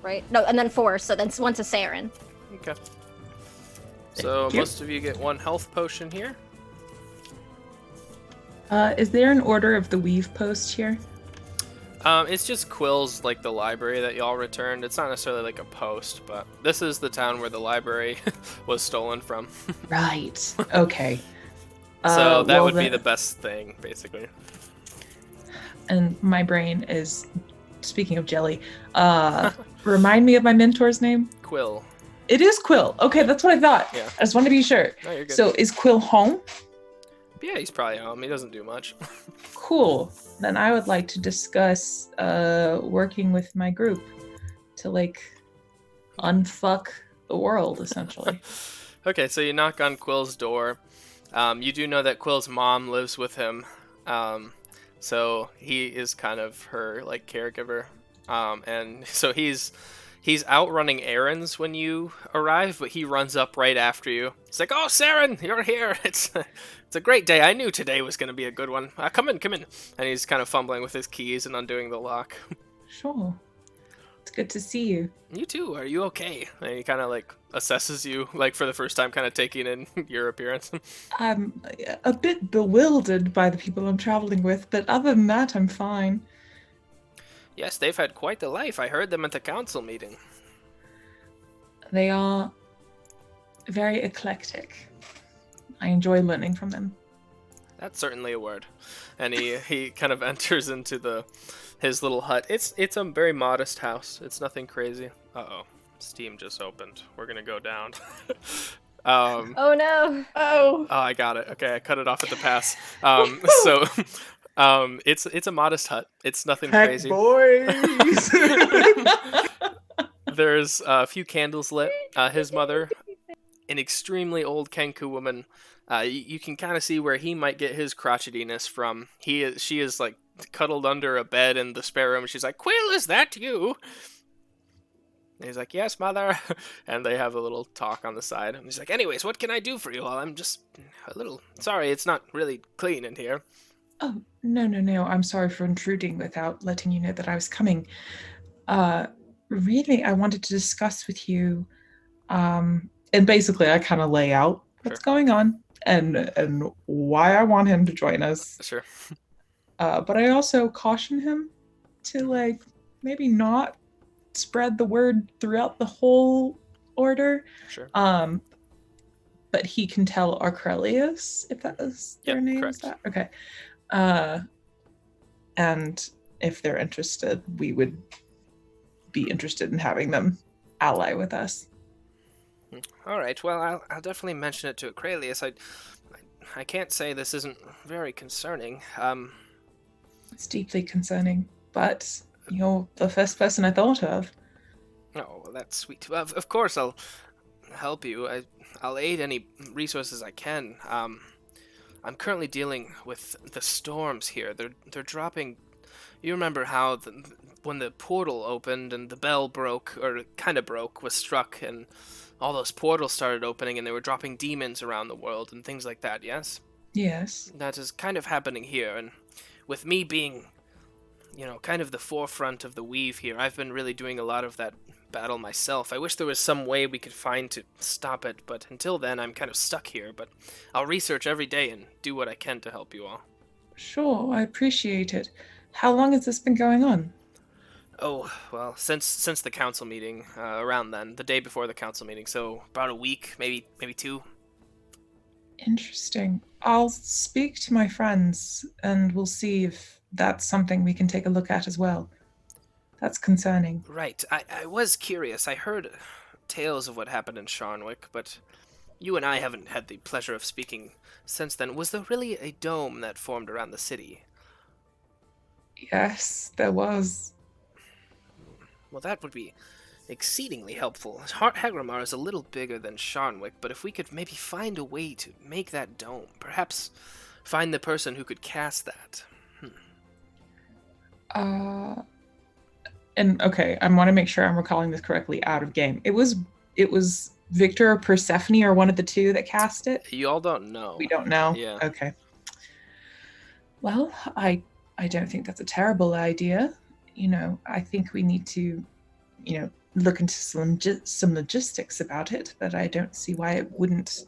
right? No, and then 4, so then one to Saren. Okay. So Thank you. most of you get 1 health potion here. Is there an order of the weave post here? It's just Quill's, the library that y'all returned. It's not necessarily a post, but this is the town where the library was stolen from. Right. Okay. So that well would be then- the best thing, basically. And my brain is, speaking of jelly, remind me of my mentor's name? Quill. It is Quill. Okay, that's what I thought. Yeah. I just want to be sure. No, you're good. So is Quill home? Yeah, he's probably home. He doesn't do much. Cool. Then I would like to discuss working with my group to unfuck the world, essentially. Okay, so you knock on Quill's door. You do know that Quill's mom lives with him. So he is kind of her caregiver. And so he's out running errands when you arrive, but he runs up right after you. He's like, "Oh, Saren, you're here. It's a great day. I knew today was going to be a good one. Come in. And he's kind of fumbling with his keys and undoing the lock. Sure. It's good to see you. You too. Are you okay? And he kind of assesses you for the first time, kind of taking in your appearance. I'm a bit bewildered by the people I'm traveling with, but other than that, I'm fine. Yes, they've had quite the life. I heard them at the council meeting. They are very eclectic. I enjoy learning from them. That's certainly a word. And he kind of enters into his little hut. It's a very modest house. It's nothing crazy. Uh-oh. Steam just opened. We're gonna go down. Oh no. Oh. Oh, I got it. Okay, I cut it off at the pass. So, it's a modest hut. It's nothing Heck, crazy. boys! There's a few candles lit. His mother, an extremely old Kenku woman. You can kind of see where he might get his crotchetiness from. She is like cuddled under a bed in the spare room. She's like, "Quill, is that you?" And he's like, "Yes, mother." And they have a little talk on the side. And he's like, "Anyways, what can I do for you? Well, I'm just a little sorry. It's not really clean in here." Oh, no. I'm sorry for intruding without letting you know that I was coming. Really, I wanted to discuss with you, and basically I kind of lay out what's going on and why I want him to join us. Sure. But I also caution him to, like, maybe not spread the word throughout the whole order. Sure. But he can tell Arcrelius, if that is their name. Correct. Is that okay? And if they're interested, we would be interested in having them ally with us. All right. Well, I'll definitely mention it to Acrelius. I can't say this isn't very concerning. It's deeply concerning, but you're the first person I thought of. Oh, well, that's sweet. Of course, I'll help you. I'll aid any resources I can. I'm currently dealing with the storms here. They're dropping. You remember how when the portal opened and the bell broke, or kind of broke, was struck, and all those portals started opening, and they were dropping demons around the world and things like that. Yes. Yes. That is kind of happening here, and with me being, kind of the forefront of the weave here, I've been really doing a lot of that battle myself. I wish there was some way we could find to stop it, but until then I'm kind of stuck here, but I'll research every day and do what I can to help you all. Sure, I appreciate it. How long has this been going on? Oh, well, since the council meeting, around then, the day before the council meeting, so about a week, maybe 2. Interesting. I'll speak to my friends and we'll see if that's something we can take a look at as well. That's concerning. Right. I was curious. I heard tales of what happened in Sharnwick, but you and I haven't had the pleasure of speaking since then. Was there really a dome that formed around the city? Yes, there was. Well, that would be exceedingly helpful. Hagramar is a little bigger than Sharnwick, but if we could maybe find a way to make that dome, perhaps find the person who could cast that. And okay, I want to make sure I'm recalling this correctly out of game. It was Victor or Persephone or one of the two that cast it? You all don't know. We don't know? Yeah. Okay. Well, I don't think that's a terrible idea. I think we need to, look into some logistics about it, but I don't see why it wouldn't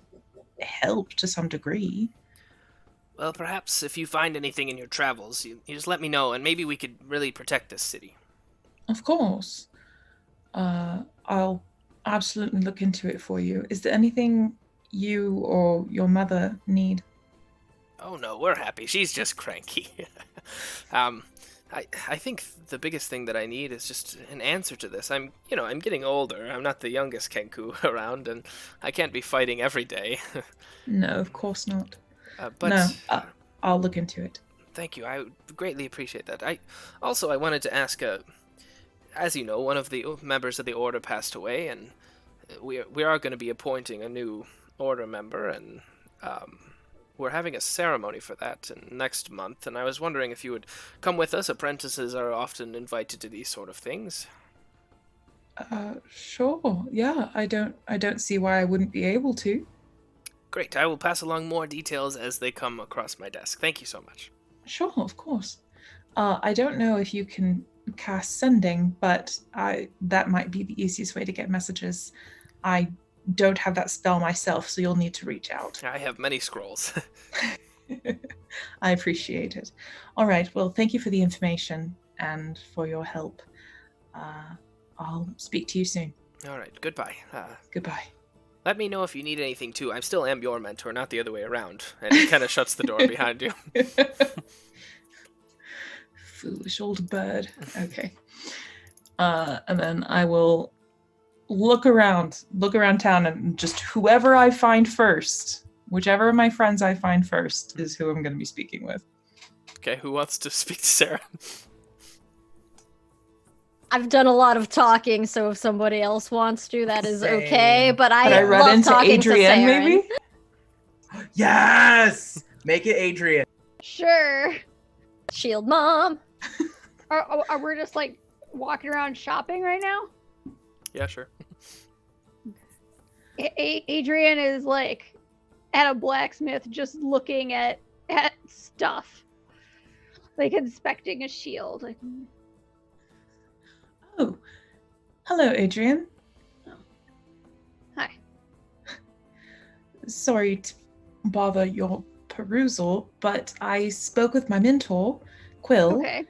help to some degree. Well, perhaps if you find anything in your travels, you just let me know, and maybe we could really protect this city. Of course. I'll absolutely look into it for you. Is there anything you or your mother need? Oh no, we're happy. She's just cranky. I think the biggest thing that I need is just an answer to this. I'm getting older. I'm not the youngest Kenku around, and I can't be fighting every day. No, of course not. But no, I'll look into it. Thank you. I greatly appreciate that. I wanted to ask, as you know, one of the members of the Order passed away, and we are going to be appointing a new Order member, and we're having a ceremony for that next month, and I was wondering if you would come with us. Apprentices are often invited to these sort of things. Sure. Yeah, I don't see why I wouldn't be able to. Great. I will pass along more details as they come across my desk. Thank you so much. Sure, of course. I don't know if you can cast sending, but that might be the easiest way to get messages. I don't have that spell myself, so you'll need to reach out. I have many scrolls. I appreciate it. All right, well, thank you for the information, and for your help. I'll speak to you soon. All right, goodbye. Goodbye. Let me know if you need anything too. I still am your mentor, not the other way around. And he kind of shuts the door behind you. Foolish old bird. Okay. And then I will look around town, and just whoever I find first, whichever of my friends I find first, is who I'm going to be speaking with. Okay, who wants to speak to Sarah? I've done a lot of talking, so if somebody else wants to, that is okay. Same. But Could I I run love into talking Adrienne, to Saren. maybe? Yes! Make it Adrian. Sure. Shield mom. Are we just like walking around shopping right now? Yeah, sure. Adrian is like at a blacksmith, just looking at stuff, like inspecting a shield. Like, Oh, hello, Adrian. hi. Sorry to bother your perusal, but I spoke with my mentor, Quill. Okay.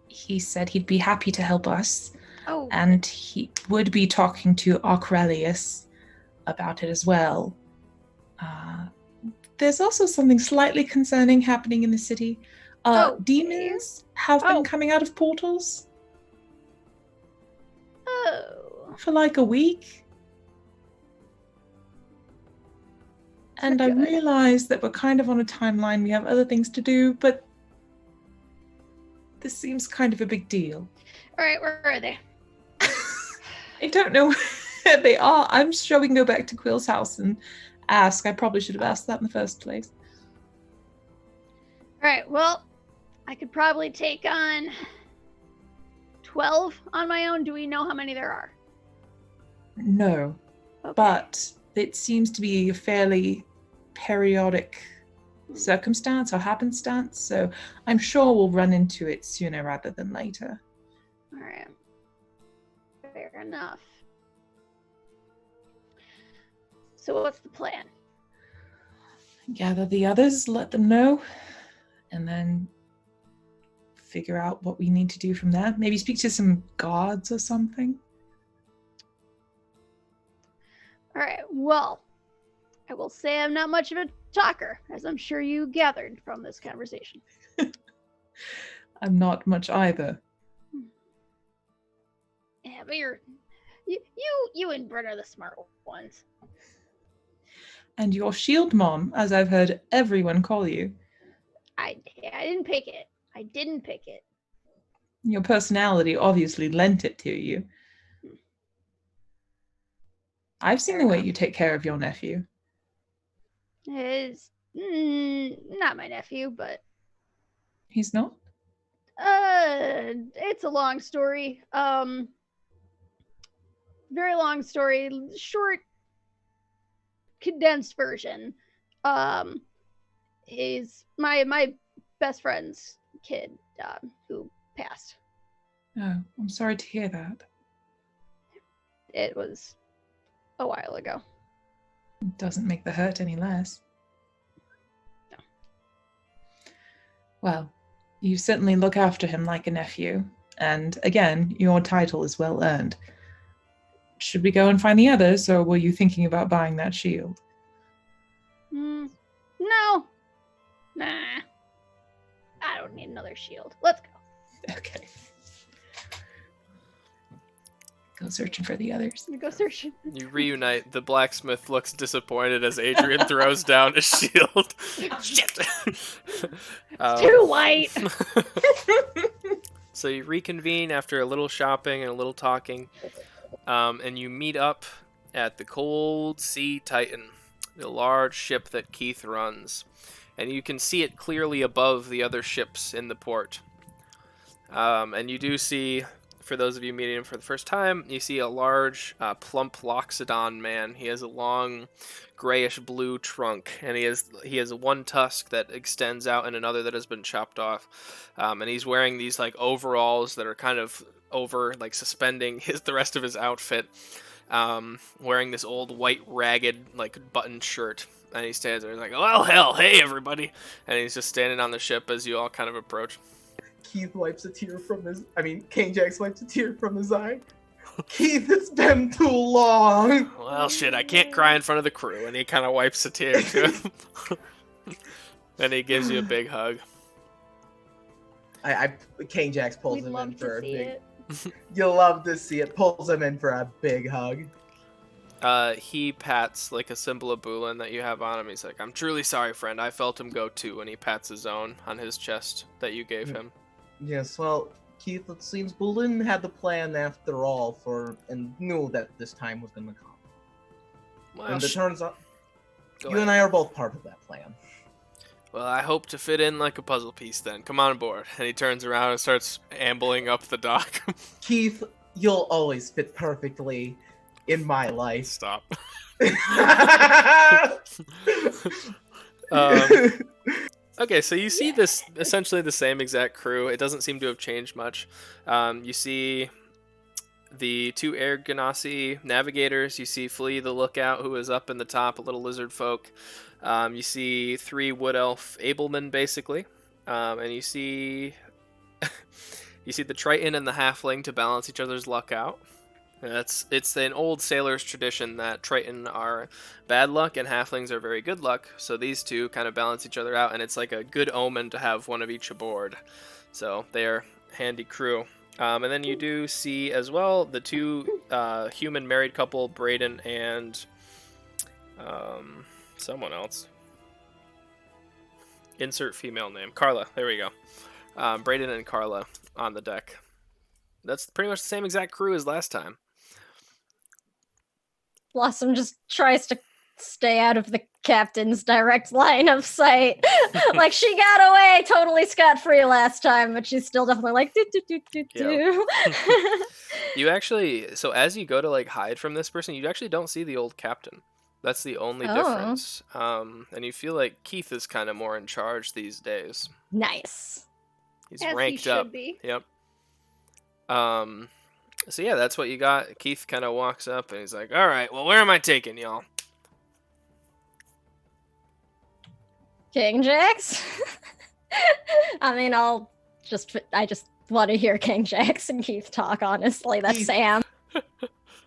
He said he'd be happy to help us, Oh. and he would be talking to Archrelius about it as well. There's also something slightly concerning happening in the city. Demons have been coming out of portals Oh. for like a week. And I Good. realize that we're kind of on a timeline. We have other things to do, but this seems kind of a big deal. All right, where are they? I don't know where they are. I'm sure we can go back to Quill's house and ask. I probably should have asked that in the first place. All right, well, I could probably take on 12 on my own. Do we know how many there are? No, Okay. but it seems to be a fairly periodic circumstance or happenstance, so I'm sure we'll run into it sooner rather than later. All right. Fair enough. So what's the plan? Gather the others, let them know, and then figure out what we need to do from there. Maybe speak to some gods or something. All right, well, I will say I'm not much of a talker, as I'm sure you gathered from this conversation. I'm not much either. Yeah, but you and Brent are the smart ones. And your shield mom, as I've heard everyone call you. I didn't pick it. I didn't pick it. Your personality obviously lent it to you. I've seen the way you take care of your nephew. Is not my nephew, but He's not? it's a long story. Very long story. Short, condensed version. Is my best friend's kid who passed. Oh, I'm sorry to hear that. It was a while ago. It doesn't make the hurt any less. No. Well, you certainly look after him like a nephew, and again, your title is well earned. Should we go and find the others, or were you thinking about buying that shield? No. Nah. I don't need another shield. Let's go. Okay. Go searching for the others. I'm gonna go search. You reunite. The blacksmith looks disappointed as Adrian throws down his shield. Shit! Too light. So you reconvene after a little shopping and a little talking, and you meet up at the Cold Sea Titan, the large ship that Keith runs. And you can see it clearly above the other ships in the port. And you do see, for those of you meeting him for the first time, you see a large, plump Loxodon man. He has a long, grayish-blue trunk, and he has one tusk that extends out and another that has been chopped off. And he's wearing these like overalls that are kind of over, like suspending the rest of his outfit. Wearing this old white ragged like button shirt, and he stands there. He's like, "Well, hell, hey everybody!" And he's just standing on the ship as you all kind of approach. Keith wipes a tear from his. I mean, King Jax wipes a tear from his eye. Keith, it's been too long. Well, shit, I can't cry in front of the crew. And he kind of wipes a tear to him. Then he gives you a big hug. King Jax pulls We'd him love in to for a see big. it. You'll love to see it. Pulls him in for a big hug. He pats like a symbol of Bulin that you have on him. He's like, "I'm truly sorry, friend. I felt him go too." And he pats his own on his chest that you gave him. Yes, well, Keith, it seems Bulin had the plan after all and knew that this time was gonna come. Well, And it turns out go you ahead. and I are both part of that plan. Well, I hope to fit in like a puzzle piece then. Come on board. And he turns around and starts ambling up the dock. Keith, you'll always fit perfectly in my life. Stop. um, Okay, so you see this essentially the same exact crew. It doesn't seem to have changed much. You see the 2 Air Ganassi navigators. You see Flea the lookout, who is up in the top, a little lizard folk. You see 3 Wood Elf Ablemen, basically. And you see the Triton and the Halfling to balance each other's luck out. It's an old sailor's tradition that Triton are bad luck and Halflings are very good luck. So these two kind of balance each other out, and it's like a good omen to have one of each aboard. So they're handy crew. And then you do see as well the 2 human married couple, Braden and someone else. Insert female name. Carla. There we go. Braden and Carla on the deck. That's pretty much the same exact crew as last time. Blossom just tries to stay out of the captain's direct line of sight. Like, she got away totally scot-free last time, but she's still definitely like, do. You actually, so as you go to like hide from this person, you actually don't see the old captain. That's the only difference. And you feel like Keith is kind of more in charge these days. Nice. He's As ranked he should up. be. Yep. So yeah, that's what you got. Keith kind of walks up and he's like, "All right, well, where am I taking y'all?" King Jax? I mean, I just want to hear King Jax and Keith talk, honestly. That's Keith. Sam.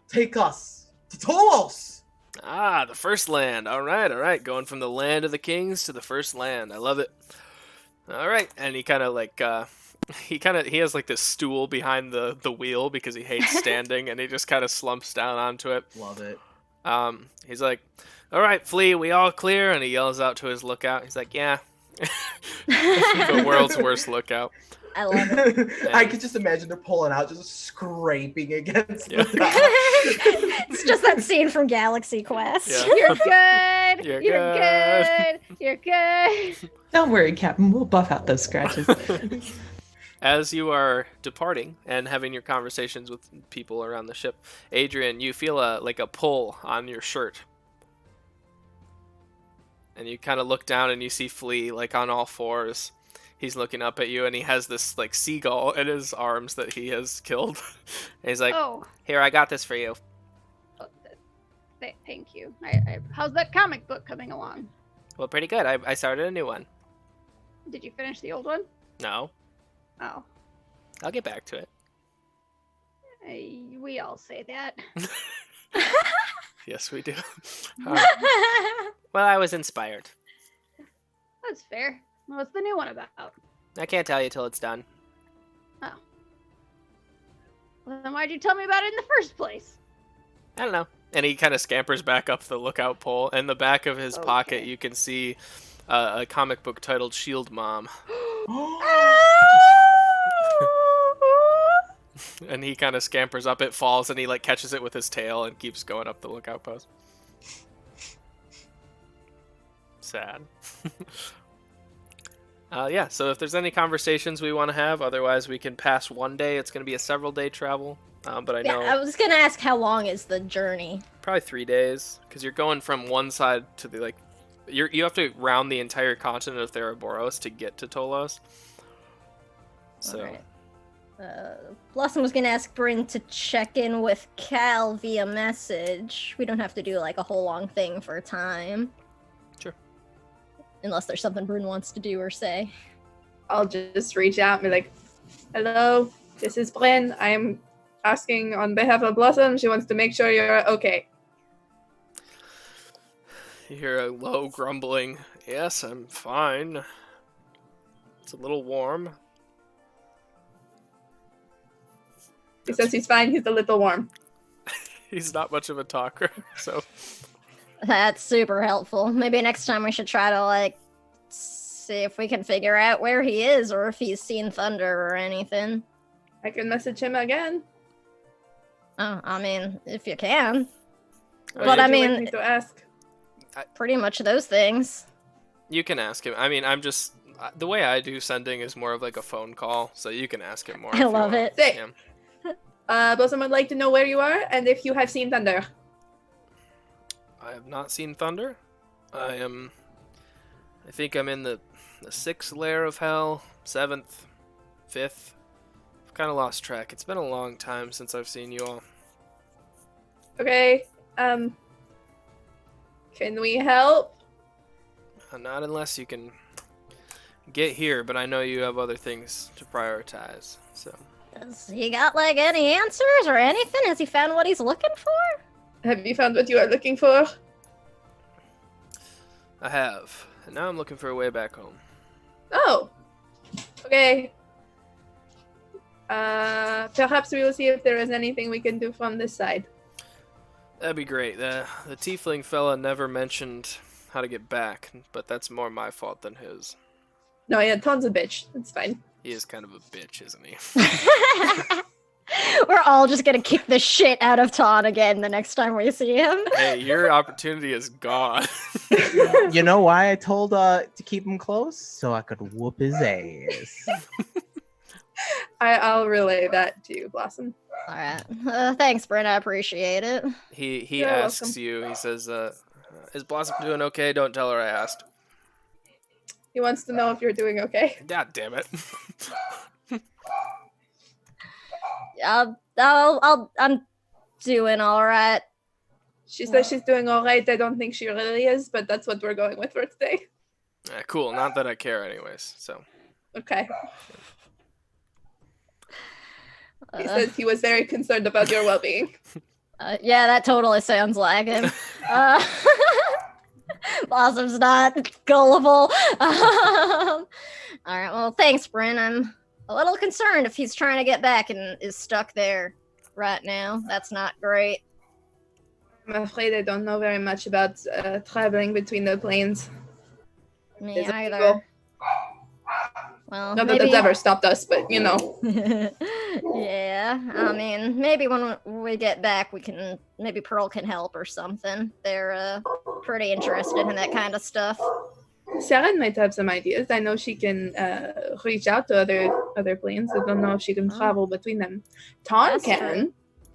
Take us to Tolos! Ah, the first land. All right. Going from the land of the kings to the first land. I love it. All right. And he kind of like, he has like this stool behind the wheel because he hates standing, and he just kind of slumps down onto it. Love it. He's like, "All right, Flea, we all clear?" And he yells out to his lookout. He's like, "Yeah." The world's worst lookout. I love it. I could just imagine they're pulling out, just scraping against Yeah. the dock. It's just that scene from Galaxy Quest. Yeah. You're good. You're You're good. good. You're good. Don't worry, Captain. We'll buff out those scratches. As you are departing and having your conversations with people around the ship, Adrian, you feel like a pull on your shirt. And you kind of look down and you see Flea like on all fours. He's looking up at you and he has this like seagull in his arms that he has killed. And he's like, Oh, "Here, I got this for you." thank you. How's that comic book coming along? Well, pretty good. I started a new one. Did you finish the old one? No, Oh, I'll get back to it. we all say that. Yes, we do. Well, I was inspired. That's fair. What's the new one about? I can't tell you till it's done. Well, then why'd you tell me about it in the first place? I don't know. And he kind of scampers back up the lookout pole. In the back of his pocket, Okay. you can see a comic book titled Shield Mom. And he kind of scampers up. It falls, and he like catches it with his tail and keeps going up the lookout post. Sad. Yeah, so if there's any conversations we want to have, otherwise we can pass one day. It's going to be a several-day travel. But I know Yeah, I was gonna ask how long is the journey? probably 3 days, because you're going from one side to the like, you have to round the entire continent of Theroboros to get to Tolos. So Alright. Blossom was gonna ask Bryn to check in with Cal via message. We don't have to do like a whole long thing for time. Sure. Unless there's something Bryn wants to do or say. I'll just reach out and be like, Hello, this is Bryn. I'm asking on behalf of Blossom. She wants to make sure you're okay. You hear a low grumbling. Yes, I'm fine. It's a little warm. He says he's fine. He's a little warm. He's not much of a talker, so That's super helpful. Maybe next time we should try to, like, see if we can figure out where he is or if he's seen thunder or anything. I can message him again. Oh, I mean, if you can. Oh, But yeah, I Would you like mean, me to ask. pretty much those things. you can ask him. I mean, I'm just the way I do sending is more of like a phone call, so you can ask him more. I if you love want. it. Sick. Yeah. Blossom would like to know where you are and if you have seen thunder. I have not seen thunder. I think I'm in the 6th layer of hell, 7th, 5th. I've kind of lost track. It's been a long time since I've seen you all. Okay. Can we help? Not unless you can get here, but I know you have other things to prioritize. So Has he got, like, any answers or anything? Has he found what he's looking for? Have you found what you are looking for? I have, and now I'm looking for a way back home. Oh. Okay. Perhaps we will see if there is anything we can do from this side. That'd be great. The tiefling fella never mentioned how to get back, but that's more my fault than his. No, yeah, Ton's a bitch. It's fine. He is kind of a bitch, isn't he? We're all just gonna kick the shit out of Ton again the next time we see him. Hey, your opportunity is gone. You know why I told to keep him close? So I could whoop his ass. I'll relay that to you, Blossom. All right. Thanks, Brent. I appreciate it. He You're asks welcome. you. He says, "Is Blossom doing okay? Don't tell her I asked." He wants to know if you're doing okay. God damn it. I'm doing all right. She says she's doing all right. I don't think she really is, but that's what we're going with for today. Cool. Not that I care, anyways. So Okay. He Uh, says he was very concerned about your well-being. yeah, that totally sounds like him. Blossom's not gullible. All right. Well, thanks, Bryn. I'm a little concerned if he's trying to get back and is stuck there right now. That's not great. I'm afraid I don't know very much about traveling between the planes. Me There's a either. people. Well, Not that maybe... that's ever stopped us, but you know. Yeah, I mean, maybe when we get back, maybe Pearl can help or something. They're pretty interested in that kind of stuff. Sharon might have some ideas. I know she can reach out to other planes. I don't know if she can travel between them. Ton That's can. true.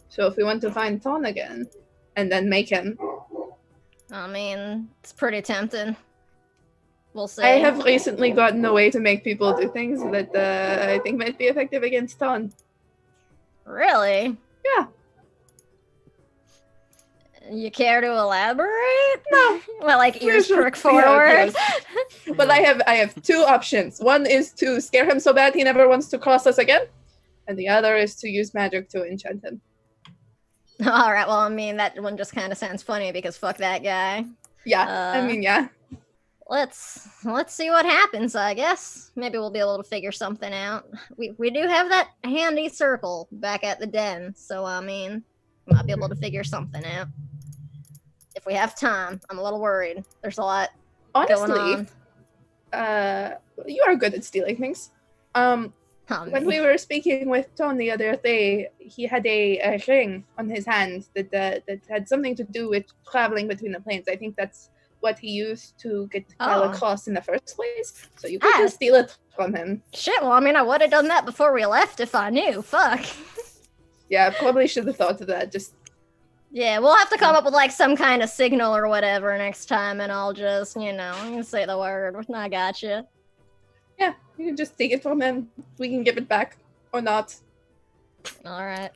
So if we want to find Ton again and then make him. I mean, it's pretty tempting. We'll see. I have recently gotten a way to make people do things that I think might be effective against Ton. Really? Yeah. You care to elaborate? No. Well, like ears Usually, prick yeah, forward. But I have two options. One is to scare him so bad he never wants to cross us again, and the other is to use magic to enchant him. All right. Well, I mean, that one just kind of sounds funny because fuck that guy. Yeah, I mean, yeah. Let's see what happens, I guess. Maybe we'll be able to figure something out. We do have that handy circle back at the den, so I mean, we might be able to figure something out. If we have time. I'm a little worried. There's a lot going Honestly, on. You are good at stealing things. Oh, When man. we were speaking with Ton the other day, he had a ring on his hand that had something to do with traveling between the planes. I think that's what he used to get Kyle Oh. across in the first place. So you could Ah. just steal it from him. Shit, well, I mean, I would have done that before we left if I knew. Fuck. Yeah, I probably should have thought of that. Just Yeah, we'll have to come up with, like, some kind of signal or whatever next time, and I'll just, you can say the word. I gotcha. yeah, you can just take it from him. We can give it back or not. All right.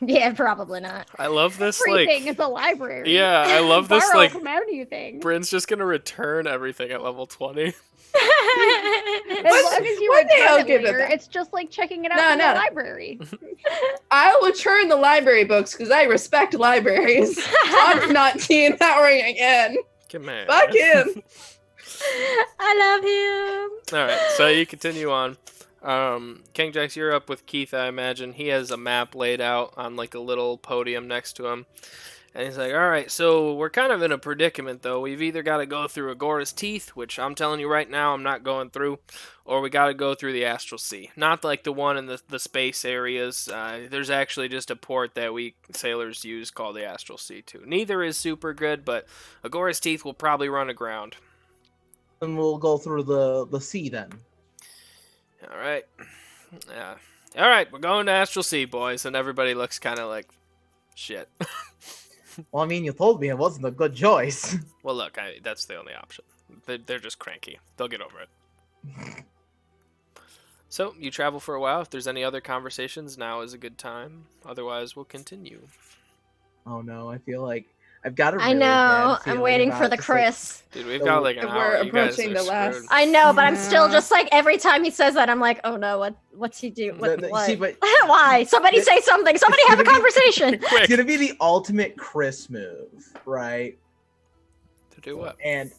Yeah, probably not. I love this, Everything like... is a library. Yeah, I love this, Borrow like... from anything. Bryn's just gonna return everything at level 20. As long as you One day I'll return it give it later, back. it's just like checking it out No, from the no. library. I'll return the library books because I respect libraries. I'm not seeing that ring again. Come on. Fuck him. I love him. Alright, so you continue on. King Jax, you're up with Keith, I imagine. He has a map laid out on like a little podium next to him. And he's like, alright, so we're kind of in a predicament, though. We've either got to go through Agora's Teeth, which I'm telling you right now I'm not going through, or we got to go through the Astral Sea. Not like the one in the space areas. There's actually just a port that we sailors use called the Astral Sea, too. Neither is super good, but Agora's Teeth will probably run aground. And we'll go through the sea then. Alright. Yeah. Alright, we're going to Astral Sea, boys. And everybody looks kind of like shit. Well, I mean, you told me it wasn't a good choice. Well, look, that's the only option. They're just cranky. They'll get over it. So, you travel for a while. If there's any other conversations, now is a good time. Otherwise, we'll continue. Oh no, I feel like I've got a I really know. bad I'm feeling waiting about for the just, like, Chris. Dude, we've got like an We're hour. You guys approaching are the last- screwed. I know, but I'm still Yeah. just like every time he says that, I'm like, oh no, what's he do? What? See, but Why? Somebody say something. Somebody have a conversation. it's Quick. gonna be the ultimate Chris move, right? To do what? And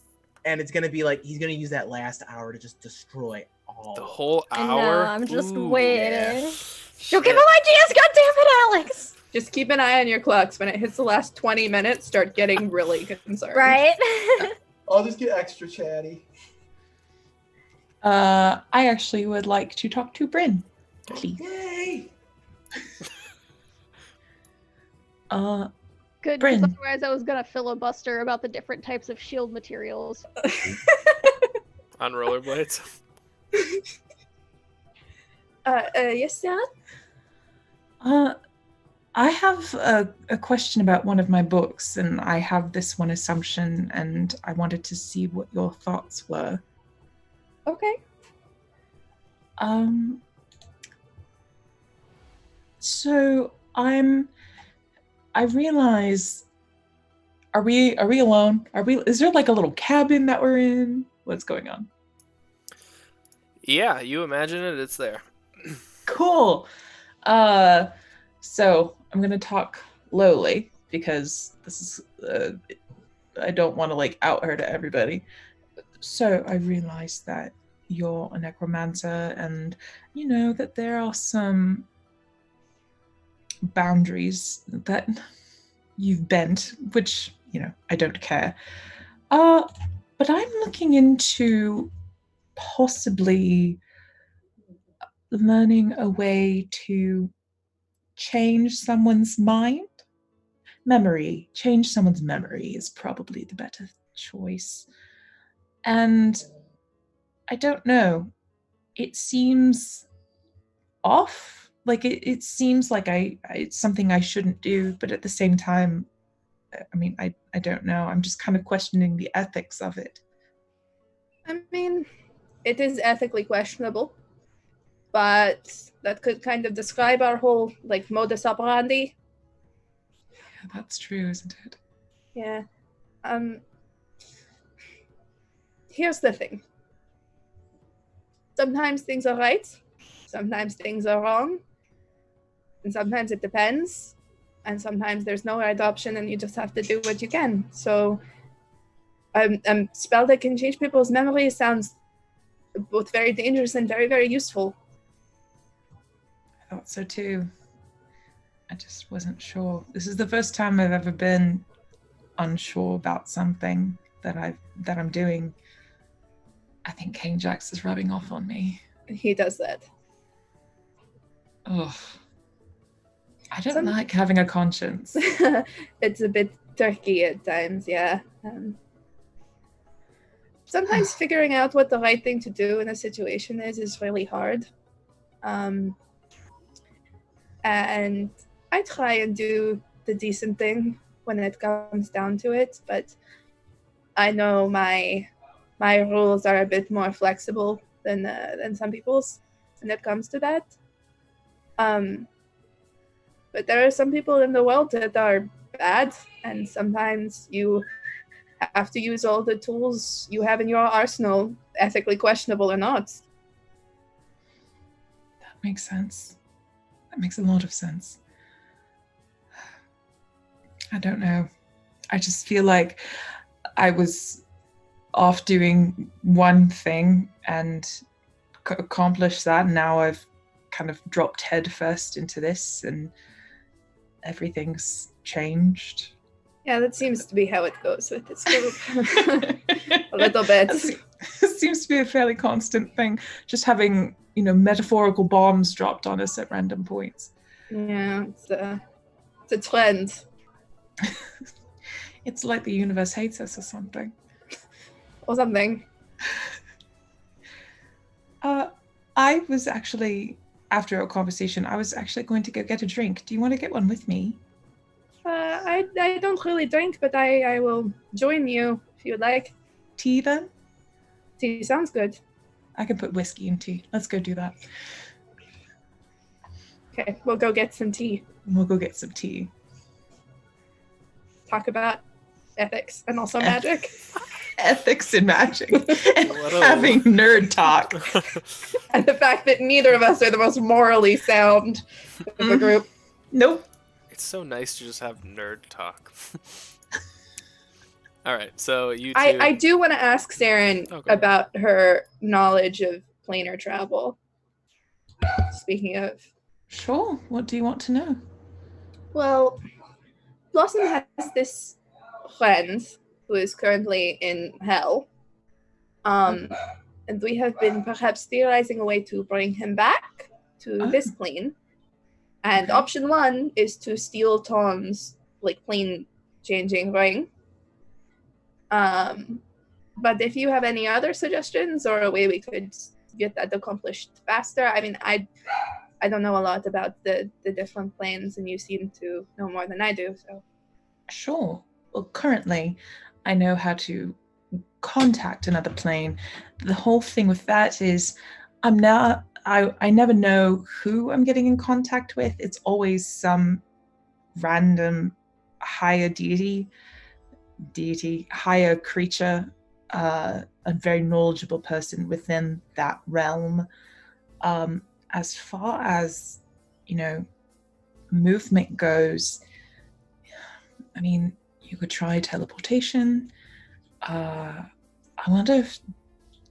it's gonna be like he's gonna use that last hour to just destroy all. The whole I know. hour? I'm just Ooh, waiting. yeah. Don't give him ideas. God damn it, Alex. Just keep an eye on your clocks. When it hits the last 20 minutes, start getting really concerned. Right? I'll just get extra chatty. I actually would like to talk to Bryn, please. Yay! Good, Bryn. because otherwise I was gonna filibuster about the different types of shield materials. On rollerblades. Yes, Dad? I have a question about one of my books, and I have this one assumption, and I wanted to see what your thoughts were. Okay. So I realize, are we alone? Is there like a little cabin that we're in? What's going on? Yeah, you imagine it, it's there. Cool. So I'm gonna talk lowly because this is I don't want to like out her to everybody. So I realized that you're a necromancer, and you know that there are some boundaries that you've bent, which I don't care. But I'm looking into possibly learning a way to change someone's mind. Change someone's memory is probably the better choice. And I don't know, it seems off. Like it seems like it's something I shouldn't do, but at the same time, I mean, I don't know. I'm just kind of questioning the ethics of it. I mean, it is ethically questionable, but that could kind of describe our whole, like, modus operandi. Yeah, that's true, isn't it? Yeah. Here's the thing. Sometimes things are right, sometimes things are wrong, and sometimes it depends, and sometimes there's no right option and you just have to do what you can. So spell that can change people's memories sounds both very dangerous and very, very useful. I thought so too. I just wasn't sure. This is the first time I've ever been unsure about something that I'm doing. I think King Jax is rubbing off on me. He does that. Ugh. I don't like having a conscience. It's a bit turkey at times, yeah. Sometimes figuring out what the right thing to do in a situation is really hard. And I try and do the decent thing when it comes down to it, but I know my rules are a bit more flexible than some people's when it comes to that. But there are some people in the world that are bad, and sometimes you have to use all the tools you have in your arsenal, ethically questionable or not. That makes sense. That makes a lot of sense. I don't know. I just feel like I was off doing one thing and accomplished that. And now I've kind of dropped headfirst into this and everything's changed. Yeah, that seems to be how it goes with this group. A little bit. It seems to be a fairly constant thing. Just having, metaphorical bombs dropped on us at random points. Yeah, it's a trend. It's like the universe hates us or something. Or something. I was actually, after our conversation, I was actually going to go get a drink. Do you want to get one with me? I don't really drink, but I will join you if you'd like. Tea then? Tea sounds good. I can put whiskey in tea. Let's go do that. Okay, we'll go get some tea. We'll go get some tea. Talk about ethics and also magic. Ethics and magic. And having nerd talk. And the fact that neither of us are the most morally sound of the group. Nope. It's so nice to just have nerd talk. All right, so you two... I do want to ask Saren about her knowledge of planar travel. Speaking of... Sure. What do you want to know? Well, Blossom has this friend who is currently in hell. And we have been perhaps theorizing a way to bring him back to this plane. And option one is to steal Tom's plane changing ring. But if you have any other suggestions or a way we could get that accomplished faster, I mean, I don't know a lot about the different planes, and you seem to know more than I do. So, sure. Well, currently, I know how to contact another plane. The whole thing with that is, I never know who I'm getting in contact with. It's always some random higher higher creature, a very knowledgeable person within that realm. As far as, movement goes, I mean, you could try teleportation. I wonder if,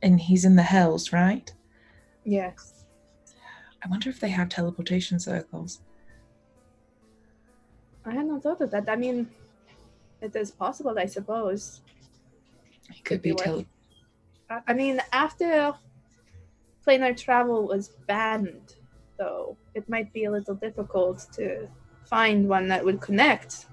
and he's in the hells, right? Yes. I wonder if they have teleportation circles. I had not thought of that. I mean, it is possible, I suppose. It could be I mean, after planar travel was banned, though, it might be a little difficult to find one that would connect.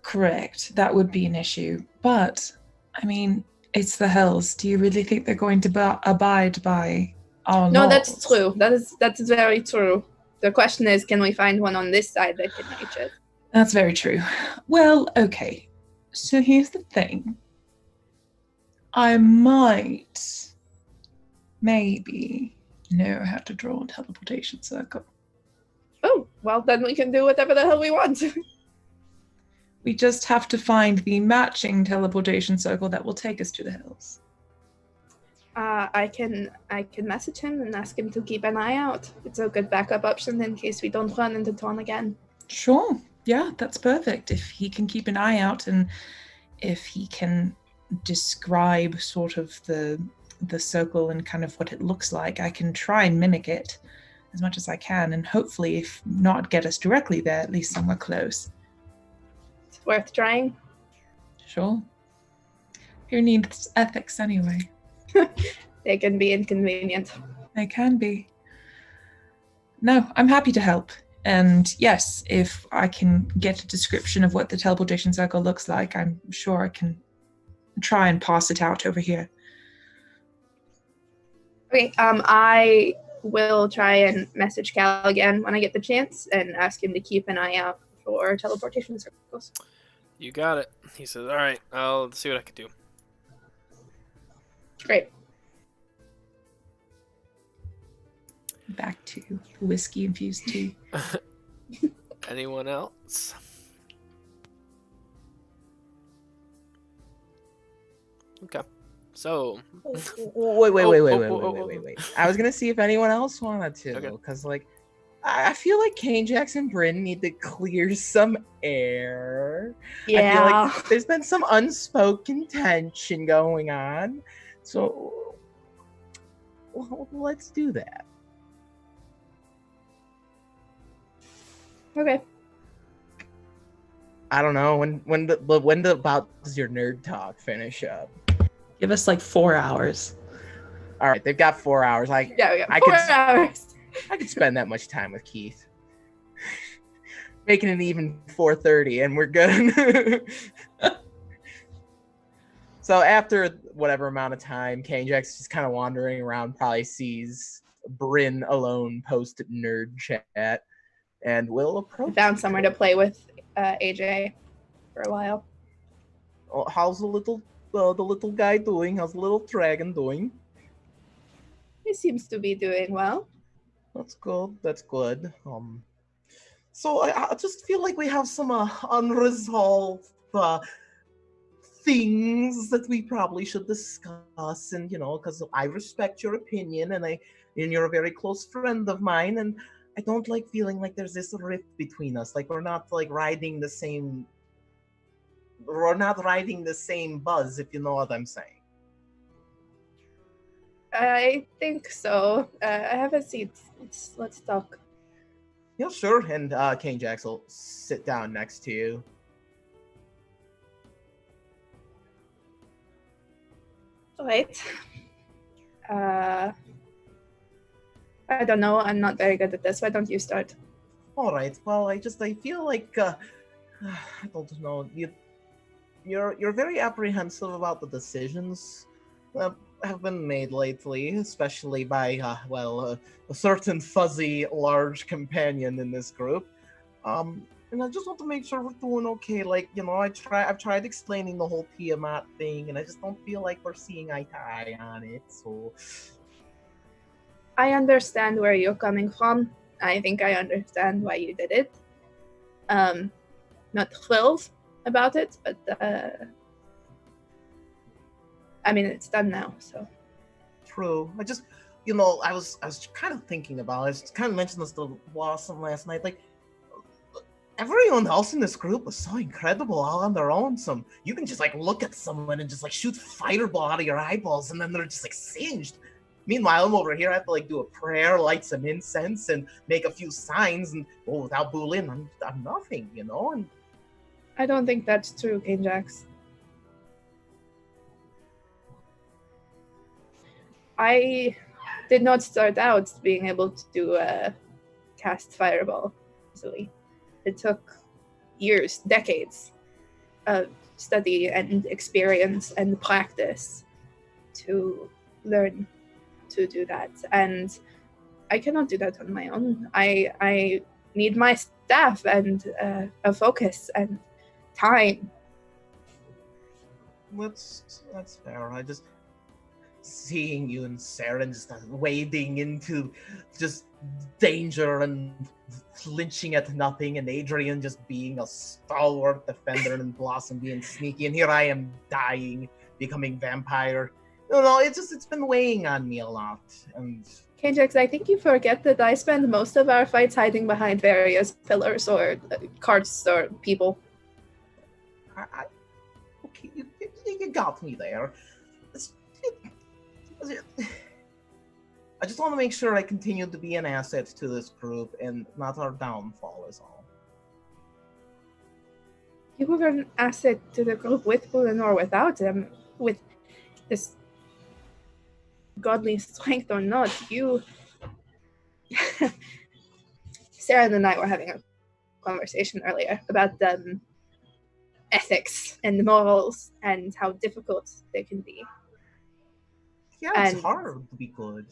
Correct. That would be an issue. But, I mean, it's the hells. Do you really think they're going to abide by our No, laws? that's true. That's very true. The question is, can we find one on this side that can reach it? That's very true. Well, okay. So here's the thing. I might, maybe, know how to draw a teleportation circle. Oh, well, then we can do whatever the hell we want. We just have to find the matching teleportation circle that will take us to the hills. I can message him and ask him to keep an eye out. It's a good backup option in case we don't run into Tom again. Sure. Yeah, that's perfect. If he can keep an eye out and if he can describe sort of the circle and kind of what it looks like, I can try and mimic it as much as I can, and hopefully, if not get us directly there, at least somewhere close. It's worth trying. Sure. Who needs ethics anyway? They can be inconvenient. They can be. No, I'm happy to help. And yes, if I can get a description of what the teleportation circle looks like, I'm sure I can try and pass it out over here. Okay, I will try and message Cal again when I get the chance and ask him to keep an eye out for teleportation circles. You got it. He says, all right, I'll see what I can do. Great. Back to whiskey-infused tea. Anyone else? Okay. So. Wait. I was gonna see if anyone else wanted to, Okay. because like I feel like Kane, Jackson, Bryn need to clear some air. I feel like there's been some unspoken tension going on, so let's do that. Okay. I don't know when does your nerd talk finish up? Give us like 4 hours. All right, they've got 4 hours. We got 4 hours. I could spend that much time with Keith. Making it even 4:30, and we're good. So after whatever amount of time, Kane-Jack's just kind of wandering around, probably sees Bryn alone post nerd chat, and will approach. Found somewhere to play with AJ for a while. How's the little guy doing? How's the little dragon doing? He seems to be doing well. That's good. So I just feel like we have some unresolved things that we probably should discuss, and because I respect your opinion, and you're a very close friend of mine, and I don't like feeling like there's this rift between us, like we're not like riding the same buzz, if you know what I'm saying. I think so. I have a seat. Let's talk. Yeah, sure. And Kane-Jax will sit down next to you. All right. I don't know. I'm not very good at this. Why don't you start? All right. Well, I feel like I don't know. You're very apprehensive about the decisions that have been made lately, especially by a certain fuzzy large companion in this group. And I just want to make sure we're doing okay. Like, I've tried explaining the whole Tiamat thing, and I just don't feel like we're seeing eye to eye on it. So I understand where you're coming from. I think I understand why you did it. Not thrilled about it, but I mean, it's done now, so. True. I just, I was kind of thinking about it. I was kind of mentioned this to Blossom last night. Like, everyone else in this group was so incredible all on their own. You can just like look at someone and just like shoot fireball out of your eyeballs, and then they're just like singed. Meanwhile, I'm over here. I have to like do a prayer, light some incense, and make a few signs. And without Boolin, I'm nothing, And I don't think that's true, Kane-Jax. I did not start out being able to cast fireball easily. It took years, decades of study and experience and practice to learn to do that. And I cannot do that on my own. I need my staff and a focus and time. That's fair. I just seeing you and Saren just wading into just danger and flinching at nothing, and Adrian just being a stalwart defender and Blossom being sneaky, and here I am dying, becoming vampire. It's been weighing on me a lot. And Kane-Jax, I think you forget that I spend most of our fights hiding behind various pillars or carts or people. Okay, you got me there. I just want to make sure I continue to be an asset to this group and not our downfall is all. You were an asset to the group with Bullen or without them, with this godly strength or not. Sarah and I were having a conversation earlier about ethics and morals and how difficult they can be. Yeah, it's hard to be good.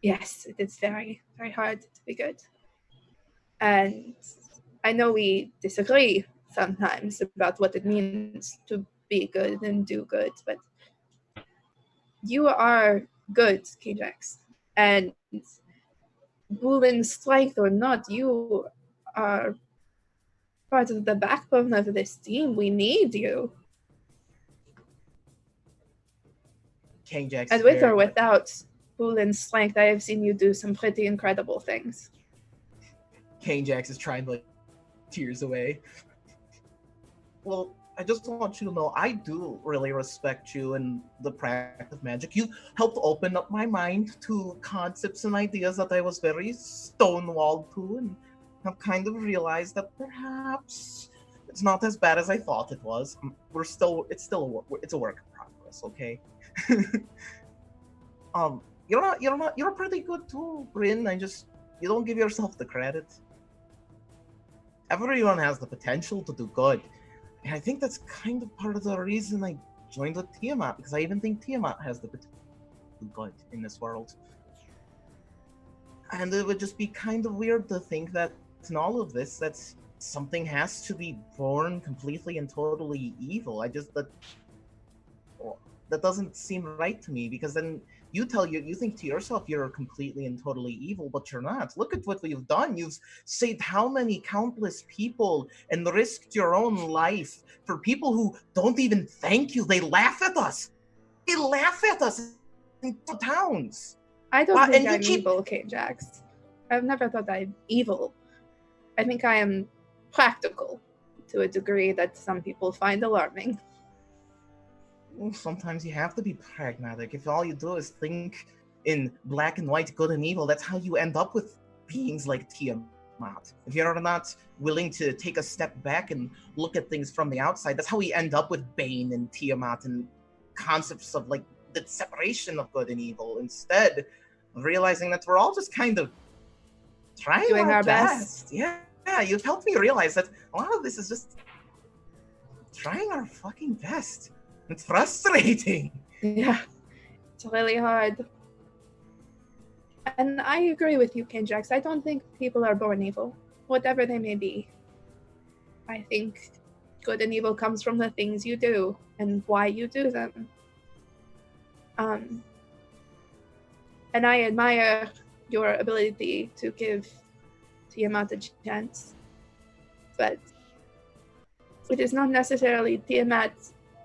Yes, it is very, very hard to be good. And I know we disagree sometimes about what it means to be good and do good, but you are good, Kane-Jax. And Bullen's strength or not, you are part of the backbone of this team. We need you. King Jax And is with very or without Bulin's strength, I have seen you do some pretty incredible things. King Jax is trying to like tears away. Well, I just want you to know I do really respect you and the practice of magic. You helped open up my mind to concepts and ideas that I was very stonewalled to, and have kind of realized that perhaps it's not as bad as I thought it was. It's a work in progress. Okay. You're pretty good too, Bryn. You don't give yourself the credit. Everyone has the potential to do good. And I think that's kind of part of the reason I joined with Tiamat, because I even think Tiamat has the potential to do good in this world. And it would just be kind of weird to think that in all of this, that something has to be born completely and totally evil. That doesn't seem right to me, because then you think to yourself you're completely and totally evil, but you're not. Look at what you've done. You've saved how many countless people and risked your own life for people who don't even thank you. They laugh at us. They laugh at us in towns. I don't think I'm evil, King Jax. I've never thought I'm evil. I think I am practical to a degree that some people find alarming. Well, sometimes you have to be pragmatic. If all you do is think in black and white, good and evil, that's how you end up with beings like Tiamat. If you're not willing to take a step back and look at things from the outside, that's how we end up with Bane and Tiamat and concepts of like the separation of good and evil, instead of realizing that we're all just kind of doing our best. Yeah, you've helped me realize that a lot of this is just trying our fucking best. It's frustrating. Yeah, it's really hard. And I agree with you, King Jax. I don't think people are born evil, whatever they may be. I think good and evil comes from the things you do and why you do them. And I admire your ability to give Tiamat a chance. But it is not necessarily Tiamat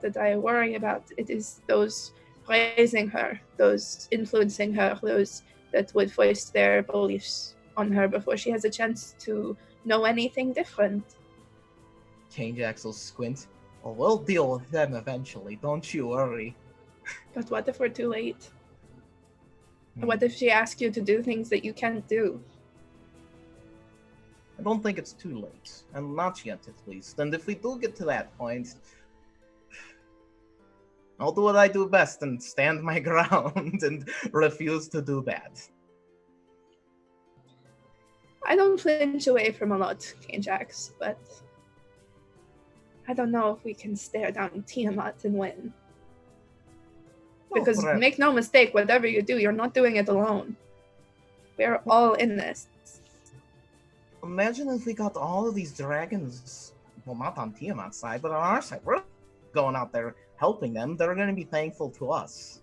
that I worry about. It is those raising her, those influencing her, those that would foist their beliefs on her before she has a chance to know anything different. King Jax will squint. Oh, we'll deal with them eventually, don't you worry. But what if we're too late? What if she asks you to do things that you can't do? I don't think it's too late, and not yet at least. And if we do get to that point, I'll do what I do best and stand my ground and refuse to do bad. I don't flinch away from a lot, King Jax, but I don't know if we can stare down Tiamat and win. Because make no mistake, whatever you do, you're not doing it alone. We're all in this. Imagine if we got all of these dragons, well, not on Tiamat's side, but on our side. We're going out there helping them. They're going to be thankful to us.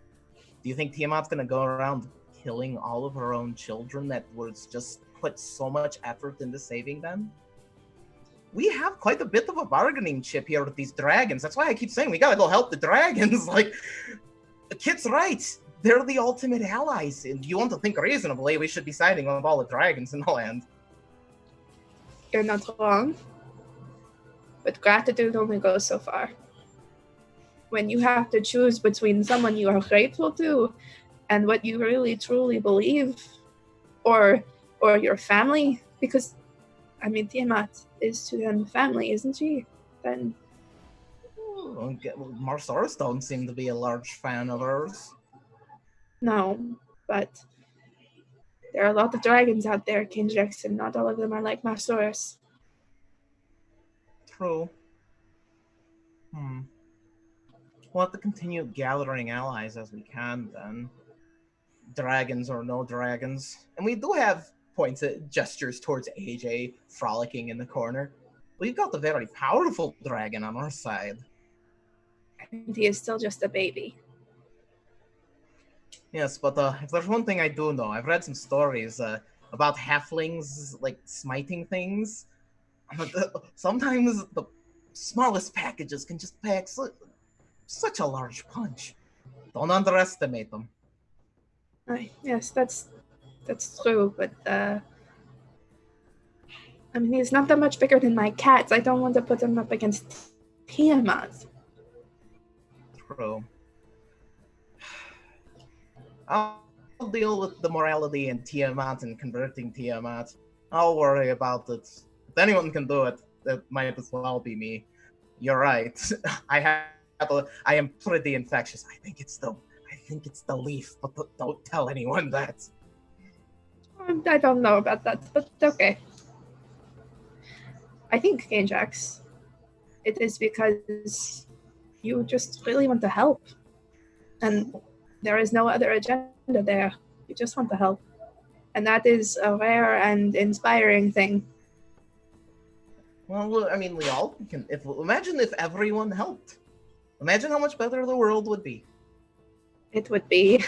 Do you think Tiamat's going to go around killing all of her own children that was just put so much effort into saving them? We have quite a bit of a bargaining chip here with these dragons. That's why I keep saying we got to go help the dragons. Like, the kid's right. They're the ultimate allies. And you want to think reasonably, we should be siding with all the dragons in the land. You're not wrong. But gratitude only goes so far. When you have to choose between someone you are grateful to and what you really truly believe, or your family, because I mean Tiamat is to them family, isn't she? Then Marsaurus don't seem to be a large fan of hers. No, but there are a lot of dragons out there, King Jackson. Not all of them are like Marsaurus. True. We'll have to continue gathering allies as we can, then. Dragons or no dragons. And we do have gestures towards AJ frolicking in the corner. We've got the very powerful dragon on our side. And he is still just a baby. Yes, but if there's one thing I do know, I've read some stories about halflings, like, smiting things. But sometimes the smallest packages can just pack such a large punch. Don't underestimate them. Yes, that's true, but I mean, he's not that much bigger than my cats. I don't want to put him up against Tiamat. True. I'll deal with the morality in Tiamat and converting Tiamat. I'll worry about it. If anyone can do it, it might as well be me. You're right. I am pretty infectious. I think it's the leaf, but don't tell anyone that. I don't know about that, but okay. I think, Ajax, it is because you just really want to help. And there is no other agenda there. You just want to help. And that is a rare and inspiring thing. Well, I mean, we all can. Imagine if everyone helped. Imagine how much better the world would be. It would be.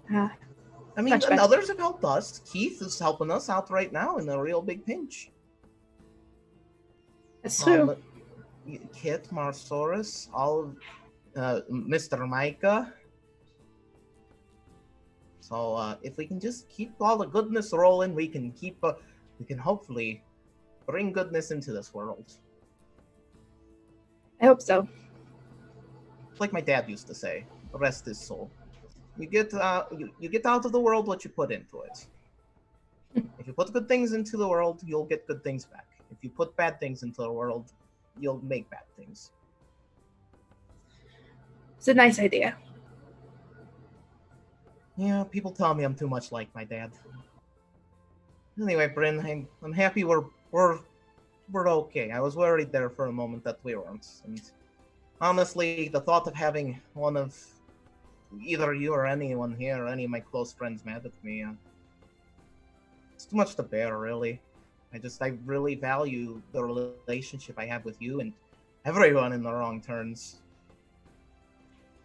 I mean, and others have helped us. Keith is helping us out right now in a real big pinch. That's true. Kit, Marsaurus, all of Mr. Micah. So if we can just keep all the goodness rolling, we can hopefully bring goodness into this world. I hope so. Like my dad used to say, rest his soul. You get you get out of the world what you put into it. If you put good things into the world, you'll get good things back. If you put bad things into the world, you'll make bad things. It's a nice idea. Yeah, people tell me I'm too much like my dad. Anyway, Bryn, I'm happy we're okay. I was worried there for a moment that we weren't. And honestly, the thought of having one of either you or anyone here, or any of my close friends mad at me, it's too much to bear, really. I really value the relationship I have with you and everyone in the wrong turns.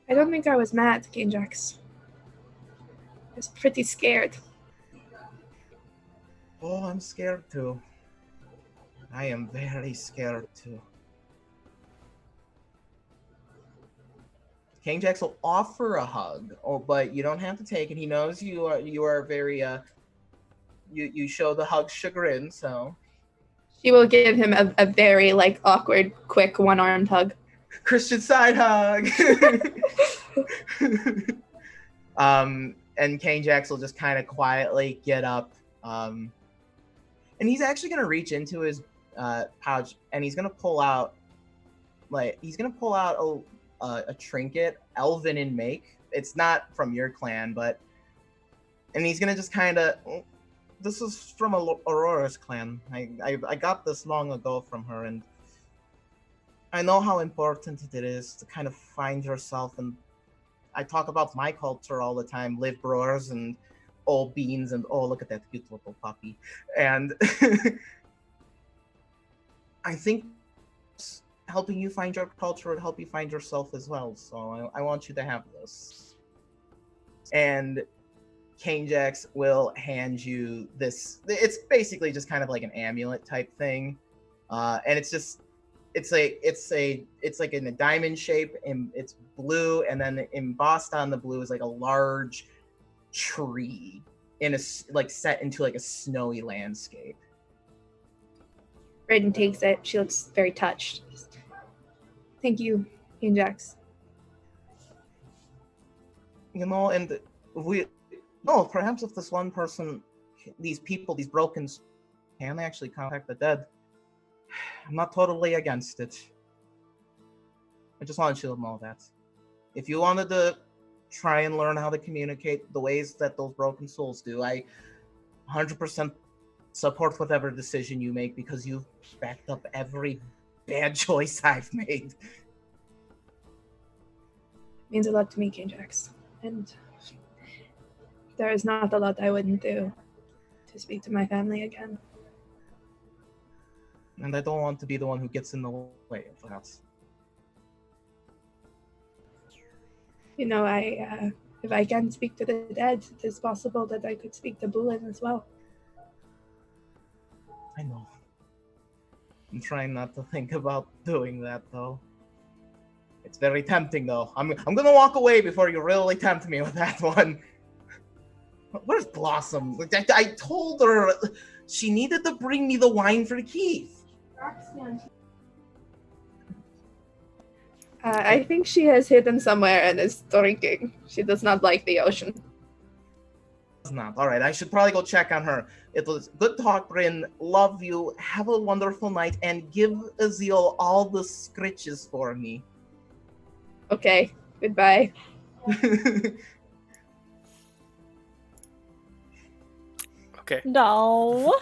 I don't think I was mad, Ajax. I was pretty scared. Oh, I'm scared too. I am very scared too. King Jax will offer a hug, but you don't have to take it. He knows you are very you show the hug chagrin, so She will give him a very awkward, quick one-armed hug. Christian side hug. And King Jax will just kind of quietly get up, and he's actually gonna reach into his pouch and he's gonna pull out a trinket, elven in make. It's not from your clan, and he's gonna just kind of. This is from Aurora's clan. I got this long ago from her, and I know how important it is to kind of find yourself. And I talk about my culture all the time: live brewers and old beans, and oh, look at that cute little puppy. And I think helping you find your culture would help you find yourself as well. So I want you to have this. And King Jax will hand you this. It's basically just kind of like an amulet type thing, and it's like in a diamond shape, and it's blue, and then embossed on the blue is like a large tree set into like a snowy landscape. Raiden takes it. She looks very touched. Thank you, King Jax. And perhaps if this one person, these people, these broken, can actually contact the dead, I'm not totally against it. I just wanted you to know that. If you wanted to try and learn how to communicate the ways that those broken souls do, I 100% support whatever decision you make, because you've backed up every bad choice I've made. Means a lot to me, King Jax. And there is not a lot I wouldn't do to speak to my family again. And I don't want to be the one who gets in the way of that. If I can speak to the dead, it is possible that I could speak to Bulin as well. I know. I'm trying not to think about doing that though. It's very tempting though. I'm gonna walk away before you really tempt me with that one. Where's Blossom? I told her she needed to bring me the wine for Keith. I think she has hidden somewhere and is drinking. She does not like the ocean. Not. All right, I should probably go check on her. It was good talk, Bryn. Love you. Have a wonderful night, and give Azil all the scritches for me. Okay, goodbye. Okay. No.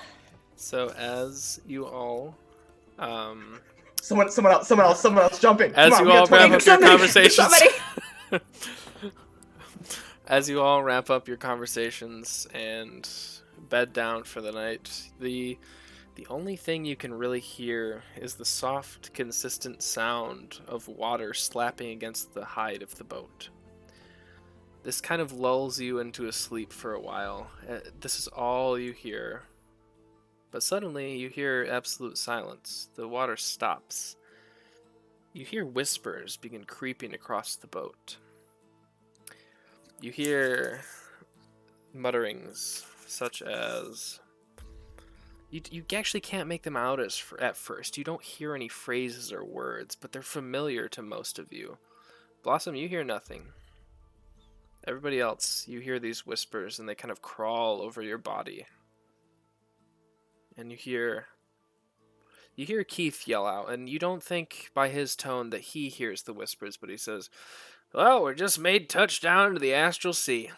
So as you all, Someone else, jumping. as Come on, you we all got 20 wrap up minutes. your Somebody- conversations, somebody. as you all wrap up your conversations and bed down for the night, the only thing you can really hear is the soft, consistent sound of water slapping against the hide of the boat. This kind of lulls you into a sleep for a while. This is all you hear. But suddenly you hear absolute silence. The water stops. You hear whispers begin creeping across the boat. You hear mutterings such as... You actually can't make them out at first. You don't hear any phrases or words, but they're familiar to most of you. Blossom, you hear nothing. Everybody else, you hear these whispers and they kind of crawl over your body. And you hear Keith yell out, and you don't think by his tone that he hears the whispers, but he says, "Well, we just made touchdown into the astral sea."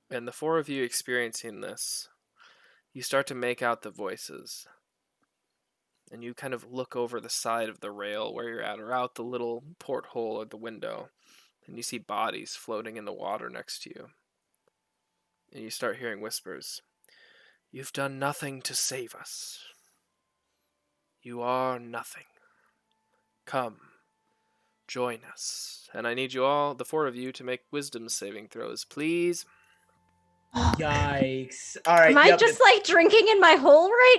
And the four of you experiencing this, you start to make out the voices. And you kind of look over the side of the rail where you're at, or out the little porthole of the window, and you see bodies floating in the water next to you. And you start hearing whispers. "You've done nothing to save us. You are nothing. Come, join us." And I need you all, the four of you, to make wisdom saving throws, please. Yikes. All right. Am I just like drinking in my hole right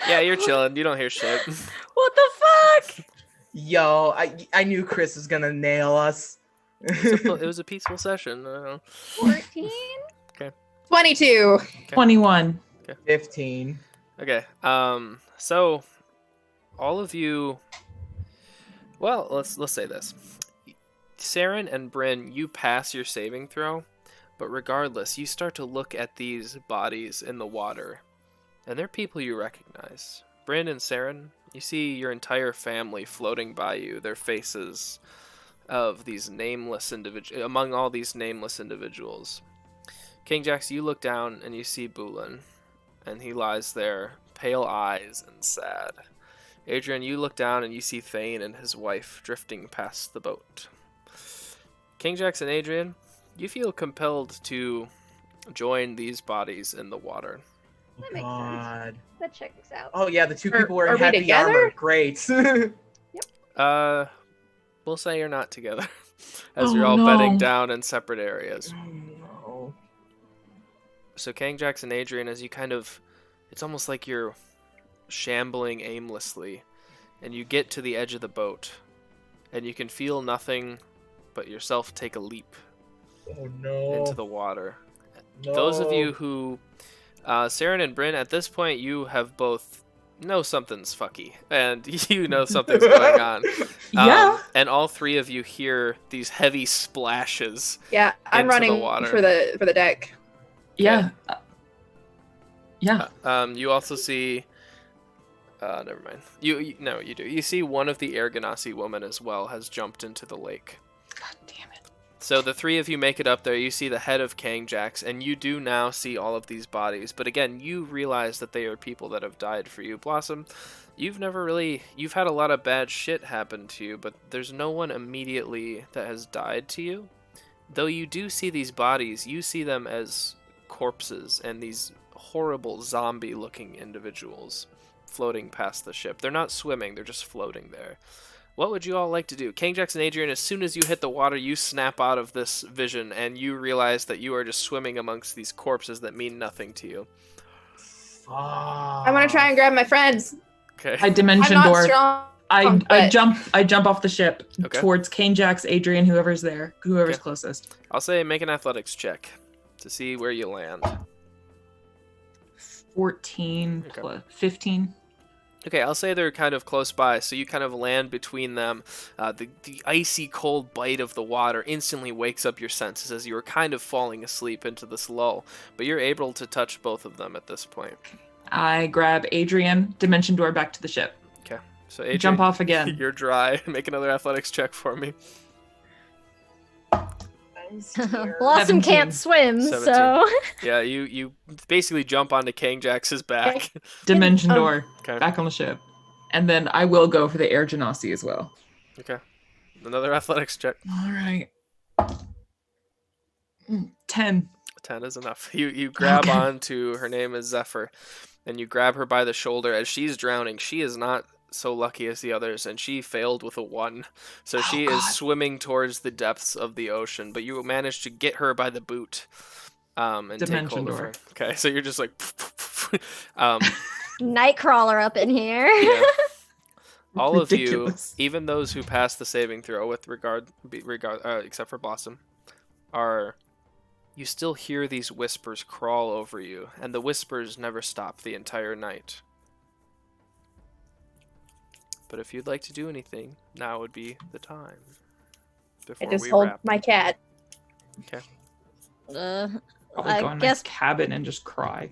now? Yeah, you're chilling. You don't hear shit. What the fuck? Yo, I knew Chris was gonna nail us. It was a peaceful session. I don't know. 14? 22. 21. 15. Okay. So all of you. Well, let's say this. Saren and Bryn, you pass your saving throw, but regardless, you start to look at these bodies in the water, and they're people you recognize. Bryn and Saren, you see your entire family floating by you. Their faces of these nameless individuals, among all these nameless individuals. King Jax, you look down and you see Bulan, and he lies there, pale eyes and sad. Adrian, you look down and you see Thane and his wife drifting past the boat. King Jax and Adrian, you feel compelled to join these bodies in the water. That makes sense. That checks out. Oh yeah, the two Are- people are wearing we heavy together? armor. Great. We'll say you're not together, as Oh, you're all no. bedding down in separate areas. No. So King Jax and Adrian, as you kind of, it's almost like you're shambling aimlessly, and you get to the edge of the boat, and you can feel nothing but yourself take a leap Oh no. into the water. No. Those of you who, Saren and Bryn, at this point you have both know something's fucky, and you know something's going on. Yeah. And all three of you hear these heavy splashes. Yeah, I'm Into the running water. for the deck. Yeah. Yeah. You also see. Never mind. No, you do. You see one of the Air Ganassi women as well has jumped into the lake. God damn it. So the three of you make it up there. You see the head of Kang Jax, and you do now see all of these bodies. But again, you realize that they are people that have died for you. Blossom, you've had a lot of bad shit happen to you, but there's no one immediately that has died to you. Though you do see these bodies, you see them as corpses and these horrible zombie-looking individuals floating past the ship. They're not swimming, they're just floating there. What would you all like to do? King Jax and Adrian, as soon as you hit the water, you snap out of this vision, and you realize that you are just swimming amongst these corpses that mean nothing to you. Fuck. I want to try and grab my friends. Okay. I I'm dimension not door. strong. I but- jump off the ship Okay. towards Kane, Jax, Adrian, whoever's there, whoever's Okay. closest. I'll say make an athletics check to see where you land. 14 Okay. plus 15. Okay, I'll say they're kind of close by, so you kind of land between them. The icy cold bite of the water instantly wakes up your senses as you are kind of falling asleep into this lull, but you're able to touch both of them at this point. I grab Adrian, dimension door back to the ship. Okay, so Adrian, Jump off again. You're dry. Make another athletics check for me. Blossom 17. can't swim, 17. so Yeah, you basically jump onto King Jax's back. Dimension door Okay, back on the ship. And then I will go for the air genasi as well. okay. Another athletics check. All right. 10. 10 is enough. You grab Okay. onto, her name is Zephyr, and you grab her by the shoulder as she's drowning. She is not so lucky as the others, and she failed with a 1. So she is swwimming towards the depths of the ocean, but you managed to get her by the boot and take Dimension hold of door. her. Okay, so you're just like... Nightcrawler up in here. yeah. All Ridiculous. of you, even those who passed the saving throw with regard except for Blossom, you still hear these whispers crawl over you, and the whispers never stop the entire night. But if you'd like to do anything, now would be the time. I Before just we hold wrap. my cat. Probably go I in guess my cabin and just cry.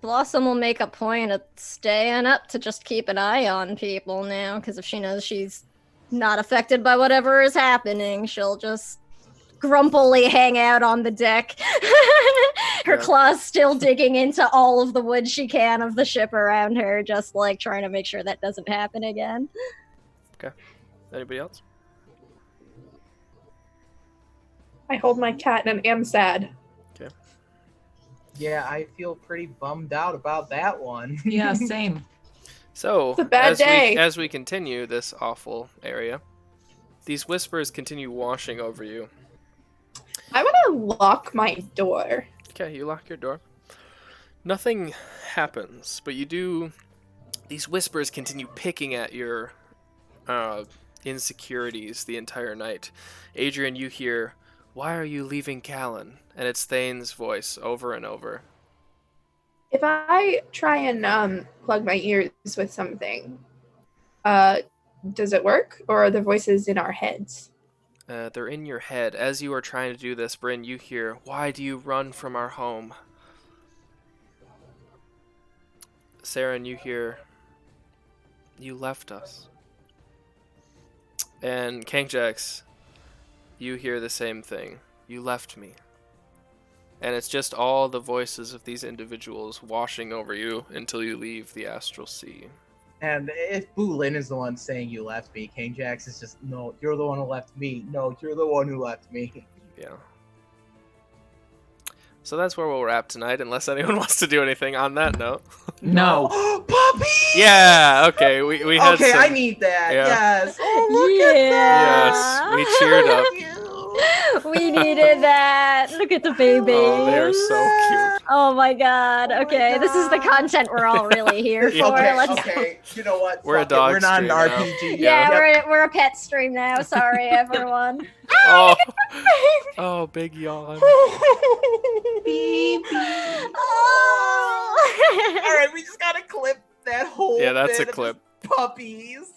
Blossom will make a point of staying up to just keep an eye on people now, because if she knows she's not affected by whatever is happening, she'll just grumpily hang out on the deck. Her Yeah. claws still digging into all of the wood she can of the ship around her, just like trying to make sure that doesn't happen again. Anybody else? I hold my cat and am sad. Yeah, I feel pretty bummed out about that one. Yeah, same. So, It's a bad day. as we continue this awful area, these whispers continue washing over you. I want to lock my door. Okay, you lock your door. Nothing happens, but you do... These whispers continue picking at your insecurities the entire night. Adrian, you hear, "Why are you leaving Callan?" And it's Thane's voice over and over. If I try and plug my ears with something, does it work? Or are the voices in our heads? They're in your head. As you are trying to do this, Bryn, you hear, "Why do you run from our home?" Saren, you hear, "You left us." And Kankjax, you hear the same thing. "You left me." And it's just all the voices of these individuals washing over you until you leave the astral sea. And if Bu Lin is the one saying you left me, King Jax is just, no, you're the one who left me. No, you're the one who left me. Yeah. So that's where we'll wrap tonight, unless anyone wants to do anything on that note. No. Puppy! Yeah, okay, we had Okay, some... I need that. Yeah. Yes. Oh, look at that. Yes, we cheered up. We needed that. Look at the baby. Oh, they're so cute. Oh my god. Oh Okay, my this is the God. content we're all really here Yeah. for. Okay, Let's... okay. You know what? We're a Fuck it, dog We're not an stream now. RPG. Yeah, Yep. we're a pet stream now. Sorry, everyone. Oh, oh, big yawn. Baby. Oh. All right, we just gotta clip that whole. Yeah, that's bit a of clip. just Puppies.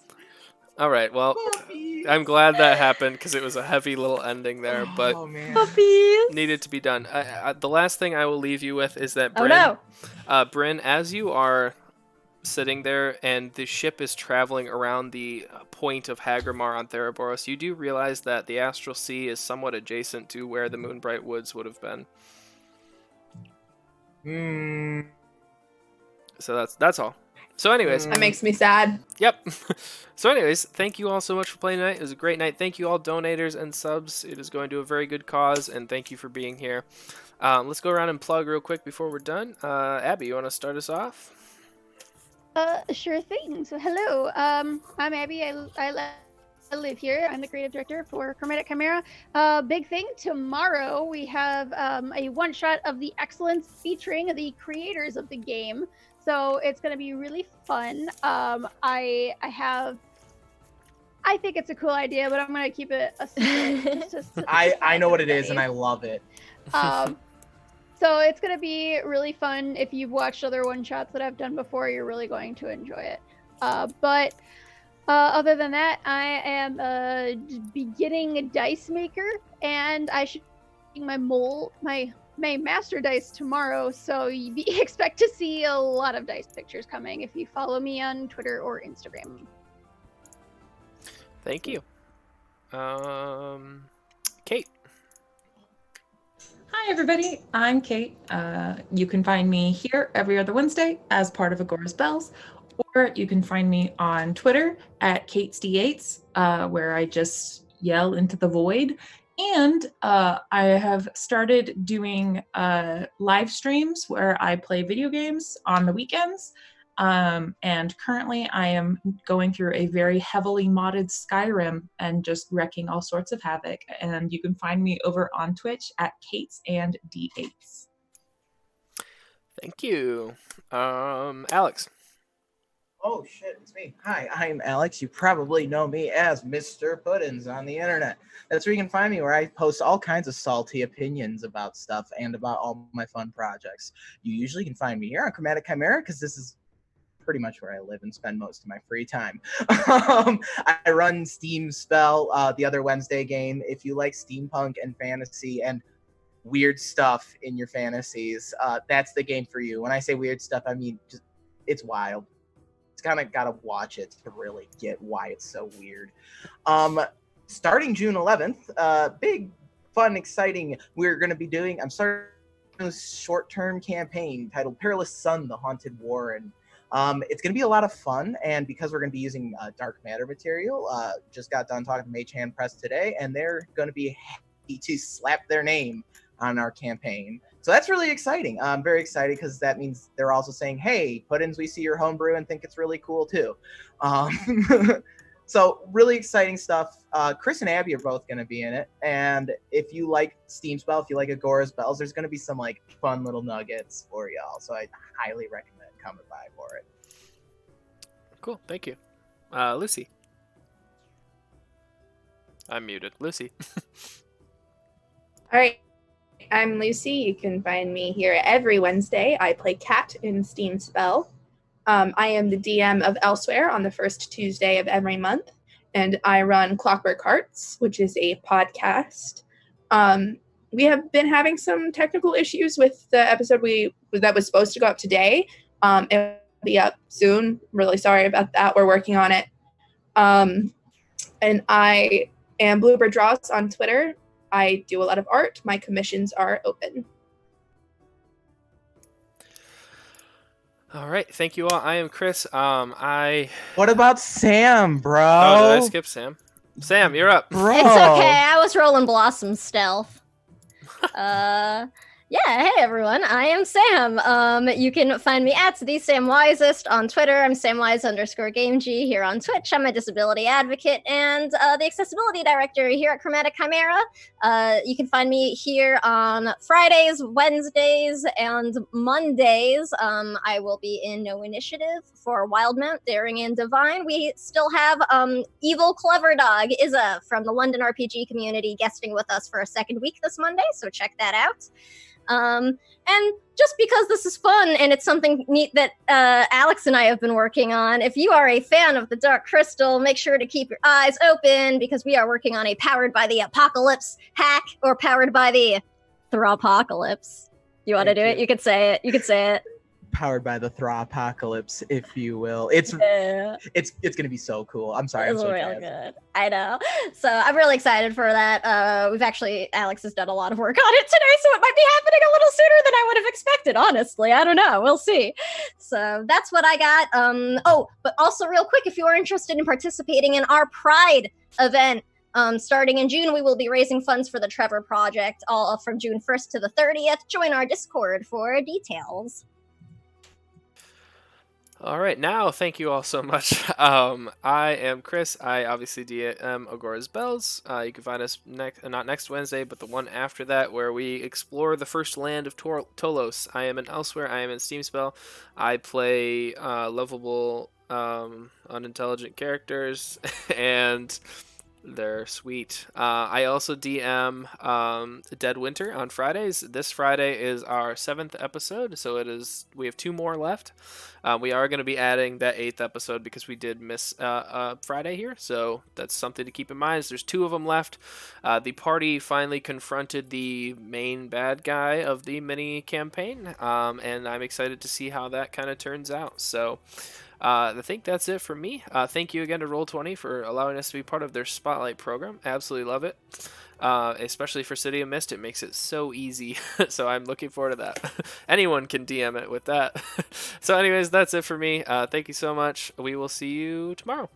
All right, well, Puppies. I'm glad that happened because it was a heavy little ending there, but Oh man. Puppies. needed to be done. The last thing I will leave you with is that Oh Bryn, no. Bryn, as you are sitting there and the ship is traveling around the point of Hagramar on Theroboros, you do realize that the Astral Sea is somewhat adjacent to where the Moonbright Woods would have been. Hmm. So that's all. So anyways, That makes me sad. yep. So anyways, thank you all so much for playing tonight. It was a great night. Thank you all donators and subs. It is going to a very good cause, and thank you for being here. Let's go around and plug real quick before we're done. Abby, you want to start us off? Sure thing. So hello, I'm Abby. I Liv here. I'm the creative director for Chromatic Chimera. Big thing tomorrow. We have a one shot of the excellence featuring the creators of the game. So it's going to be really fun. I think it's a cool idea, but I'm going to keep it a secret. I know what it is, and I love it. So it's going to be really fun. If you've watched other one shots that I've done before, you're really going to enjoy it. But other than that, I am a beginning dice maker, and I should be my master dice tomorrow. So you expect to see a lot of dice pictures coming if you follow me on Twitter or Instagram. Thank you. Kate. Hi, everybody. I'm Kate. You can find me here every other Wednesday as part of Agora's Bells, or you can find me on Twitter at KatesD8s, where I just yell into the void. And I have started doing live streams where I play video games on the weekends. And currently I am going through a very heavily modded Skyrim and just wrecking all sorts of havoc. And you can find me over on Twitch at Kates and D8s. Thank you. Alex. Oh shit, it's me. Hi, I'm Alex. You probably know me as Mr. Puddins on the internet. That's where you can find me, where I post all kinds of salty opinions about stuff and about all my fun projects. You usually can find me here on Chromatic Chimera, because this is pretty much where I live and spend most of my free time. I run Steam Spell, the other Wednesday game. If you like steampunk and fantasy and weird stuff in your fantasies, that's the game for you. When I say weird stuff, I mean just it's wild. It's kind of got to watch it to really get why it's so weird. Starting June 11th, big, fun, exciting, we're going to be doing, I'm starting a short-term campaign titled Perilous Sun, The Haunted Warren. It's going to be a lot of fun, and because we're going to be using dark matter material, just got done talking to Mage Hand Press today, and they're going to be happy to slap their name on our campaign. So that's really exciting. I'm very excited because that means they're also saying, hey, Puddins, we see your homebrew and think it's really cool too. So really exciting stuff. Chris and Abby are both going to be in it. And if you like Steam Spell, if you like Agora's Bells, there's going to be some like fun little nuggets for y'all. So I highly recommend coming by for it. Cool. Thank you. Lucy. I'm muted. Lucy. All right. I'm Lucy. You can find me here every Wednesday. I play Cat in Steam Spell. I am the DM of Elsewhere on the first Tuesday of every month, and I run Clockwork Hearts, which is a podcast. We have been having some technical issues with the episode that was supposed to go up today. It'll be up soon. Really sorry about that. We're working on it. And I am Bluebird Draws on Twitter. I do a lot of art. My commissions are open. All right. Thank you all. I am Chris. What about Sam, bro? Oh, did I skip Sam? Sam, you're up. Bro. It's okay. I was rolling Blossom stealth. Yeah, hey everyone, I am Sam. You can find me at the Sam Wisest on Twitter. I'm SamWise_GameG here on Twitch. I'm a disability advocate and the accessibility director here at Chromatic Chimera. You can find me here on Fridays, Wednesdays, and Mondays. I will be in No Initiative for Wildmount, Daring and Divine. We still have Evil Clever Dog Isa from the London RPG community guesting with us for a second week this Monday, so check that out. And just because this is fun and it's something neat that Alex and I have been working on, if you are a fan of the Dark Crystal, make sure to keep your eyes open because we are working on a Powered by the Apocalypse hack, or Powered by the Thropocalypse. You want to do it? You could say it. You could say it. Powered by the Thropocalypse, if you will. It's gonna be so cool. I'm sorry. It's I'm so real good. I know. So I'm really excited for that. Alex has done a lot of work on it today, so it might be happening a little sooner than I would have expected, honestly. I don't know. We'll see. So that's what I got. But also real quick, if you are interested in participating in our Pride event, starting in June, we will be raising funds for the Trevor Project, all from June 1st to the 30th. Join our Discord for details. All right, now thank you all so much. I am Chris. I obviously DM Agora's Bells. You can find us not next Wednesday, but the one after that, where we explore the first land of Tolos. I am in Elsewhere. I am in Steam Spell. I play lovable, unintelligent characters, and they're sweet. I also DM Dead Winter on Fridays. This Friday is our 7th episode, so we have 2 more left. We are going to be adding that 8th episode because we did miss Friday here, so that's something to keep in mind. There's 2 of them left. The party finally confronted the main bad guy of the mini campaign, and I'm excited to see how that kind of turns out. So I think that's it for me. Thank you again to Roll20 for allowing us to be part of their Spotlight program. Absolutely love it. Especially for City of Mist, it makes it so easy. So I'm looking forward to that. Anyone can DM it with that. So anyways, that's it for me. Thank you so much. We will see you tomorrow.